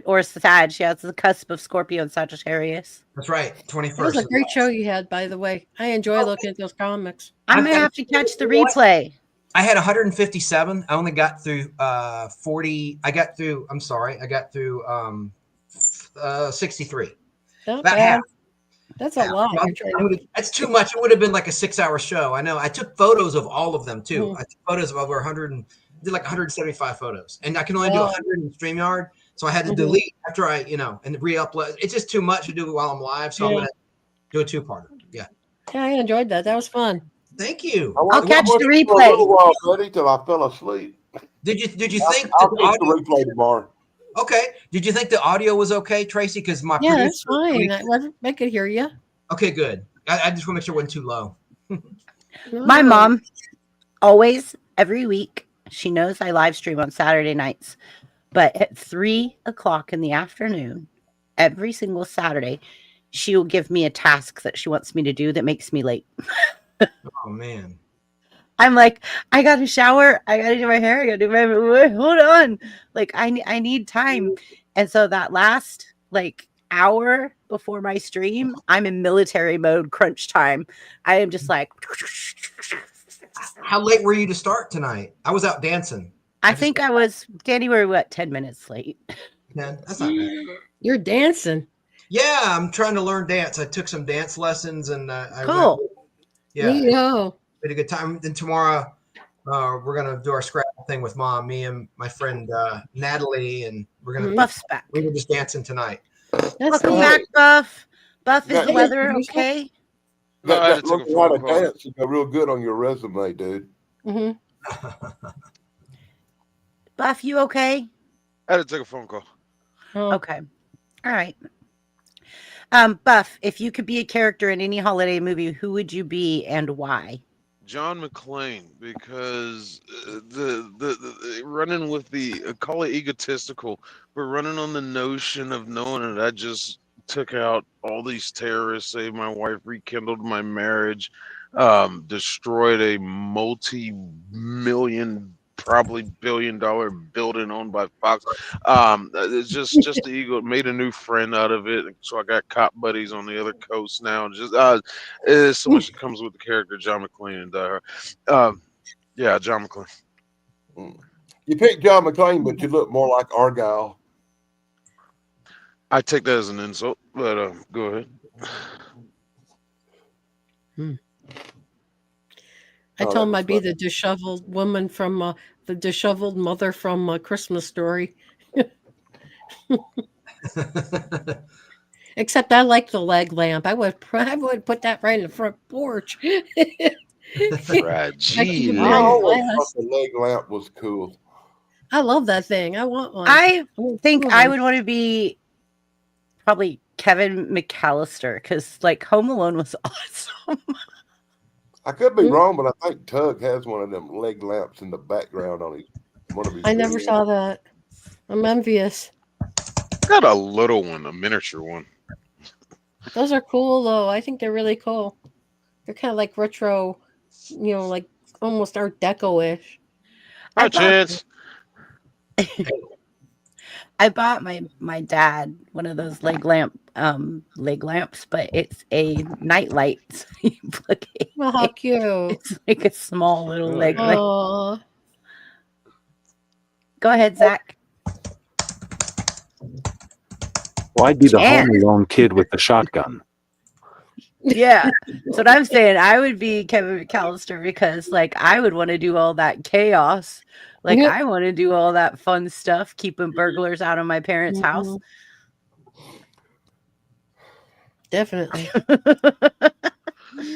or Sag. Yeah, it's the cusp of Scorpio and Sagittarius. That's right. 21st. It was a great show you had, by the way. I enjoy looking at those comics. I'm gonna have to catch the replay. I had 157. I only got through 40. I got through 63. About half. That's a lot. That's too much. It would have been like a 6-hour show. I know. I took photos of all of them too. I took photos of over 100 and did like 175 photos. And I can only do 100 in StreamYard. So I had to delete after and re-upload. It's just too much to do while I'm live. So I'm going to do a 2-parter. Yeah. Yeah, I enjoyed that. That was fun. Thank you. I'll catch the replay. For a little while, buddy, till I fell asleep. Did you think I'll catch the replay tomorrow? Okay. Did you think the audio was okay, Tracy? Because my producer, that's fine. I could hear you. Okay, good. I just want to make sure it wasn't too low. My mom always, every week, she knows I live stream on Saturday nights, but at 3:00 in the afternoon, every single Saturday, she will give me a task that she wants me to do that makes me late. Oh man. I'm like, I got to shower. I got to do my hair. I got to do my, hold on. Like I need time. And so that last like hour before my stream, I'm in military mode, crunch time. I am just like, How late were you to start tonight? I was out dancing. I think I was, Danny, we were what, 10 minutes late. Yeah, that's not bad. You're dancing. Yeah, I'm trying to learn dance. I took some dance lessons and I Cool. went, yeah, Neato. we had a good time. Then tomorrow we're gonna do our Scrabble thing with Mom, me and my friend Natalie, and we're gonna Buff's back. we were just dancing tonight. That's Welcome neat. back, Buff. Buff, is Yeah. the weather okay? No, I had That to take a learning how to phone call. dance is real good on your resume, dude. Mhm. Buff, you okay? I had to take a phone call. Oh. Okay. All right. Buff, if you could be a character in any holiday movie, who would you be and why? John McClane, because the running with the call it egotistical, but running on the notion of knowing that I just took out all these terrorists, saved my wife, rekindled my marriage, destroyed a multi-million, probably billion-dollar building owned by Fox. It's just the ego. Made a new friend out of it, so I got cop buddies on the other coast now. Just there's so much that comes with the character John McClane, and yeah, John McClane. You picked John McClane, but you look more like Argyle. I take that as an insult, but go ahead. I Oh, told him that I'd be was the disheveled woman from the disheveled mother from Christmas Story. Except I like the leg lamp. I would put that right in the front porch. Fragile. I always Yes. thought the leg lamp was cool. I love that thing. I want one. I think cool. I would want to be probably Kevin McAllister because like Home Alone was awesome. I could be wrong, but I think Tug has one of them leg lamps in the background on one of his. I never videos. saw that. I'm envious. Got a little one, a miniature one. Those are cool though. I think they're really cool. They're kind of like retro, like almost Art Deco-ish. Hi, Chance. I bought my dad one of those leg lamps, but it's a night light. So you plug it. Well, how cute. It's like a small little leg lamp. Aw. Go ahead, Zach. Well, I'd be the Chance. Home Alone kid with the shotgun. Yeah, that's what I'm saying. I would be Kevin McAllister because, like, I would want to do all that chaos. Like, Yep. I want to do all that fun stuff, keeping burglars out of my parents' house. Mhm. Definitely.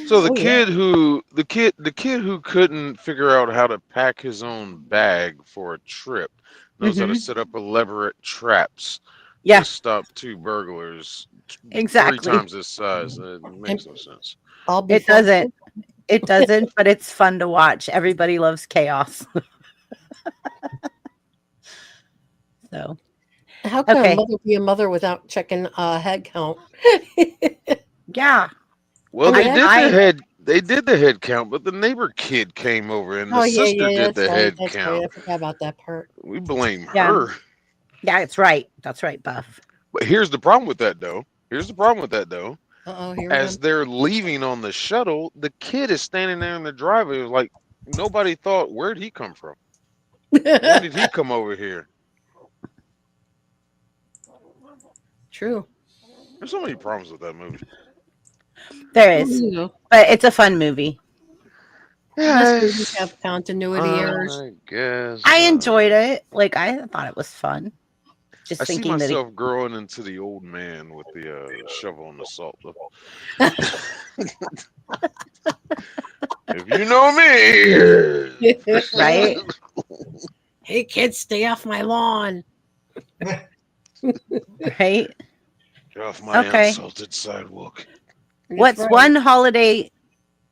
So the Oh, kid who couldn't figure out how to pack his own bag for a trip knows how to set up elaborate traps Yeah, to stop two burglars exactly. 3 times his size. It makes no sense. I'll be It doesn't. It doesn't, but it's fun to watch. Everybody loves chaos. So, How can Okay. a mother be a mother without checking head count? yeah. Well, they I- did the head count, but the neighbor kid came over and the sister did that's the right. head That's count. right. I forgot about that part. We blame Yeah. her. Yeah, it's right. That's right, Buff. But here's the problem with that, though. Uh-oh, here we As go. they're leaving on the shuttle, the kid is standing there in the driveway. Like nobody thought, where'd he come from? When did he come over here? True. There's so many problems with that movie. There is, but it's a fun movie. Most movies have continuity errors. I guess. I enjoyed it. Like, I thought it was fun. Just I see thinking that myself growing into the old man with the shovel and the salt. If you know me, right? Hey, kids, stay off my lawn. Right? get off my Okay. unsalted sidewalk. That's What's right. one holiday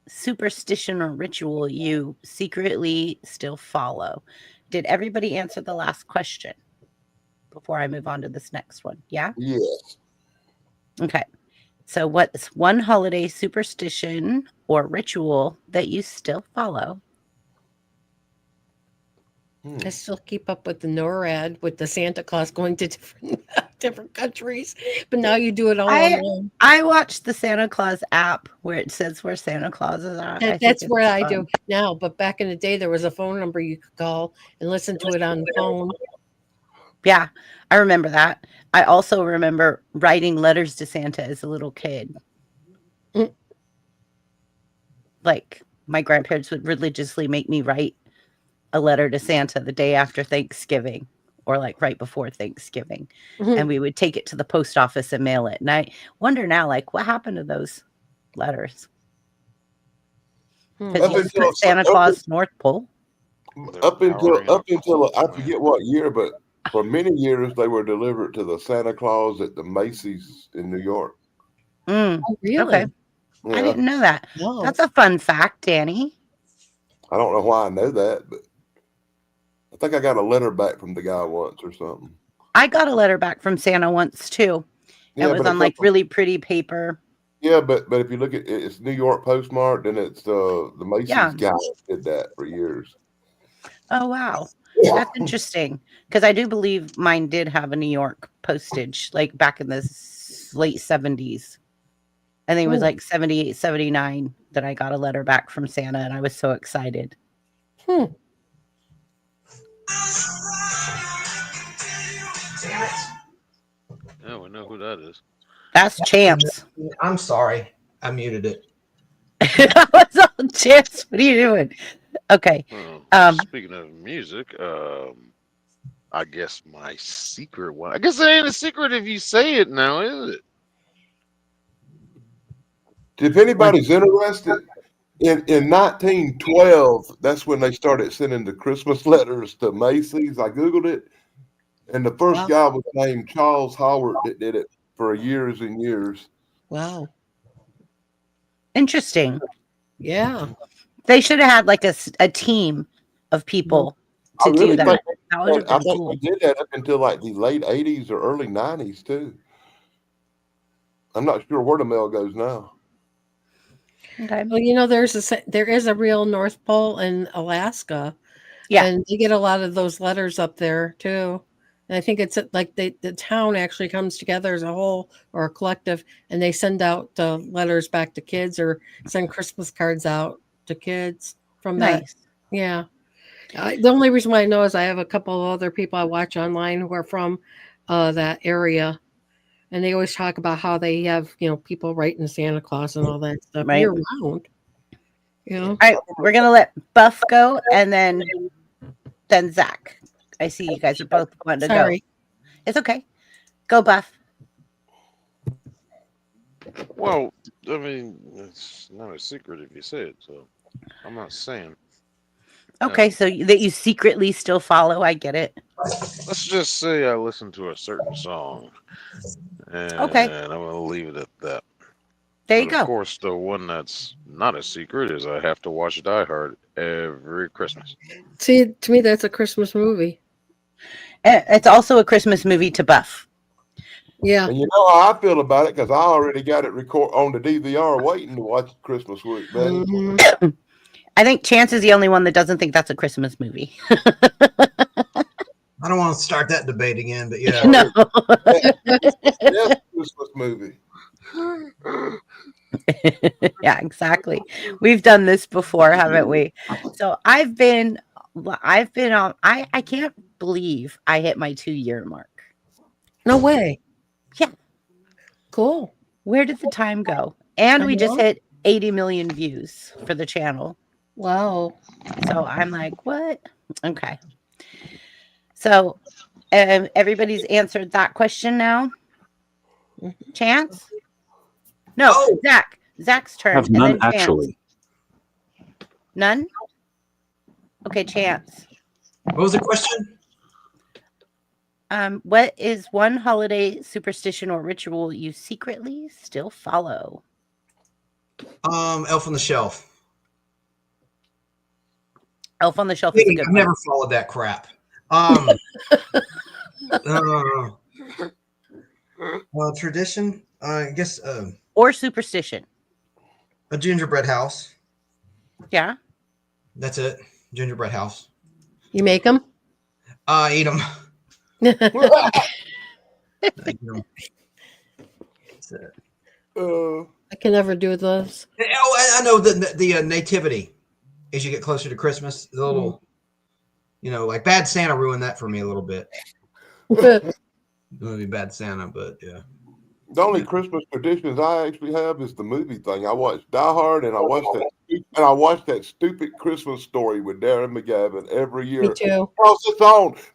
superstition or ritual you secretly still follow? Did everybody answer the last question before I move on to this next one? Yeah? Yes. Okay. So, what's one holiday superstition or ritual that you still follow? I still keep up with the NORAD with the Santa Claus going to different countries, but now you do it all online. I watched the Santa Claus app where it says where Santa Claus is at. That's where I do now. But back in the day, there was a phone number you could call and listen to it on the phone. Yeah, I remember that. I also remember writing letters to Santa as a little kid. Like my grandparents would religiously make me write a letter to Santa the day after Thanksgiving or like right before Thanksgiving. And we would take it to the post office and mail it. And I wonder now, like, what happened to those letters? Because you just put Santa Claus North Pole. Up until I forget what year, but for many years they were delivered to the Santa Claus at the Macy's in New York. Oh, really? Okay. Yeah. I didn't know that. No. That's a fun fact, Danny. I don't know why I know that, but I think I got a letter back from the guy once or something. I got a letter back from Santa once too. Yeah, it was on like really pretty paper. Yeah, but if you look at it, it's New York postmarked, and it's the Macy's guy did that for years. Oh wow, that's interesting. Because I do believe mine did have a New York postage, like back in the late 70s. I think it was like 78, 79 that I got a letter back from Santa, and I was so excited. Damn it. Yeah, we know who that is. That's Chance. I'm sorry. I muted it. What's up, Chance? What are you doing? Okay. Speaking of music, I guess my secret one. I guess it ain't a secret if you say it now, is it? If anybody's interested, in 1912, that's when they started sending the Christmas letters to Macy's. I Googled it, and the first guy was named Charles Howard that did it for years and years. Wow. Interesting. Yeah. They should have had like a team of people to do that. I think we did that up until like the late 80s or early 90s too. I'm not sure where the mail goes now. Okay. Well, there is a real North Pole in Alaska. Yeah. And you get a lot of those letters up there too. And I think it's like the town actually comes together as a whole or a collective, and they send out letters back to kids or send Christmas cards out to kids from that. Yeah. The only reason why I know is I have a couple of other people I watch online who are from that area. And they always talk about how they have, people writing Santa Claus and all that stuff year round. All right, we're gonna let Buff go, and then Zach. I see you guys are both wanting to go. It's okay. Go, Buff. Well, I mean, it's not a secret if you say it, so I'm not saying. Okay, so that you secretly still follow, I get it. Let's just say I listen to a certain song. And I'm going to leave it at that. There you go. Of course, the one that's not a secret is I have to watch Die Hard every Christmas. See, to me, that's a Christmas movie. It's also a Christmas movie to Buff. Yeah. And you know how I feel about it because I already got it on the DVR waiting to watch Christmas week, man. Mm-hmm. I think Chance is the only one that doesn't think that's a Christmas movie. I don't want to start that debate again, but yeah. No. Yes, Christmas movie. Yeah, exactly. We've done this before, haven't we? So I've been on, I can't believe I hit my 2-year mark. No way. Yeah. Cool. Where did the time go? And we just hit 80 million views for the channel. Wow. So I'm like, what? Okay. So everybody's answered that question now. Chance? No, Zach. Zach's turn. Have none, actually. None? Okay, Chance. What was the question? What is one holiday superstition or ritual you secretly still follow? Elf on the Shelf. Elf on the Shelf is a good I've never followed that crap. Tradition, I guess. Or superstition. A gingerbread house. Yeah. That's it. Gingerbread house. You make them? Eat them. I can never do those. Oh, I know the nativity. As you get closer to Christmas, the little, like Bad Santa ruined that for me a little bit. The movie Bad Santa, but yeah. The only Christmas traditions I actually have is the movie thing. I watched Die Hard and I watched that stupid Christmas Story with Darren McGavin every year. Me too.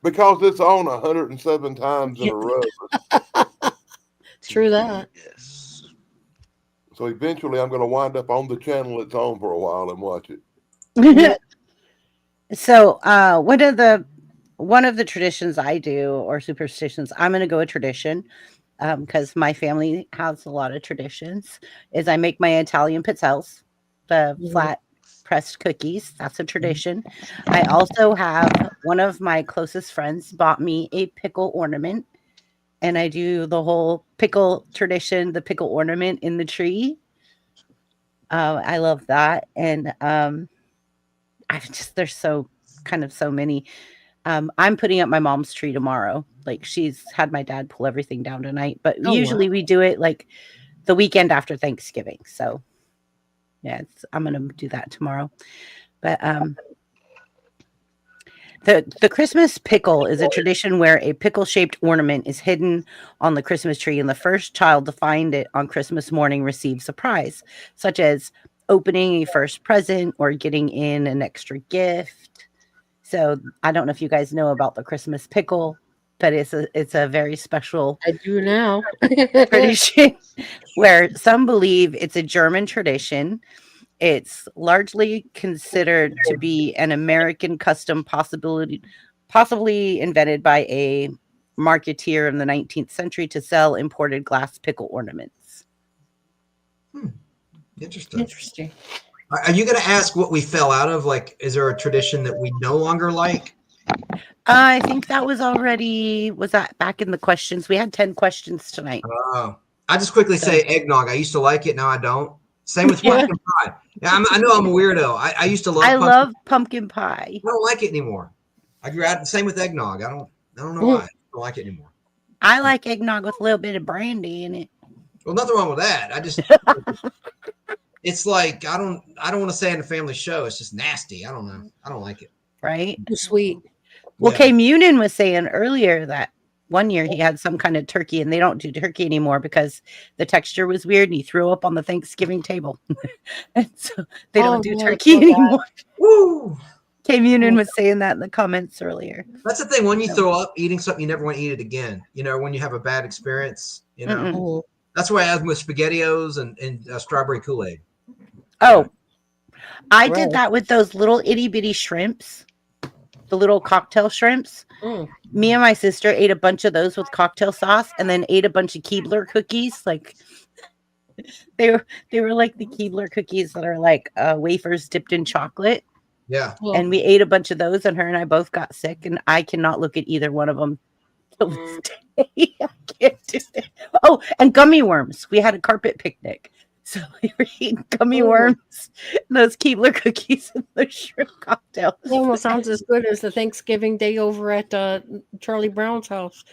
Because it's on 107 times in a row. True that. Yes. So eventually I'm going to wind up on the channel it's on for a while and watch it. So one of the traditions I do, or superstitions, I'm going to go a tradition, because my family has a lot of traditions, is I make my Italian pizzelles, the flat pressed cookies. That's a tradition. I also have one of my closest friends bought me a pickle ornament, and I do the whole pickle tradition, the pickle ornament in the tree. I love that. And there's so many. I'm putting up my mom's tree tomorrow. Like, she's had my dad pull everything down tonight, but usually we do it like the weekend after Thanksgiving. So yeah, I'm going to do that tomorrow. But the Christmas pickle is a tradition where a pickle-shaped ornament is hidden on the Christmas tree, and the first child to find it on Christmas morning receives a prize, such as opening a first present or getting in an extra gift. So I don't know if you guys know about the Christmas pickle, but it's a very special I do now. tradition where some believe it's a German tradition. It's largely considered to be an American custom, possibly invented by a marketeer in the 19th century to sell imported glass pickle ornaments. Interesting. Are you going to ask what we fell out of? Like, is there a tradition that we no longer like? I think that was that back in the questions? We had 10 questions tonight. Oh, I just quickly say eggnog. I used to like it. Now I don't. Same with pumpkin pie. Yeah, I know I'm a weirdo. I used to love. I love pumpkin pie. I don't like it anymore. Same with eggnog. I don't know why. I don't like it anymore. I like eggnog with a little bit of brandy in it. Well, nothing wrong with that. I just. It's like I don't want to say in a family show. It's just nasty. I don't know. I don't like it. Right? Too sweet. Well, Kay Munin was saying earlier that one year he had some kind of turkey, and they don't do turkey anymore because the texture was weird, and he threw up on the Thanksgiving table. And so they don't do turkey anymore. Woo! Kay Munin was saying that in the comments earlier. That's the thing. When you throw up eating something, you never want to eat it again. When you have a bad experience, That's why I have with SpaghettiOs and strawberry Kool-Aid. Oh, I did that with those little itty bitty shrimps, the little cocktail shrimps. Me and my sister ate a bunch of those with cocktail sauce, and then ate a bunch of Keebler cookies. Like they were like the Keebler cookies that are like wafers dipped in chocolate. Yeah. And we ate a bunch of those, and her and I both got sick, and I cannot look at either one of them till this day. I can't do it. Oh, and gummy worms. We had a carpet picnic. So we were eating gummy worms, those Keebler cookies, and those shrimp cocktails. It almost sounds as good as the Thanksgiving day over at Charlie Brown's house.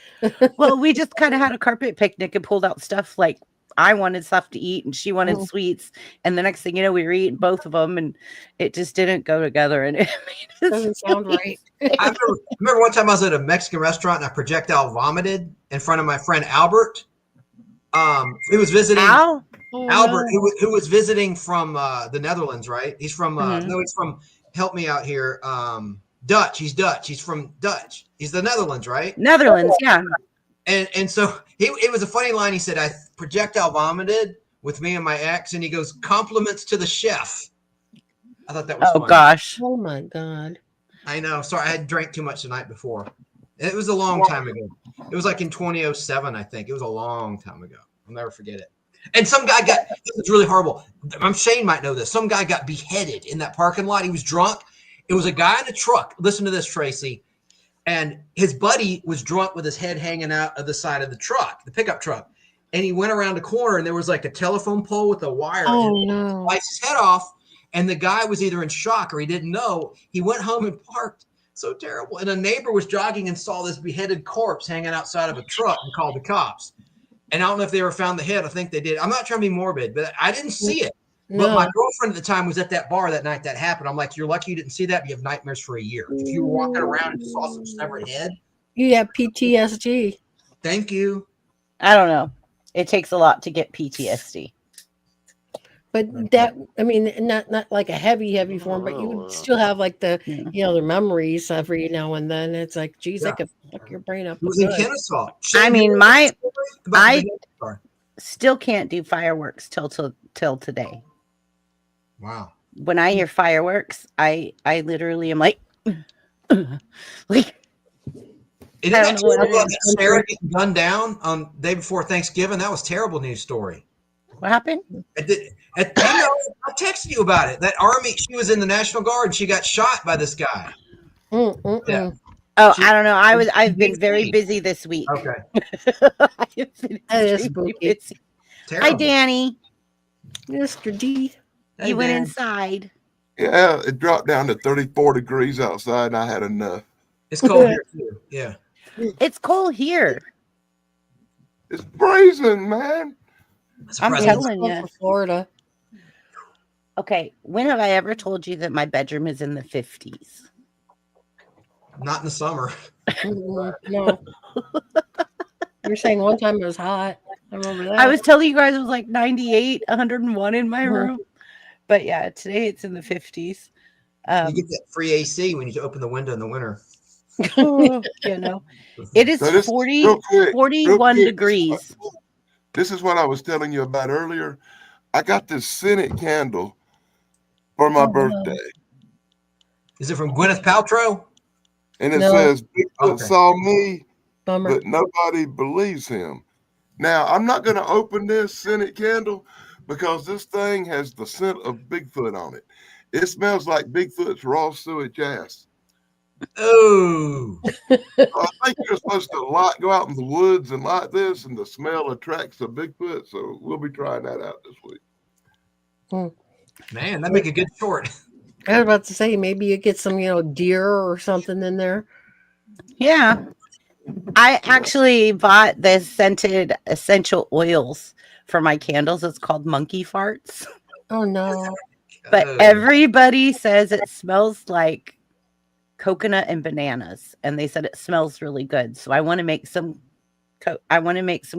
Well, we just kind of had a carpet picnic and pulled out stuff like I wanted stuff to eat and she wanted sweets. And the next thing you know, we were eating both of them, and it just didn't go together. And it doesn't sound right. I remember one time I was at a Mexican restaurant and I projectile vomited in front of my friend Albert. He was visiting. Albert, who was visiting from the Netherlands, right? He's from he's from. Help me out here. Dutch. He's Dutch. He's from Dutch. He's the Netherlands, right? Netherlands, yeah. And so it was a funny line. He said, "I projectile vomited with me and my ex," and he goes, "Compliments to the chef." I thought that was funny. Gosh. Oh my God. I know. Sorry, I had drank too much the night before. It was a long time ago. It was like in 2007, I think. It was a long time ago. I'll never forget it. And some guy it was really horrible. Shane might know this. Some guy got beheaded in that parking lot. He was drunk. It was a guy in a truck. Listen to this, Tracy. And his buddy was drunk with his head hanging out of the side of the truck, the pickup truck. And he went around the corner, and there was like a telephone pole with a wire. Oh, no. Sliced his head off. And the guy was either in shock or he didn't know. He went home and parked So terrible. And a neighbor was jogging and saw this beheaded corpse hanging outside of a truck and called the cops. And I don't know if they ever found the head. I think they did. I'm not trying to be morbid, but I didn't see it. No. But my girlfriend at the time was at that bar that night that happened. I'm like, you're lucky you didn't see that. But you have nightmares for a year. If you were walking around and saw some severed head. You have PTSD. Thank you. I don't know. It takes a lot to get PTSD. But that, I mean, not like a heavy form, but you would still have like the, the memories every now and then. It's like, geez, that could fuck your brain up. It was in Kennesaw. I mean, I Sorry. still can't do fireworks till today. Wow. When I hear fireworks, I literally am like, like. It didn't that Sarah getting gunned down on the day before Thanksgiving. That was a terrible news story. What happened? I texted you about it. That Army, she was in the National Guard and she got shot by this guy. Yeah. Oh, I don't know. I've been very busy this week. Okay. That is spooky. Hi, Danny. Mr. D. Hey, You went Dan. inside. Yeah, it dropped down to 34 degrees outside, and I had enough. It's cold here too. Yeah. It's cold here. It's freezing, man. I'm telling From you. Florida. Okay, when have I ever told you that my bedroom is in the 50s? Not in the summer. No. You're saying one time it was hot. I remember that. I was telling you guys it was like 98, 101 in my room. But yeah, today it's in the 50s. You get that free AC when you open the window in the winter. You know, it is So 41 degrees. This is what I was telling you about earlier. I got this scented candle for my birthday. Is it from Gwyneth Paltrow? And it No. says, Bigfoot saw me, Bummer. but nobody believes him. Now, I'm not going to open this scented candle because this thing has the scent of Bigfoot on it. It smells like Bigfoot's raw sewage ass. Oh. I think you're supposed to go out in the woods and light this, and the smell attracts the Bigfoot. So we'll be trying that out this week. Man, that'd make a good short. I was about to say maybe you get some, deer or something in there. Yeah. I actually bought the scented essential oils for my candles. It's called monkey farts. Oh no. But everybody says it smells like coconut and bananas, and they said it smells really good. So I want to make some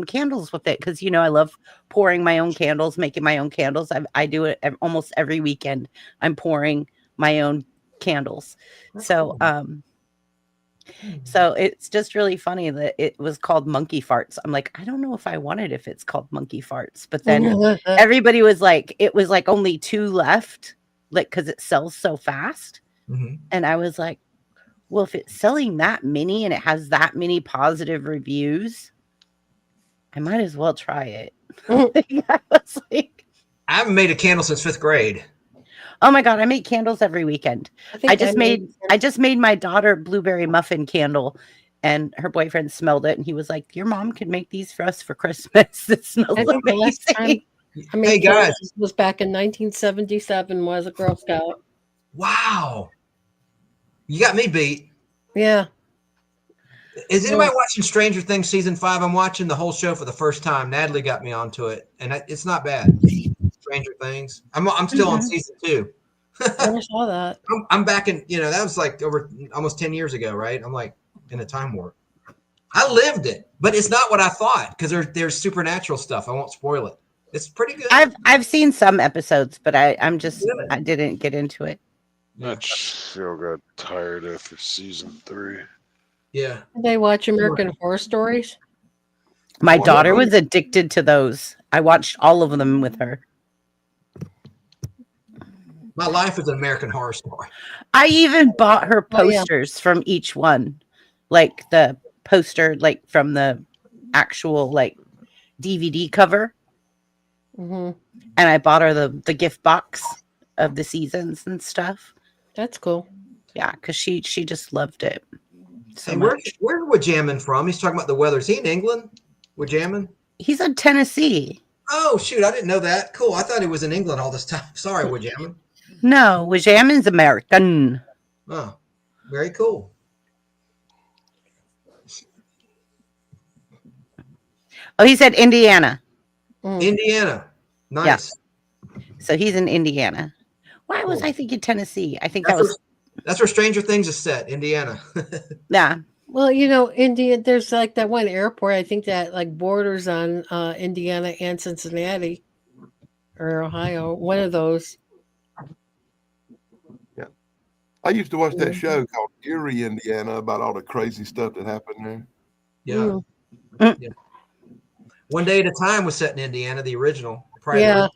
candles with it because I love pouring my own candles, making my own candles. I do it almost every weekend. I'm pouring my own candles. So so it's just really funny that it was called monkey farts. I'm like, I don't know if I want it if it's called monkey farts. But then everybody was like, it was like only 2 left, like because it sells so fast. And I was like, well, if it's selling that many and it has that many positive reviews, I might as well try it. I was like, I haven't made a candle since 5th grade. oh my God, I make candles every weekend. I just made my daughter blueberry muffin candle, and her boyfriend smelled it and he was like, your mom can make these for us for Christmas. It smells I think the last time amazing. I made Hey, guys. candles was back in 1977 when I was a Girl Scout. Wow. You got me beat. Yeah. Is anybody watching Stranger Things season 5? I'm watching the whole show for the first time. Natalie got me onto it, and it's not bad. Stranger Things. I'm still on season 2. I never saw that. I'm back in. That was like over almost 10 years ago, right? I'm like in a time warp. I lived it, but it's not what I thought because there's supernatural stuff. I won't spoil it. It's pretty good. I've seen some episodes, but I didn't get into it. I still got tired after season 3. Yeah. Did they watch American Horror Stories? My daughter was addicted to those. I watched all of them with her. My life is an American Horror Story. I even bought her Oh, yeah. posters from each one, like the poster, like from the actual like DVD cover, Mm-hmm. and I bought her the gift box of the seasons and stuff. That's cool. Yeah, because she just loved it so Hey, much. where Wajamin from? He's talking about the weather. Is he in England? Wajamin? He's in Tennessee. Oh shoot, I didn't know that. Cool. I thought he was in England all this time. Sorry, Wajamin. No, Wajamin's American. Oh. Very cool. Oh, he said Indiana. Indiana. Nice. Yeah. So he's in Indiana. Why was Cool. I thinking Tennessee? I think that's where Stranger Things is set, Indiana. Yeah. Well, India, there's like that one airport, I think that like borders on Indiana and Cincinnati or Ohio, one of those. Yeah. I used to watch that show called Erie, Indiana, about all the crazy stuff that happened there. Yeah. Yeah. One Day at a Time was set in Indiana, the original. Yeah,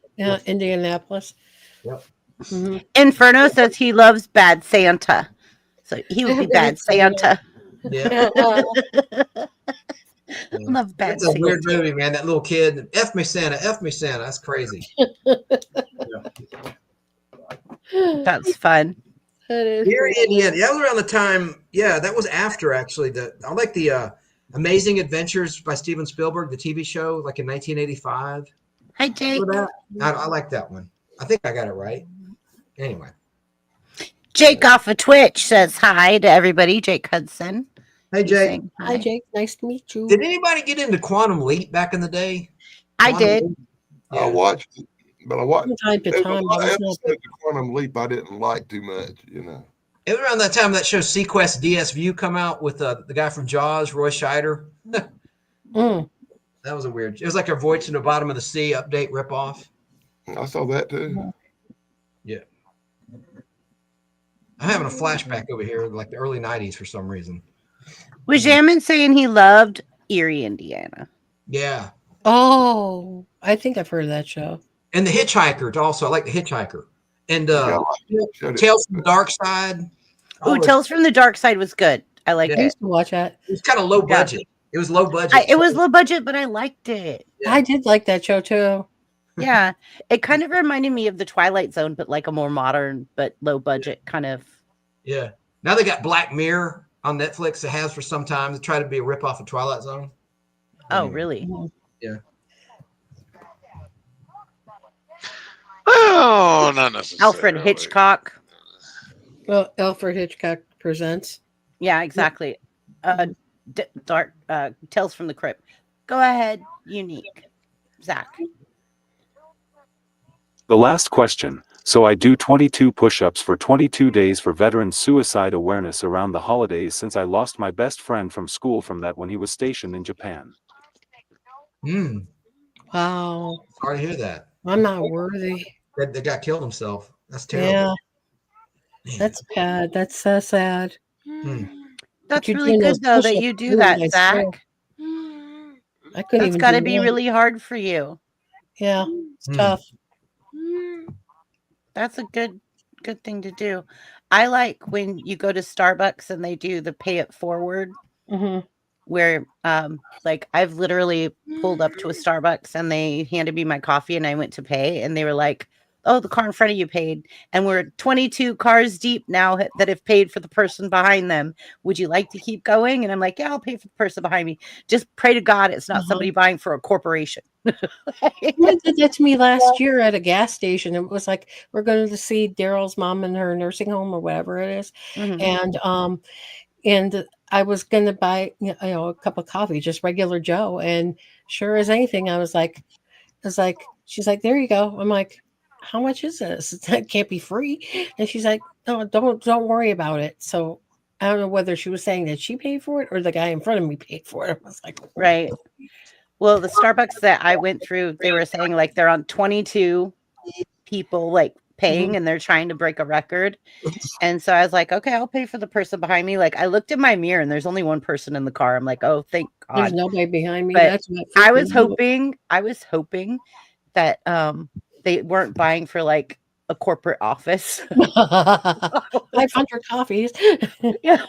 Indianapolis. Yep. Mm-hmm. Inferno says he loves Bad Santa. So he would be Bad Santa. Yeah. Love Bad That's Santa. a weird movie, man. That little kid, F me Santa, F me Santa. That's crazy. That's fun. Here in Indiana, that was around the time. Yeah, that was after actually. I like the Amazing Adventures by Steven Spielberg, the TV show, like in 1985. Hi, Jake. I like that one. I think I got it right. Anyway. Jake off of Twitch says hi to everybody. Jake Hudson. Hey, Jake. Hi, Jake. Nice to meet you. Did anybody get into Quantum Leap back in the day? I did. Yeah. I watched it, but I watched time to there time. was a lot of episodes of Quantum Leap I didn't like too much, It was around that time that show Sequest DS View come out with the guy from Jaws, Roy Scheider. That was a weird. It was like a Voyage to the Bottom of the Sea update ripoff. I saw that too. Yeah. I'm having a flashback over here, like the early 90s for some reason. Was Yaman saying he loved Erie, Indiana? Yeah. Oh, I think I've heard of that show. And The Hitchhiker also. I like The Hitchhiker. And Tales from the Dark Side. Oh, Tales from the Dark Side was good. I liked I it. used to watch that. It was kind of low budget. It was low budget. It was low budget, but I liked it. Yeah. I did like that show too. Yeah. It kind of reminded me of the Twilight Zone, but like a more modern but low budget kind of. Yeah. Now they got Black Mirror on Netflix. It has for some time. They try to be a ripoff of Twilight Zone. Oh, really? Yeah. Oh, not necessarily. Alfred Hitchcock. Well, Alfred Hitchcock presents. Yeah, exactly. Dark Tales from the Crypt. Go ahead, Unique. Zach. The last question. So I do 22 push-ups for 22 days for veteran suicide awareness around the holidays since I lost my best friend from school from that when he was stationed in Japan. Wow. Sorry to hear that. I'm not worthy. The guy killed himself. That's terrible. Yeah. That's bad. That's so sad. That's really good, though, that you do that, Zach. I couldn't even. That's got to be really hard for you. Yeah, it's tough. That's a good thing to do. I like when you go to Starbucks and they do the pay it forward, where like I've literally pulled up to a Starbucks and they handed me my coffee and I went to pay and they were like, oh, the car in front of you paid. And we're 22 cars deep now that have paid for the person behind them. Would you like to keep going? And I'm like, yeah, I'll pay for the person behind me. Just pray to God it's not somebody buying for a corporation. They did that to me last year at a gas station. It was like, we're going to see Daryl's mom in her nursing home or whatever it is. And I was going to buy, a cup of coffee, just regular Joe. And sure as anything, I was like, she's like, there you go. I'm like, how much is this? That can't be free. And she's like, no, don't worry about it. So I don't know whether she was saying that she paid for it or the guy in front of me paid for it. I was like, right. Well, the Starbucks that I went through, they were saying like they're on 22 people like paying and they're trying to break a record. And so I was like, okay, I'll pay for the person behind me. Like I looked in my mirror and there's only one person in the car. I'm like, oh, thank God. There's nobody behind me. But That's what I was hoping that they weren't buying for like a corporate office. 500 coffees. Yeah.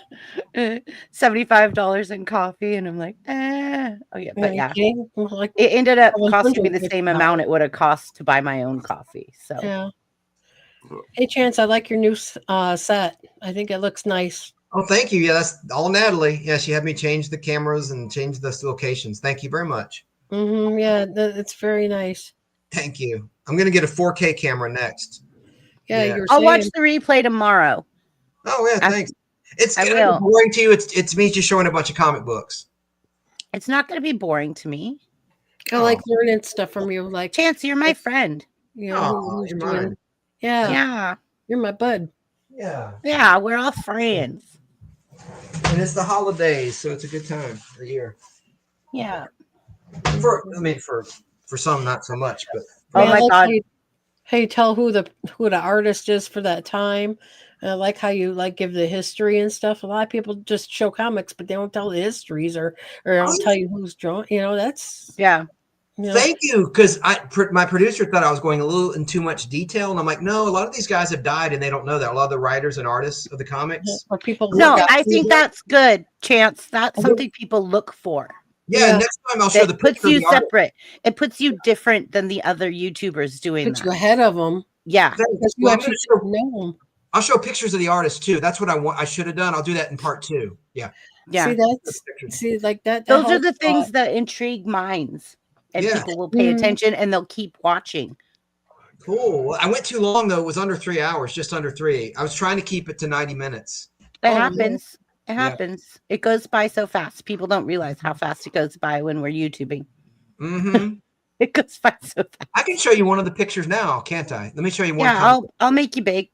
$75 in coffee. And I'm like, oh yeah. But yeah, Like, it ended up costing me the same amount it would have cost to buy my own coffee. So yeah. Hey, Chance, I like your new set. I think it looks nice. Oh, thank you. Yeah, that's all Natalie. Yeah, she had me change the cameras and change the locations. Thank you very much. Yeah, it's very nice. Thank you. I'm going to get a 4K camera next. Yeah. I'll watch the replay tomorrow. Oh, yeah, thanks. It's I gonna be will. boring to you. It's me just showing a bunch of comic books. It's not going to be boring to me. I like learning stuff from you. Like, Chance, you're my friend. you know, who's you're doing. mine. Yeah, Yeah. you're my bud. Yeah. Yeah, we're all friends. And it's the holidays, so it's a good time of the year. Yeah. For some, not so much, but Oh I my like God. how you tell who the artist is for that time. And I like how you like give the history and stuff. A lot of people just show comics, but they don't tell the histories or don't tell you who's drawn. You know, that's Yeah. you know, thank you, because my producer thought I was going a little in too much detail, and I'm like, no, a lot of these guys have died, and they don't know that. A lot of the writers and artists of the comics. or people. No, look I up- think that's good, Chance. That's something people look for. Yeah, Yeah. next time I'll show the That puts picture of you the artist. separate. It puts you different than the other YouTubers doing puts you that. ahead of them Yeah. because you Well, I'm actually gonna show- know them. I'll show pictures of the artist too. That's what I should have done. I'll do that in part 2. Yeah. Yeah. See, like that. Those are helps the a things lot. that intrigue minds. And Yeah. people will pay Mhm. attention and they'll keep watching. Cool. Well, I went too long though. It was under 3 hours, just under 3. I was trying to keep it to 90 minutes. It Oh, happens. It Yeah. happens. It goes by so fast. People don't realize how fast it goes by when we're YouTubing. Mm-hmm. It goes by so fast. I can show you one of the pictures now, can't I? Let me show you one. Yeah, I'll make you big.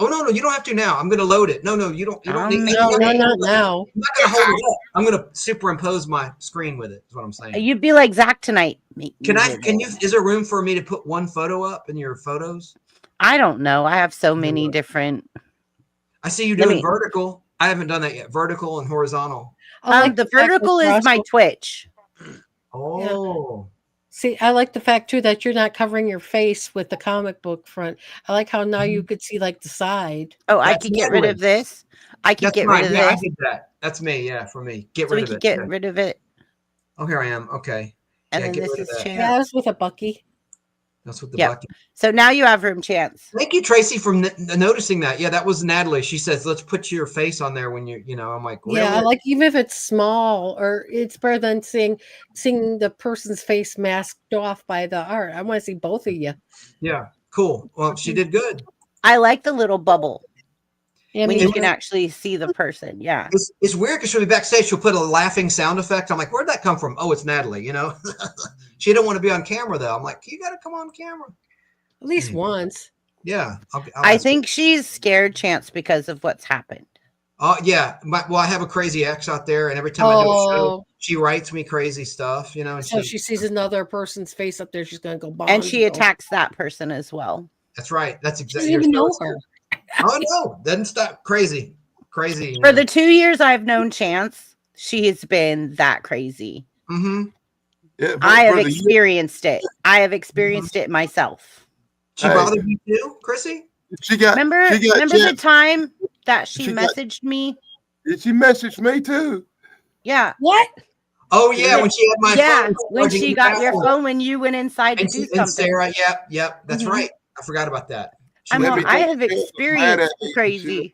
Oh no, you don't have to now. I'm gonna load it. No, you don't need. No, not now. I'm not gonna hold it up. I'm gonna superimpose my screen with it. Is what I'm saying. You'd be like Zach tonight. Can you? Is there room for me to put one photo up in your photos? I don't know. I have so many different. I see you doing vertical. I haven't done that yet. Vertical and horizontal. I like The fact that vertical you're is my also- Twitch. Oh. See, I like the fact too that you're not covering your face with the comic book front. I like how now you could see like the side. Oh, I That's could get rid of this. I could That's get mine. rid of Yeah, I this. did that. That's me. Yeah, for me. Get So we rid of could it. get Yeah. rid of it. Oh, here I am. Okay. And Yeah, then get this rid of is that. Chance. Yeah, I was with a Bucky. That's what the Yep. bucket. So now you have room, Chance. Thank you, Tracy, for noticing that. Yeah, that was Natalie. She says, "Let's put your face on there when I'm like, really? Yeah, I like even if it's small or it's better than seeing the person's face masked off by the art. I want to see both of you. Yeah, cool. Well, she did good. I like the little bubble Yeah, when me you too. can actually see the person. Yeah. It's weird because she'll be backstage. She'll put a laughing sound effect. I'm like, where'd that come from? Oh, it's Natalie. She didn't want to be on camera though. I'm like, you got to come on camera. At least once. Yeah, I think she's scared, Chance, because of what's happened. Oh yeah. Well, I have a crazy ex out there, and every time I do a show, Oh, she writes me crazy stuff. And so she sees another person's face up there. She's gonna go bomb. And she attacks that person as well. That's right. That's She exactly. doesn't even know her. Oh no, doesn't stop. Crazy. For the 2 years I've known Chance, she has been that crazy. Mm-hmm. Yeah, I have for the- experienced it. I have experienced it myself. She bothered you too, Chrissy? She got. Remember the Chance- time that she She got- messaged me? She messaged me too. Yeah. What? Oh yeah, when she had my Yeah, phone. when she got your phone when you went inside to And, do and something. Sarah, yep, that's Mhm. right. I forgot about that. I Let me have tell you, Chance was mad experienced at me. crazy.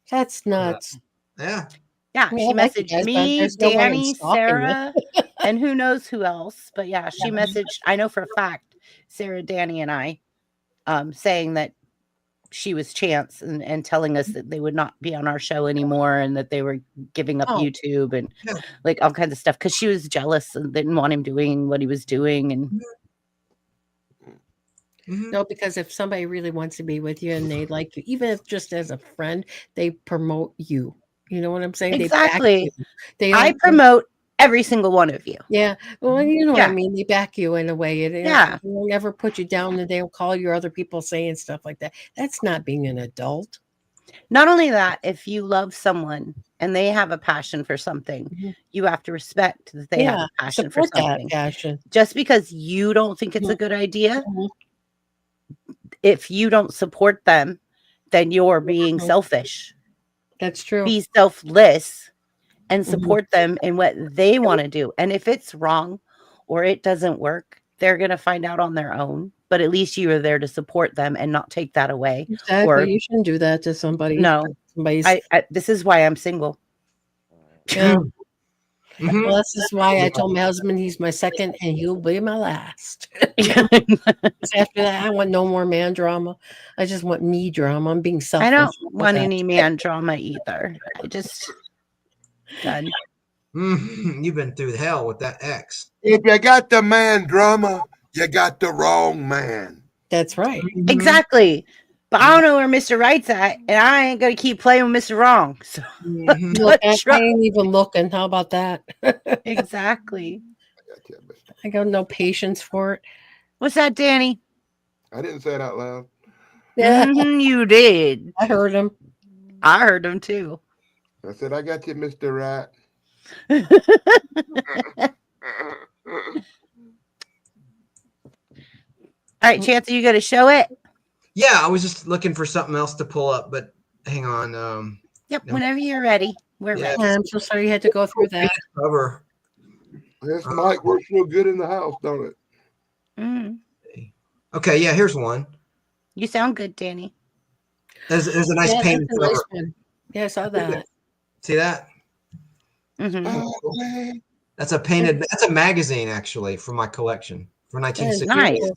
That's nuts. Yeah. Yeah, Well, she I like you messaged guys, but me, there's no way I'm Danny, stalking you. Sarah, and who knows who else. But yeah, she messaged, I know for a fact, Sarah, Danny, and I, saying that she was Chance and telling us that they would not be on our show anymore and that they were giving up Oh. YouTube and Yeah. like all kinds of stuff because she was jealous and didn't want him doing what he was doing. And Mhm. No, because if somebody really wants to be with you and they like you, even if just as a friend, they promote you. You know what I'm saying? Exactly. They I don't- promote every single one of you. Yeah. Well, you know what Yeah. I mean. They back you in a way. They Yeah. They will never put you down and they'll call you other people saying stuff like that. That's not being an adult. Not only that, if you love someone and they have a passion for something, Mhm. you have to respect that they have Yeah, a passion for Support that something. passion. Just because you don't think it's a good idea, Mhm. if you don't support them, then you're being Mhm. selfish. That's true. Be selfless and Mhm. support them in what they want to do. And if it's wrong or it doesn't work, they're going to find out on their own. But at least you are there to support them and not take that away. Exactly. or- You shouldn't do that to somebody. No, Somebody's I this is why I'm single. yeah. Mhm. Well, this is why I told my husband he's my second and he'll be my last. 'Cause after that, I want no more man drama. I just want me drama. I'm being I selfish. don't with want that. any man drama either. I just done. You've been through hell with that ex. If you got the man drama, you got the wrong man. That's right. Mhm. Exactly. But I don't know where Mr. Right's at, and I ain't gonna keep playing with Mr. Wrong. So Mhm. Look, I Try- ain't even looking. How about that? exactly. I got you, mister. I got no patience for it. What's that, Danny? I didn't say it out loud. Yeah, You did. I heard him. I heard him too. I said, I got you, Mr. Right. All right, Chance, are you gonna show it? Yeah, I was just looking for something else to pull up, but hang on. Yep, No. whenever you're ready. We're Yeah. ready. I'm so sorry you had to go through that. Cover. This mic works real good in the house, don't it? Mm. Okay, yeah, here's one. You sound good, Danny. There's a nice Yeah, painted that's a nice cover. one. Yeah, I saw that. See that? Mhm. Oh, man. That's a painted. That's a magazine actually from my collection for 1960. Nice.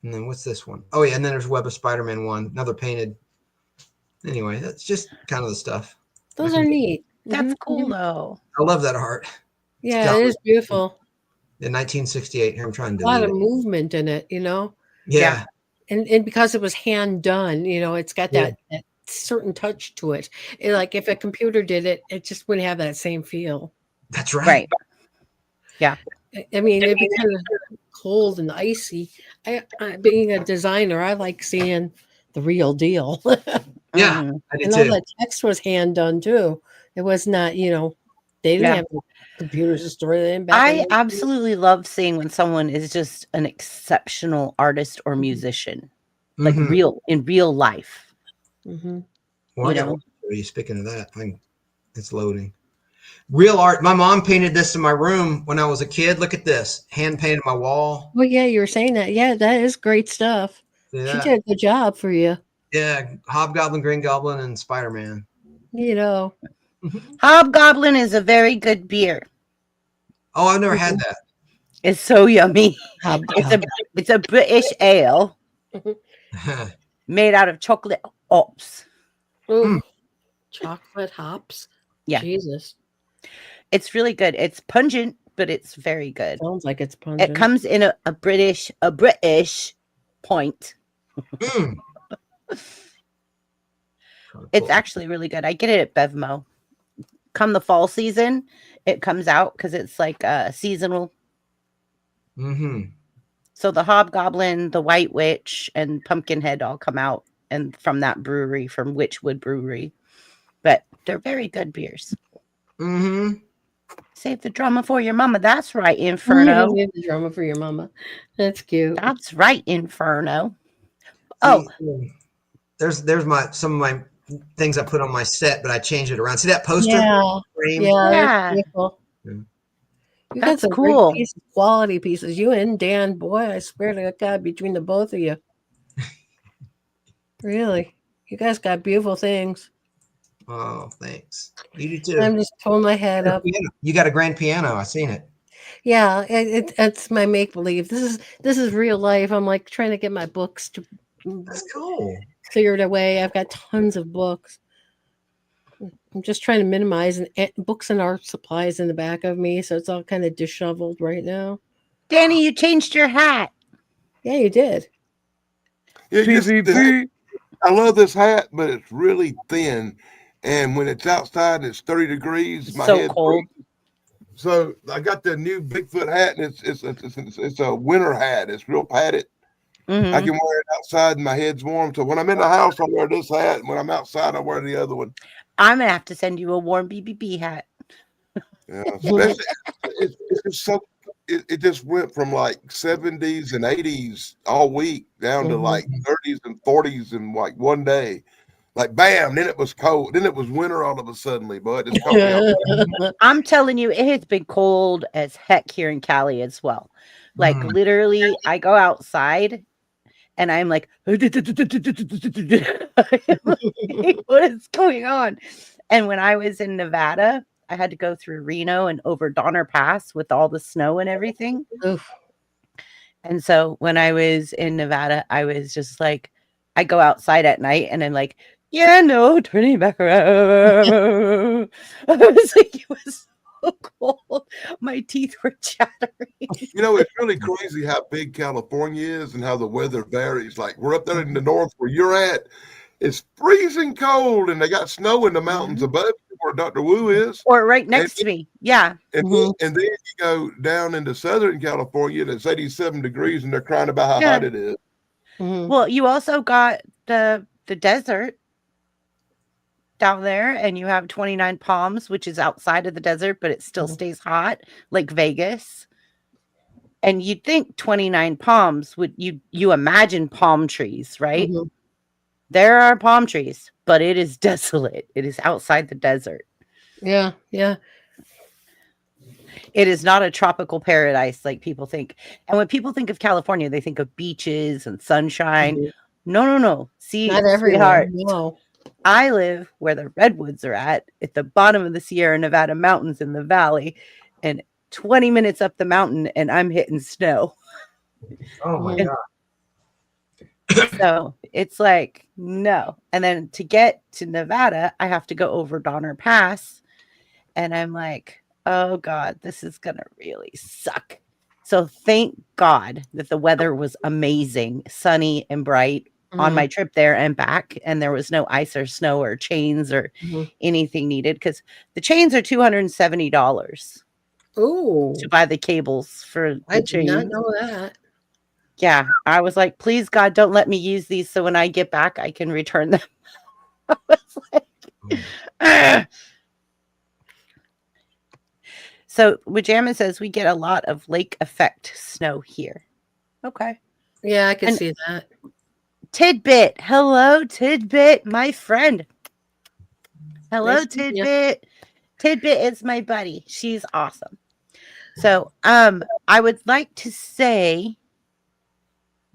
And then what's this one? Oh yeah, and then there's Web of Spider-Man one, another painted. Anyway, that's just kind of the stuff. Those are neat. That's Mhm. cool though. I love that art. Yeah, it is beautiful. In 1968, here I'm trying to A lot delete of it. movement in it, you know. Yeah. And because it was hand done, you know, it's got Yeah. that certain touch to it. Like if a computer did it, it just wouldn't have that same feel. That's right. Right. Yeah. I mean, it'd be kind of cold and icy. Being a designer, I like seeing the real deal. Yeah, Mhm. I did And all too. that text was hand done too. It was not, you know, they didn't Yeah. have computers to store it in back I in the- absolutely love seeing when someone is just an exceptional artist or musician, like Mhm. in real life. Mhm. Well, I you got know. one for you. Speaking of that, it's loading. Real art. My mom painted this in my room when I was a kid. Look at this. Hand painted my wall. Well, yeah, you were saying that. Yeah, that is great stuff. See She that? did a good job for you. Yeah, Hobgoblin, Green Goblin, and Spider-Man. You know, Hobgoblin is a very good beer. Oh, I've never had that. It's so yummy. It's a British ale made out of chocolate hops. Ooh, chocolate hops. Yeah. Jesus, It's really good. It's pungent, but it's very good. sounds like it's pungent. It comes in a British point. Mm. It's actually really good. I get it at Bevmo. Come the fall season, it comes out because it's like seasonal. Mm-hmm. So the Hobgoblin, the White Witch, and Pumpkinhead all come out and from that brewery, from Witchwood Brewery. But they're very good beers. Mm-hmm. Save the drama for your mama. That's right, You Inferno. don't need the drama for your mama. That's cute. That's right, Inferno. See, there's some of my things I put on my set, but I changed it around. See that poster? Yeah, Frame? yeah, Yeah. that's beautiful. Yeah. You That's got some cool. great pieces, quality pieces. You and Dan, boy, I swear to God, between the both of you, really, you guys got beautiful things. Oh, thanks. You do too. I'm just pulling my head up. You got a grand piano. I seen it. Yeah, it's my make believe. This is real life. I'm like trying to get my books to That's cool. cleared away. I've got tons of books. I'm just trying to minimize books and art supplies in the back of me, so it's all kind of disheveled right now. Danny, you changed your hat. Yeah, you did. Yeah, I love this hat, but it's really thin. And when it's outside, it's 30 degrees. It's My so head cold. freezes. So I got the new Bigfoot hat, and it's a winter hat. It's real padded. Mhm. I can wear it outside, and my head's warm. So when I'm in the house, I wear this hat, and when I'm outside, I wear the other one. I'm gonna have to send you a warm BBB hat. Yeah, especially it's just so. It just went from like 70s and 80s all week down to like 30s and 40s in like one day. Like bam, then it was cold. Then it was winter all of a sudden, but it's caught me off. I'm telling you, it has been cold as heck here in Cali as well. Like literally, I go outside and I'm like, what is going on? And when I was in Nevada, I had to go through Reno and over Donner Pass with all the snow and everything. Oof. And so when I was in Nevada, I was just like, I go outside at night and I'm like, yeah, no, turning back around. I was like, it was so cold. My teeth were chattering. You know, it's really crazy how big California is and how the weather varies. Like we're up there in the north where you're at, it's freezing cold, and they got snow in the mountains above you where Dr. Wu is. Or right next to me. Yeah. And then you go down into Southern California, and it's 87 degrees, and they're crying about how Yeah. hot it is. Well, you also got the desert down there, and you have 29 Palms, which is outside of the desert, but it still stays hot, like Vegas. And you'd think 29 Palms would you imagine palm trees, right? There are palm trees, but it is desolate. It is outside the desert. Yeah, yeah. It is not a tropical paradise like people think. And when people think of California, they think of beaches and sunshine. No. See, Not everywhere. No. I live where the redwoods are at the bottom of the Sierra Nevada mountains in the valley, and 20 minutes up the mountain, and I'm hitting snow. Oh my God. So it's like, no. And then to get to Nevada, I have to go over Donner Pass. And I'm like, oh God, this is going to really suck. So thank God that the weather was amazing, sunny and bright on my trip there and back. And there was no ice or snow or chains or anything needed, because the chains are $270 to buy the cables for the I did chains. not know that. Yeah, I was like, please God, don't let me use these, so when I get back, I can return them. I was like, "Ugh." So Wajamin says we get a lot of lake effect snow here. Okay. Yeah, I can And see that. Tidbit. Hello, Tidbit, my friend. Hello, Nice to meet you. Tidbit. Tidbit is my buddy. She's awesome. So I would like to say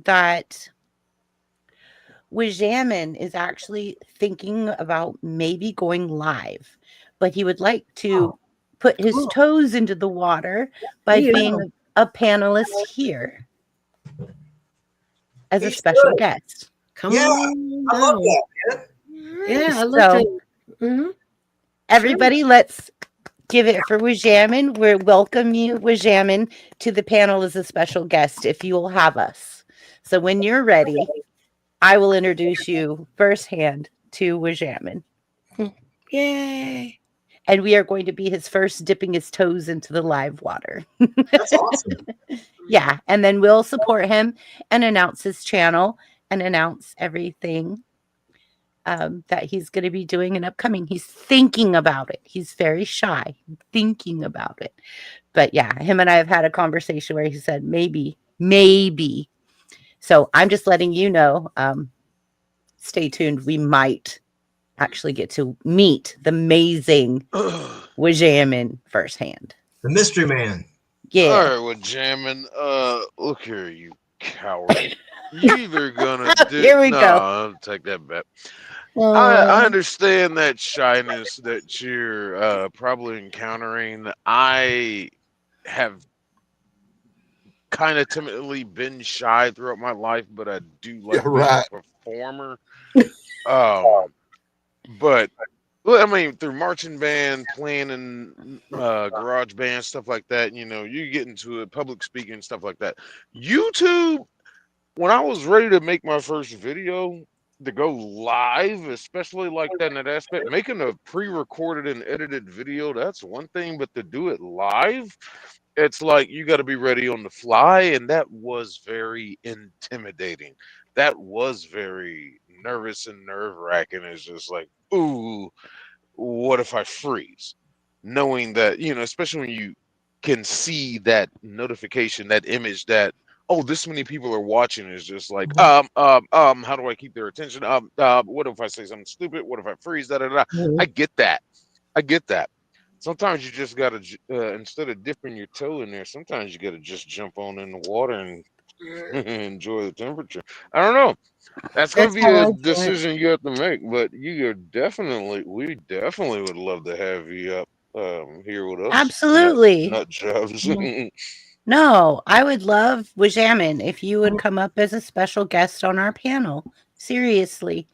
that Wajamin is actually thinking about maybe going live, but he would like to put his toes into the water by being a panelist here as a special guest. Come Yeah, on. I love that, man. Yeah, I love it. Everybody, let's give it for Wajamin. We welcome you, Wajamin, to the panel as a special guest if you will have us. So when you're ready, I will introduce you firsthand to Wajamin. Yay. And we are going to be his first dipping his toes into the live water. That's awesome. Yeah. And then we'll support him and announce his channel and announce everything that he's going to be doing and upcoming. He's thinking about it. He's very shy, thinking about it. But yeah, him and I have had a conversation where he said, maybe. So I'm just letting you know, stay tuned. We might actually get to meet the amazing Wajamin firsthand. The mystery man. Yeah. All right, well, jamming. Look here, you coward. You either gonna do. Here we no, go. I'll take that back. I understand that shyness that you're probably encountering. I have kind of timidly been shy throughout my life, but I do like being a performer. But well, I mean, through marching band, playing in garage band, stuff like that, you know, you get into it, public speaking, stuff like that. YouTube, when I was ready to make my first video to go live, especially like that in that aspect, making a pre-recorded and edited video, that's one thing, but to do it live, it's like you got to be ready on the fly, and that was very intimidating. That was very nervous and nerve-wracking. It's just like, ooh, what if I freeze? Knowing that, you know, especially when you can see that notification, that image that, oh, this many people are watching, is just like, how do I keep their attention? What if I say something stupid? What if I freeze? I get that. Sometimes you just gotta, instead of dipping your toe in there, sometimes you gotta just jump on in the water and enjoy the temperature. I don't know. That's gonna be a decision you have to make, but we definitely would love to have you up. here with us. Absolutely. Nut jobs. No, I would love Wajamin if you would come up as a special guest on our panel. Seriously.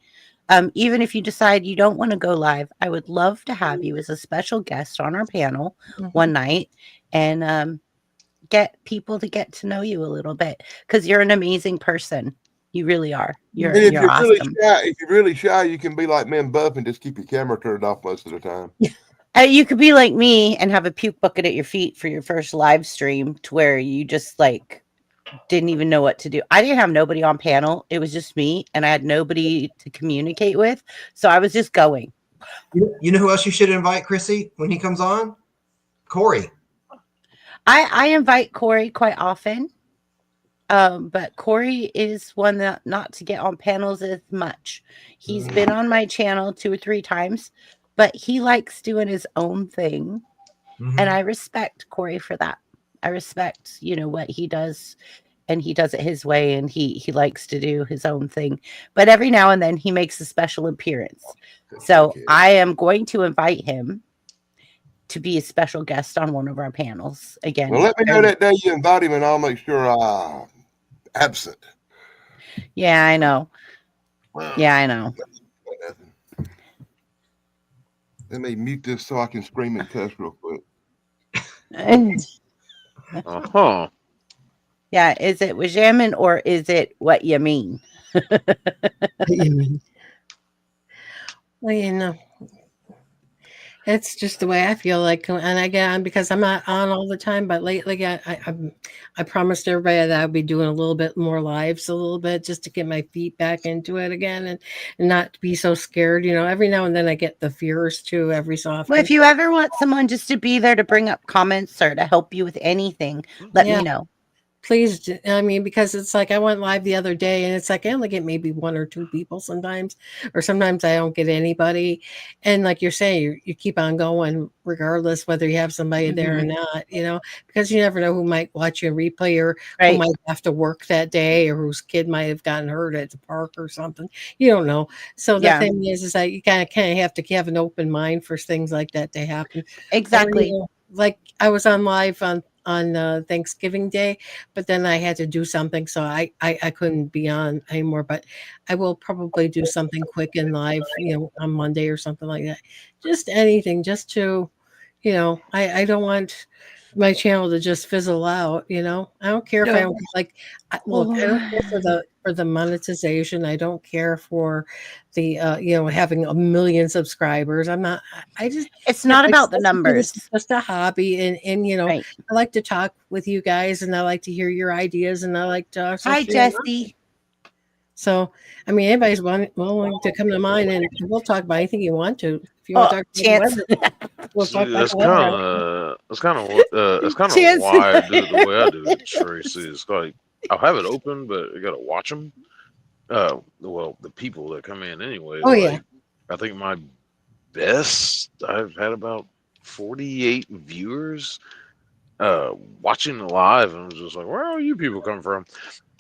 Even if you decide you don't want to go live, I would love to have you as a special guest on our panel one night and get people to get to know you a little bit because you're an amazing person. You really are. You're And if you're you're really awesome. shy, you can be like me and Buff and just keep your camera turned off most of the time. You could be like me and have a puke bucket at your feet for your first live stream to where you just like didn't even know what to do. I didn't have nobody on panel. It was just me and I had nobody to communicate with. So I was just going. You know who else you should invite, Chrissy, when he comes on? Corey. I invite Corey quite often. But Corey is one that not to get on panels as much. He's been on my channel 2 or 3 times, but he likes doing his own thing. And I respect Corey for that. I respect, what he does, and he does it his way, and he likes to do his own thing. But every now and then he makes a special appearance. So I am going to invite him to be a special guest on one of our panels again. Well, let me know that day you invite him, and I'll make sure I'm absent. Yeah, I know. Yeah, I know. Let me mute this so I can scream and cuss real quick. Yeah, is it Wajamin or is it what you mean? Well, it's just the way I feel like, and again, because I'm not on all the time, but lately I promised everybody that I'd be doing a little bit more lives, a little bit, just to get my feet back into it again and not be so scared. Every now and then I get the fears too, every so often. Well, if you ever want someone just to be there to bring up comments or to help you with anything, let me know. Please, because it's like I went live the other day and it's like I only get maybe 1 or 2 people sometimes, or sometimes I don't get anybody. And like you're saying, you keep on going regardless whether you have somebody there or not, because you never know who might watch you in replay or who might have to work that day or whose kid might have gotten hurt at the park or something. You don't know. So the thing is that you kind of have to have an open mind for things like that to happen. Exactly. Or, like I was on live on Thanksgiving Day, but then I had to do something, so I couldn't be on anymore. But I will probably do something quick and live, on Monday or something like that. Just anything, just to, I don't want my channel to just fizzle out. I don't care if I don't I don't care for the monetization. I don't care for the having 1 million subscribers. It's not about the numbers. It's just a hobby, and I like to talk with you guys, and I like to hear your ideas, and I like to hi Jesse. So anybody's willing to come to mine, and we'll talk about anything you want to. If you want to talk about the weather, we'll talk about the weather. That's kind of why I do it the way I do it, Tracy. It's like I'll have it open, but I gotta watch them. Well, the people that come in anyway. I think my best I've had about 48 viewers watching live, and I was just like, where are you people come from?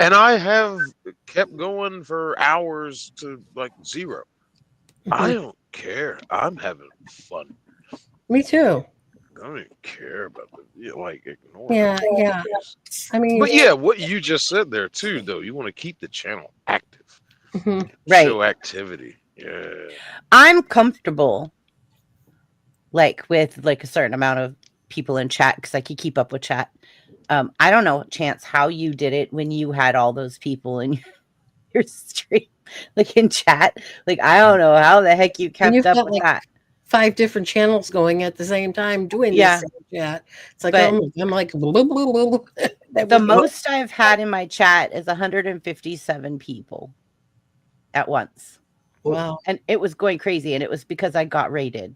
And I have kept going for hours to like 0. I don't care. I'm having fun. Me too. I don't even care about ignore. Yeah. But what you just said there too, though, you want to keep the channel active, show activity. Yeah, I'm comfortable, with a certain amount of people in chat because I could keep up with chat. I don't know, Chance, how you did it when you had all those people in your stream, in chat. I don't know how the heck you kept up with that. 5 different channels going at the same time doing this chat. It's like I'm like blah, blah, blah, blah. The most I've had in my chat is 157 people at once. Wow. And it was going crazy, and it was because I got raided.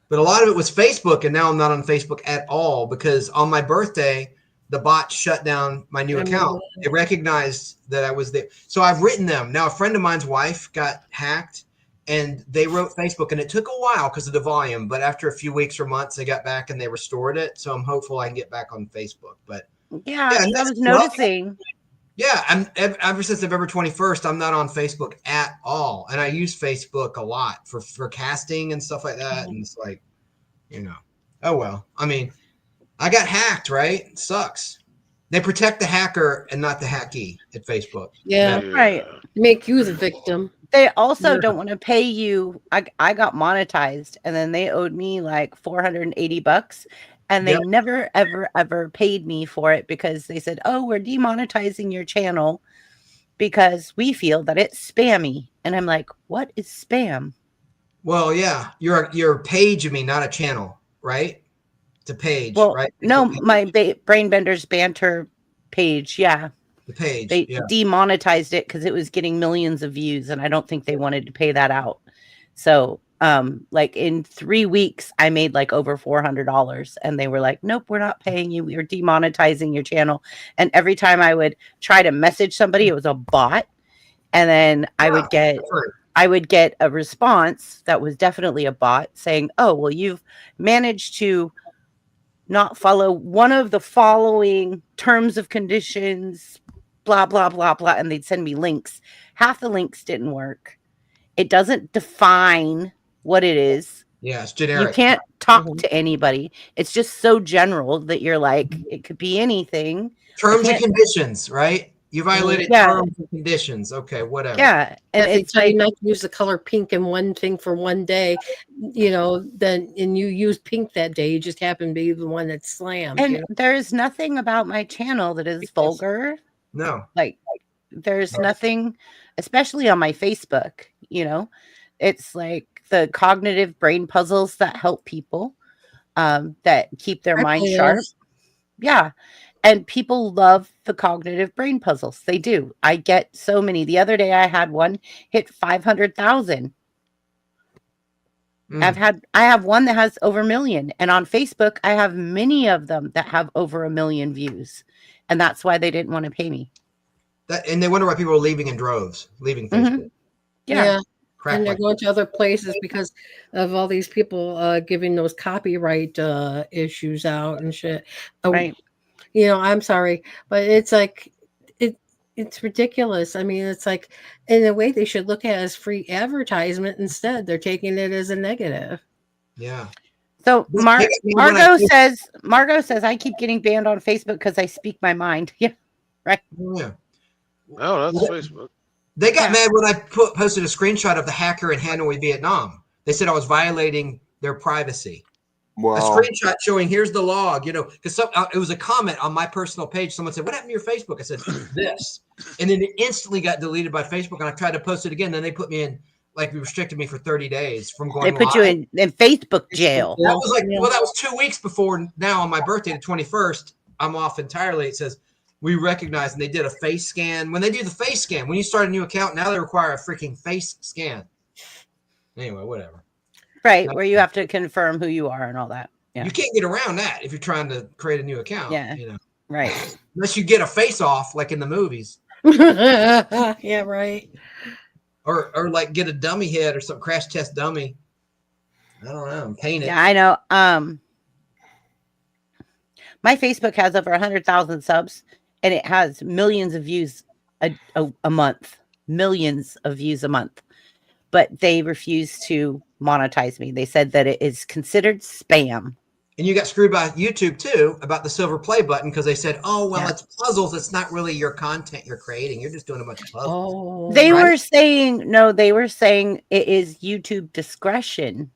But a lot of it was Facebook, and now I'm not on Facebook at all because on my birthday, the bot shut down my new account. It recognized that I was there. So I've written them. Now, a friend of mine's wife got hacked, and they wrote Facebook, and it took a while because of the volume. But after a few weeks or months, they got back and they restored it. So I'm hopeful I can get back on Facebook. But I was noticing. Yeah, ever since November 21st, I'm not on Facebook at all. And I use Facebook a lot for casting and stuff like that. And it's like, Oh well. I mean, I got hacked, right? It sucks. They protect the hacker and not the hackee at Facebook. Yeah, Right. make you the victim. They also Yeah. don't want to pay you. I got monetized, and then they owed me like $480, and they Yep. never ever paid me for it because they said, "Oh, we're demonetizing your channel because we feel that it's spammy." And I'm like, "What is spam?" Well, yeah, your page, you mean, not a channel, right? It's a page, Well, right? no, Facebook page. my Brain Benders banter page, yeah, The page, they yeah. demonetized it because it was getting millions of views, and I don't think they wanted to pay that out. So, like in 3 weeks, I made like over $400, and they were like, "Nope, we're not paying you. We are demonetizing your channel." And every time I would try to message somebody, it was a bot, and then I would get a response that was definitely a bot saying, "Oh, well, you've managed to not follow one of the following terms of conditions, blah, blah, blah, blah." And they'd send me links. Half the links didn't work. It doesn't define what it is. Yeah, it's You generic. can't talk to anybody. It's just so general that you're like, it could be anything. Terms and conditions, right? You violated terms and conditions. Okay, whatever. Yeah. And if they it's tell like, you not to use the color pink in one thing for one day, then and you use pink that day, you just happen to be the one that's slammed. and there's nothing about my channel that is vulgar. No. Like there's nothing, especially on my Facebook, it's like the cognitive brain puzzles that help people, that keep their mind sharp. Yeah. And people love the cognitive brain puzzles. They do. I get so many. The other day I had one hit 500,000. I have one that has over 1 million. And on Facebook, I have many of them that have over 1 million views. And that's why they didn't want to pay me. And they wonder why people are leaving in droves, leaving Facebook. Yeah. Crap, and they're going to other places because of all these people giving those copyright issues out and shit. Right. I'm sorry, but it's like it's ridiculous. I mean, it's like in a way they should look at it as free advertisement. Instead, they're taking it as a negative. Yeah. So Margot says I keep getting banned on Facebook because I speak my mind. Yeah. Right. Yeah. Oh, that's Facebook. They got mad when I posted a screenshot of the hacker in Hanoi, Vietnam. They said I was violating their privacy. Wow. A screenshot showing here's the log, because it was a comment on my personal page. Someone said, "What happened to your Facebook?" I said, "This," and then it instantly got deleted by Facebook. And I tried to post it again. Then they put me in, like, restricted me for 30 days from going. They put you in Facebook jail. That was that was 2 weeks before. Now on my birthday, the 21st, I'm off entirely. It says we recognize, and they did a face scan. When they do the face scan, when you start a new account, now they require a freaking face scan. Anyway, whatever. Right, where you have to confirm who you are and all that. Yeah. You can't get around that if you're trying to create a new account. Yeah. Right. Unless you get a face off like in the movies. Yeah, right. Or like get a dummy head or some crash test dummy. I don't know. Paint it. Yeah, I know. My Facebook has over 100,000 subs, and it has millions of views a month. Millions of views a month. But they refuse to monetize me. They said that it is considered spam. And you got screwed by YouTube too about the silver play button because they said, "Oh, well, it's puzzles. It's not really your content you're creating. You're just doing a bunch of puzzles." Oh, they were saying it is YouTube discretion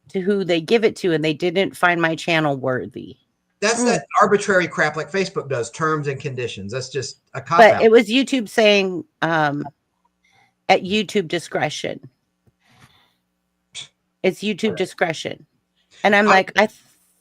to who they give it to, and they didn't find my channel worthy. That's that arbitrary crap like Facebook does, terms and conditions. That's just a cop out. But it was YouTube saying at YouTube discretion. It's YouTube discretion. And I'm like, I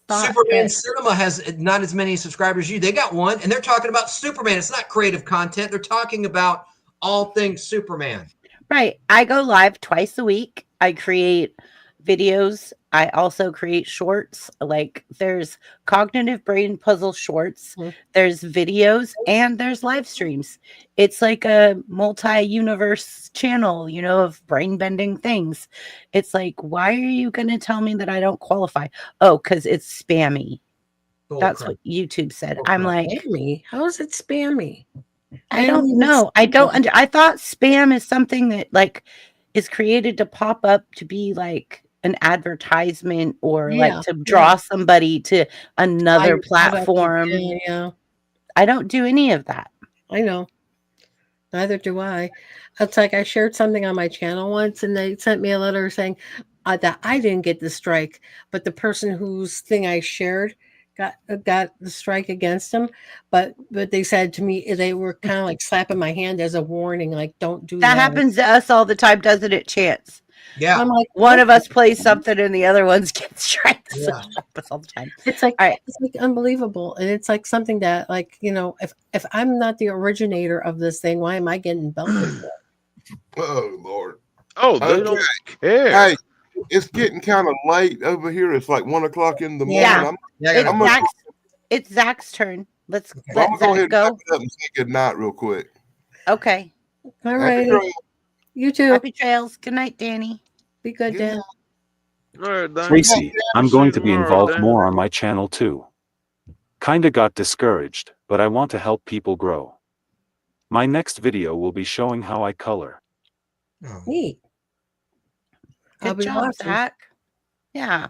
thought Superman Cinema has not as many subscribers as you. They got one, and they're talking about Superman. It's not creative content. They're talking about all things Superman. Right. I go live twice a week. I create videos. I also create shorts. Like there's cognitive brain puzzle shorts. There's videos and there's live streams. It's like a multi-universe channel, of brain bending things. It's like, why are you going to tell me that I don't qualify? Oh, because it's spammy. That's what YouTube said. I'm like, spammy? How is it spammy? I don't know. I thought spam is something that like is created to pop up to be like an advertisement or Yeah, like to draw somebody to another platform. Yeah, I don't do any of that. I know. Neither do I. It's like I shared something on my channel once, and they sent me a letter saying that I didn't get the strike, but the person whose thing I shared got the strike against them. But they said to me they were kind of like slapping my hand as a warning, like don't do That that. happens to us all the time, doesn't it, Chance? Yeah. I'm like, One of us plays something and the other ones get strikes. Yeah. Happens all the time. It's like All right. it's like unbelievable, and it's like something that, like, you know, if I'm not the originator of this thing, why am I getting belted for it? Oh Lord. Oh, they Okay. don't care. Hey, it's getting kind of late over here. It's like 1 o'clock in the morning. Yeah. Yeah, I'm gonna, It's Zach's turn. Let's I'm let gonna go ahead Zach and go. wrap it up and say good night real quick. Okay. All Happy right, trails. you too. Happy trails. Good night, Danny. Be good, Good Dan. All right, Dan. Tracy, I'm See going you to be tomorrow, involved Dan. more on my channel too. Kinda got discouraged, but I want to help people grow. My next video will be showing how I color. Oh. Neat. I'll Good be job, watching. Zach. Yeah.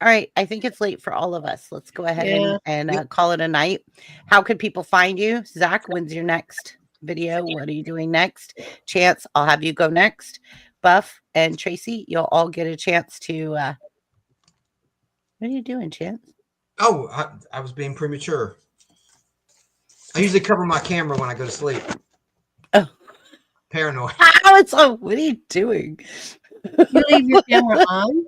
All right. I think it's late for all of us. Let's go ahead Yeah. and call it a night. How can people find you? Zach, when's your next video? What are you doing next? Chance, I'll have you go next. Buff and Tracy, you'll all get a chance to. What are you doing, Chance? Oh, I was being premature. I usually cover my camera when I go to sleep. Oh. Paranoid. Oh, it's oh, what are you doing? You leave your camera on?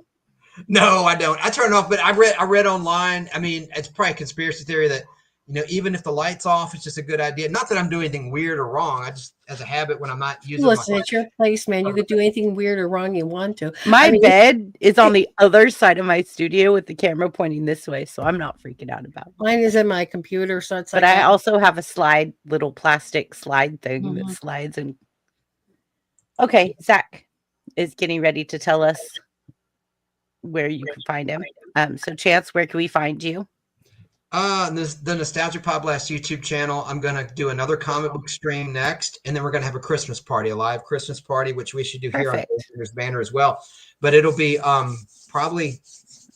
No, I don't. I turn it off, but I read online. I mean, it's probably a conspiracy theory that, you know, even if the light's off, it's just a good idea. Not that I'm doing anything weird or wrong. I just, as a habit, when I'm not using Listen, my it's your place, man. You could do anything weird or wrong you want to. My I mean, bed is on the other side of my studio with the camera pointing this way, so I'm not freaking out about it. mine is in my computer, so it's But like I also have a little plastic slide thing that Mhm. slides and. Okay, Zach is getting ready to tell us where you can find him. So Chance, where can we find you? The Nostalgia Pod Blast YouTube channel. I'm gonna do another comic book stream next, and then we're gonna have a Christmas party, a live Christmas party, which we should do here on There's Banner as well. But it'll be probably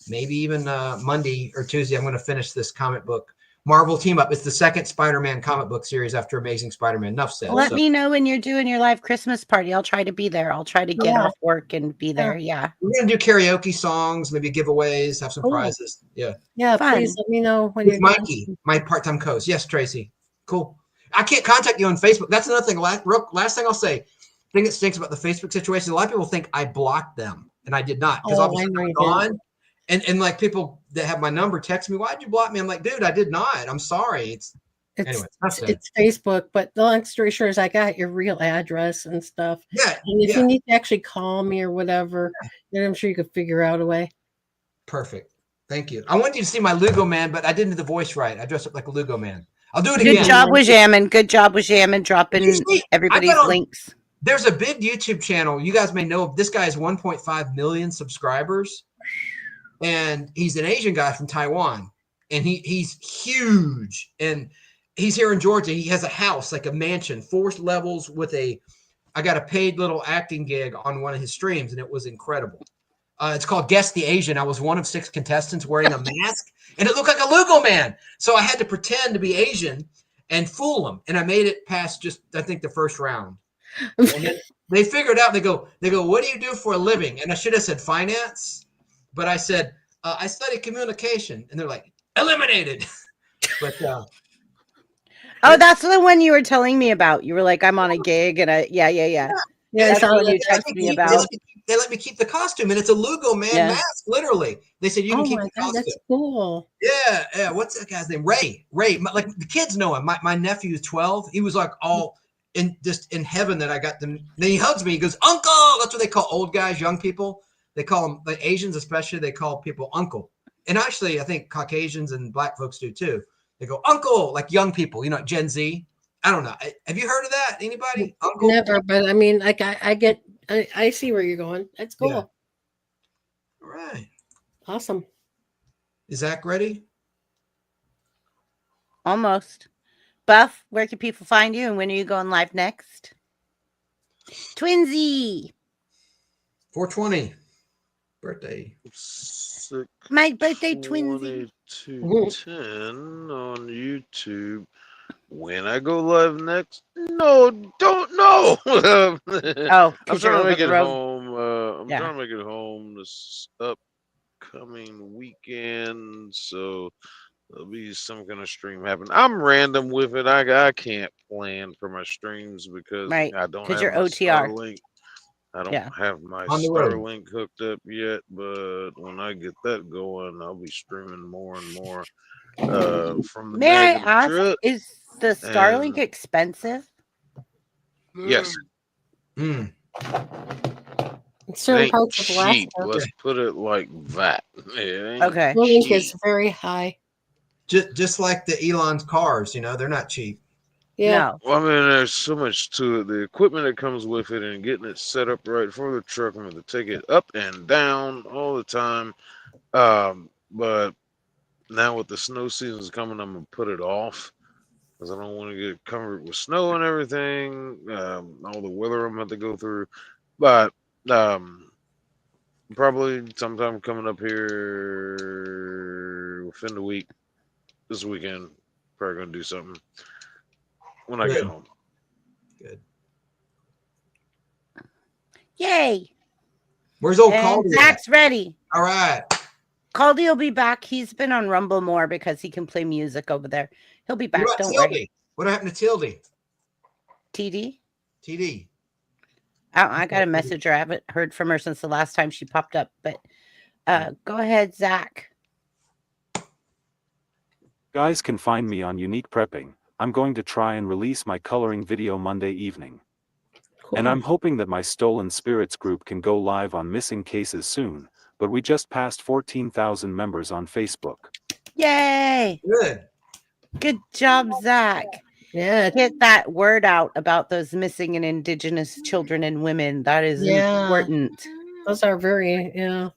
maybe even Monday or Tuesday. I'm gonna finish this comic book Marvel team up. It's the second Spider-Man comic book series after Amazing Spider-Man. Enough said. Let me know when you're doing your live Christmas party. I'll try to be there. I'll try to get off work and be there. Yeah. We're gonna do karaoke songs, maybe giveaways, have some Cool. prizes. Yeah. Yeah, Fun. please let me know when With you're Mikey, my part-time co-host. Yes, Tracy. Cool. I can't contact you on Facebook. That's another thing. Last thing I'll say. Thing that stinks about the Facebook situation. A lot of people think I blocked them, and I did not, because Oh, I know you gone. And like people that have my number text me, "Why'd you block me?" I'm like, dude, I did not. I'm sorry. Anyway, it's Facebook, but the long story short is I got your real address and stuff. Yeah. And if you need to actually call me or whatever, then I'm sure you could figure out a way. Perfect. Thank you. I wanted you to see my Lugo man, but I didn't do the voice right. I dressed up like a Lugo man. I'll do it again. Good job with Yamin. Good job with Yamin dropping everybody's links. There's a big YouTube channel. You guys may know this guy has 1.5 million subscribers. And he's an Asian guy from Taiwan. And he's huge. And he's here in Georgia. He has a house, like a mansion, 4 levels with I got a paid little acting gig on one of his streams, and it was incredible. It's called Guess the Asian. I was one of 6 contestants wearing a mask, and it looked like a Lugo man. So I had to pretend to be Asian and fool them. And I made it past just, I think, the first round. And then they figured out, they go, what do you do for a living? And I should have said finance. But I said, I study communication. And they're like, eliminated. But oh, that's the one you were telling me about. You were like, I'm on a gig, and yeah. That's the one you texted me about. They let me keep the costume, and it's a Lugo man mask, literally. They said you can keep the costume. That's cool. Yeah. What's that guy's name? Ray. Like the kids know him. My nephew is 12. He was like all in heaven that I got them. Then he hugs me. He goes, "Uncle." That's what they call old guys, young people. They call them, like Asians especially, they call people uncle. And actually, I think Caucasians and black folks do too. They go, uncle, like young people, Gen Z. I don't know. Have you heard of that? Anybody? Uncle? Never, but I mean, like I see where you're going. That's cool. Yeah. All right. Awesome. Is Zach ready? Almost. Buff, where can people find you, and when are you going live next? Twinsy. 420. Birthday. My birthday twinsy. 2210 on YouTube. When I go live next, no, don't know. Oh, I'm because you're trying to over make the it road. home. I'm Yeah. trying to make it home this upcoming weekend, so there'll be some kind of stream happen. I'm random with it. I can't plan for my streams because Right. I don't Because have you're my OTR. Starlink. I don't Yeah. have my On the road. Starlink hooked up yet, but when I get that going, I'll be streaming more and more from the May I back of the ask, truck. is the Starlink And expensive? yes, Mm. In it certain ain't parts of cheap. Alaska, Let's put it like that. It ain't Okay. Starlink cheap. is very high. Just like the Elon's cars, they're not cheap. Yeah. No. Well, I mean, there's so much to it. The equipment that comes with it and getting it set up right for the truck. I'm going to take it up and down all the time. But now with the snow season's coming, I'm going to put it off because I don't want to get covered with snow and everything. All the weather I'm going to go through. But probably sometime coming up here within the week, this weekend, probably going to do something when I get Good. home. Good. Yay. Where's old And Caldy? Zach's ready. All right. Caldy will be back. He's been on Rumble more because he can play music over there. He'll be back. What about Don't Tildy? worry. What happened to Tildy? TD? TD. I got a message her. I haven't heard from her since the last time she popped up. But go ahead, Zach. Guys can find me on Unique Prepping. I'm going to try and release my coloring video Monday evening. Cool. And I'm hoping that my Stolen Spirits group can go live on missing cases soon, but we just passed 14,000 members on Facebook. Yay. Good. Good job, Zach. Yeah. Get that word out about those missing and indigenous children and women. That is important. Those are very, yeah.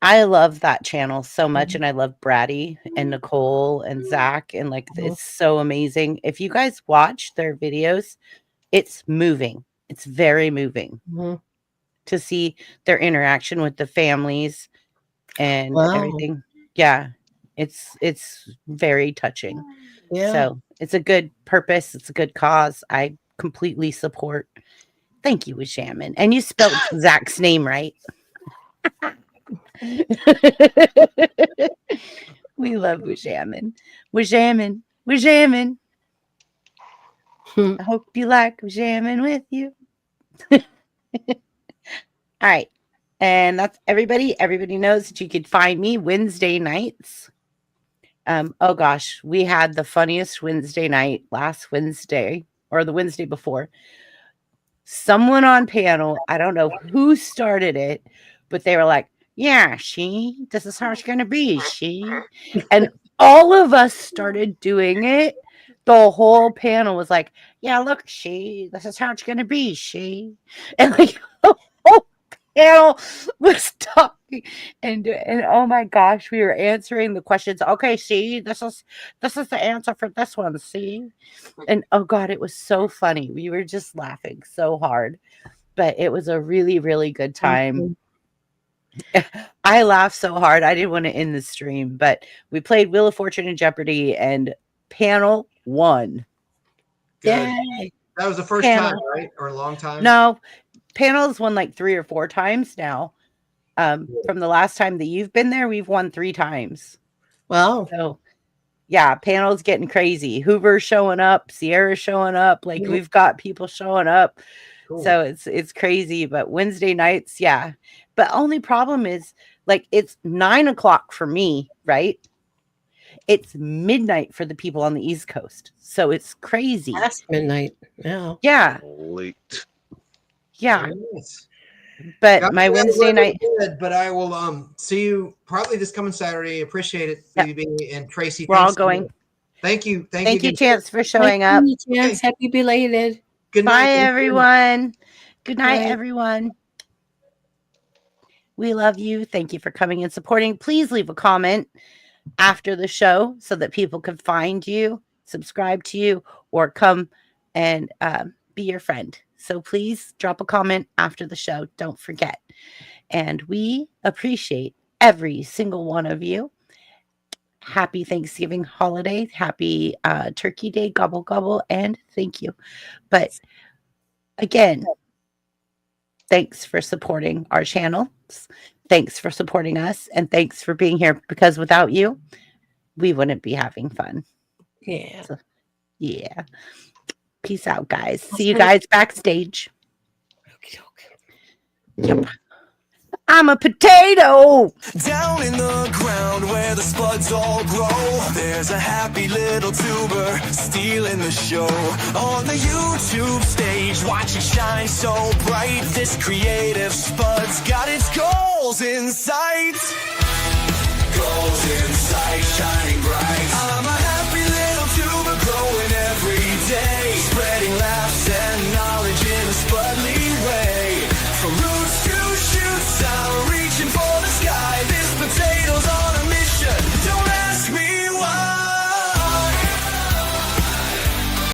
I love that channel so much, and I love Brady and Nicole and Zach, and it's so amazing. If you guys watch their videos, it's moving. It's very moving to see their interaction with the families and everything. Yeah, it's very touching. Yeah. So it's a good purpose. It's a good cause. I completely support. Thank you, Wishaman. And you spelled Zach's name right. We love Wishaman. Wishaman. Wishaman. I hope you like Wishaman with you. All right. And that's everybody. Everybody knows that you could find me Wednesday nights. Oh gosh, we had the funniest Wednesday night last Wednesday or the Wednesday before. Someone on panel, I don't know who started it, but they were like, yeah, this is how it's going to be, and all of us started doing it. The whole panel was like, yeah, look, this is how it's going to be, and like, the whole panel was talking and oh my gosh, we were answering the questions. Okay, this is the answer for this one, and oh god, it was so funny. We were just laughing so hard, but it was a really, really good time. I laughed so hard I didn't want to end the stream, but we played Wheel of Fortune and Jeopardy, and panel won. Yay! That was the first time, right? Or a long time? No, panels won like 3 or 4 times now. From the last time that you've been there, we've won 3 times. Wow. So yeah, panel's getting crazy. Hoover's showing up, Sierra's showing up, we've got people showing up. Cool. So it's crazy. But Wednesday nights, yeah. But only problem is it's 9:00 for me, right? It's midnight for the people on the East Coast. So it's crazy. Past midnight. Yeah. Yeah. Late. Yeah. But my Wednesday night. Good, but I will see you probably this coming Saturday. Appreciate it, BB and Tracy. We're all going. Thank you. Thank you, Chance, for showing up. Chance. Happy belated. Good night. Bye, everyone. Good night, everyone. We love you. Thank you for coming and supporting. Please leave a comment after the show so that people can find you, subscribe to you, or come and be your friend. So please drop a comment after the show. Don't forget. And we appreciate every single one of you. Happy Thanksgiving holiday. Happy Turkey Day. Gobble, gobble. And thank you. But again, thanks for supporting our channels. Thanks for supporting us. And thanks for being here, because without you, we wouldn't be having fun. Yeah. So, yeah. Peace out, guys. See you guys backstage. Okay. Yep. I'm a potato. Down in the ground where the spuds all grow, there's a happy little tuber stealing the show. On the YouTube stage, watch it shine so bright. This creative spud's got its goals in sight. Goals in sight.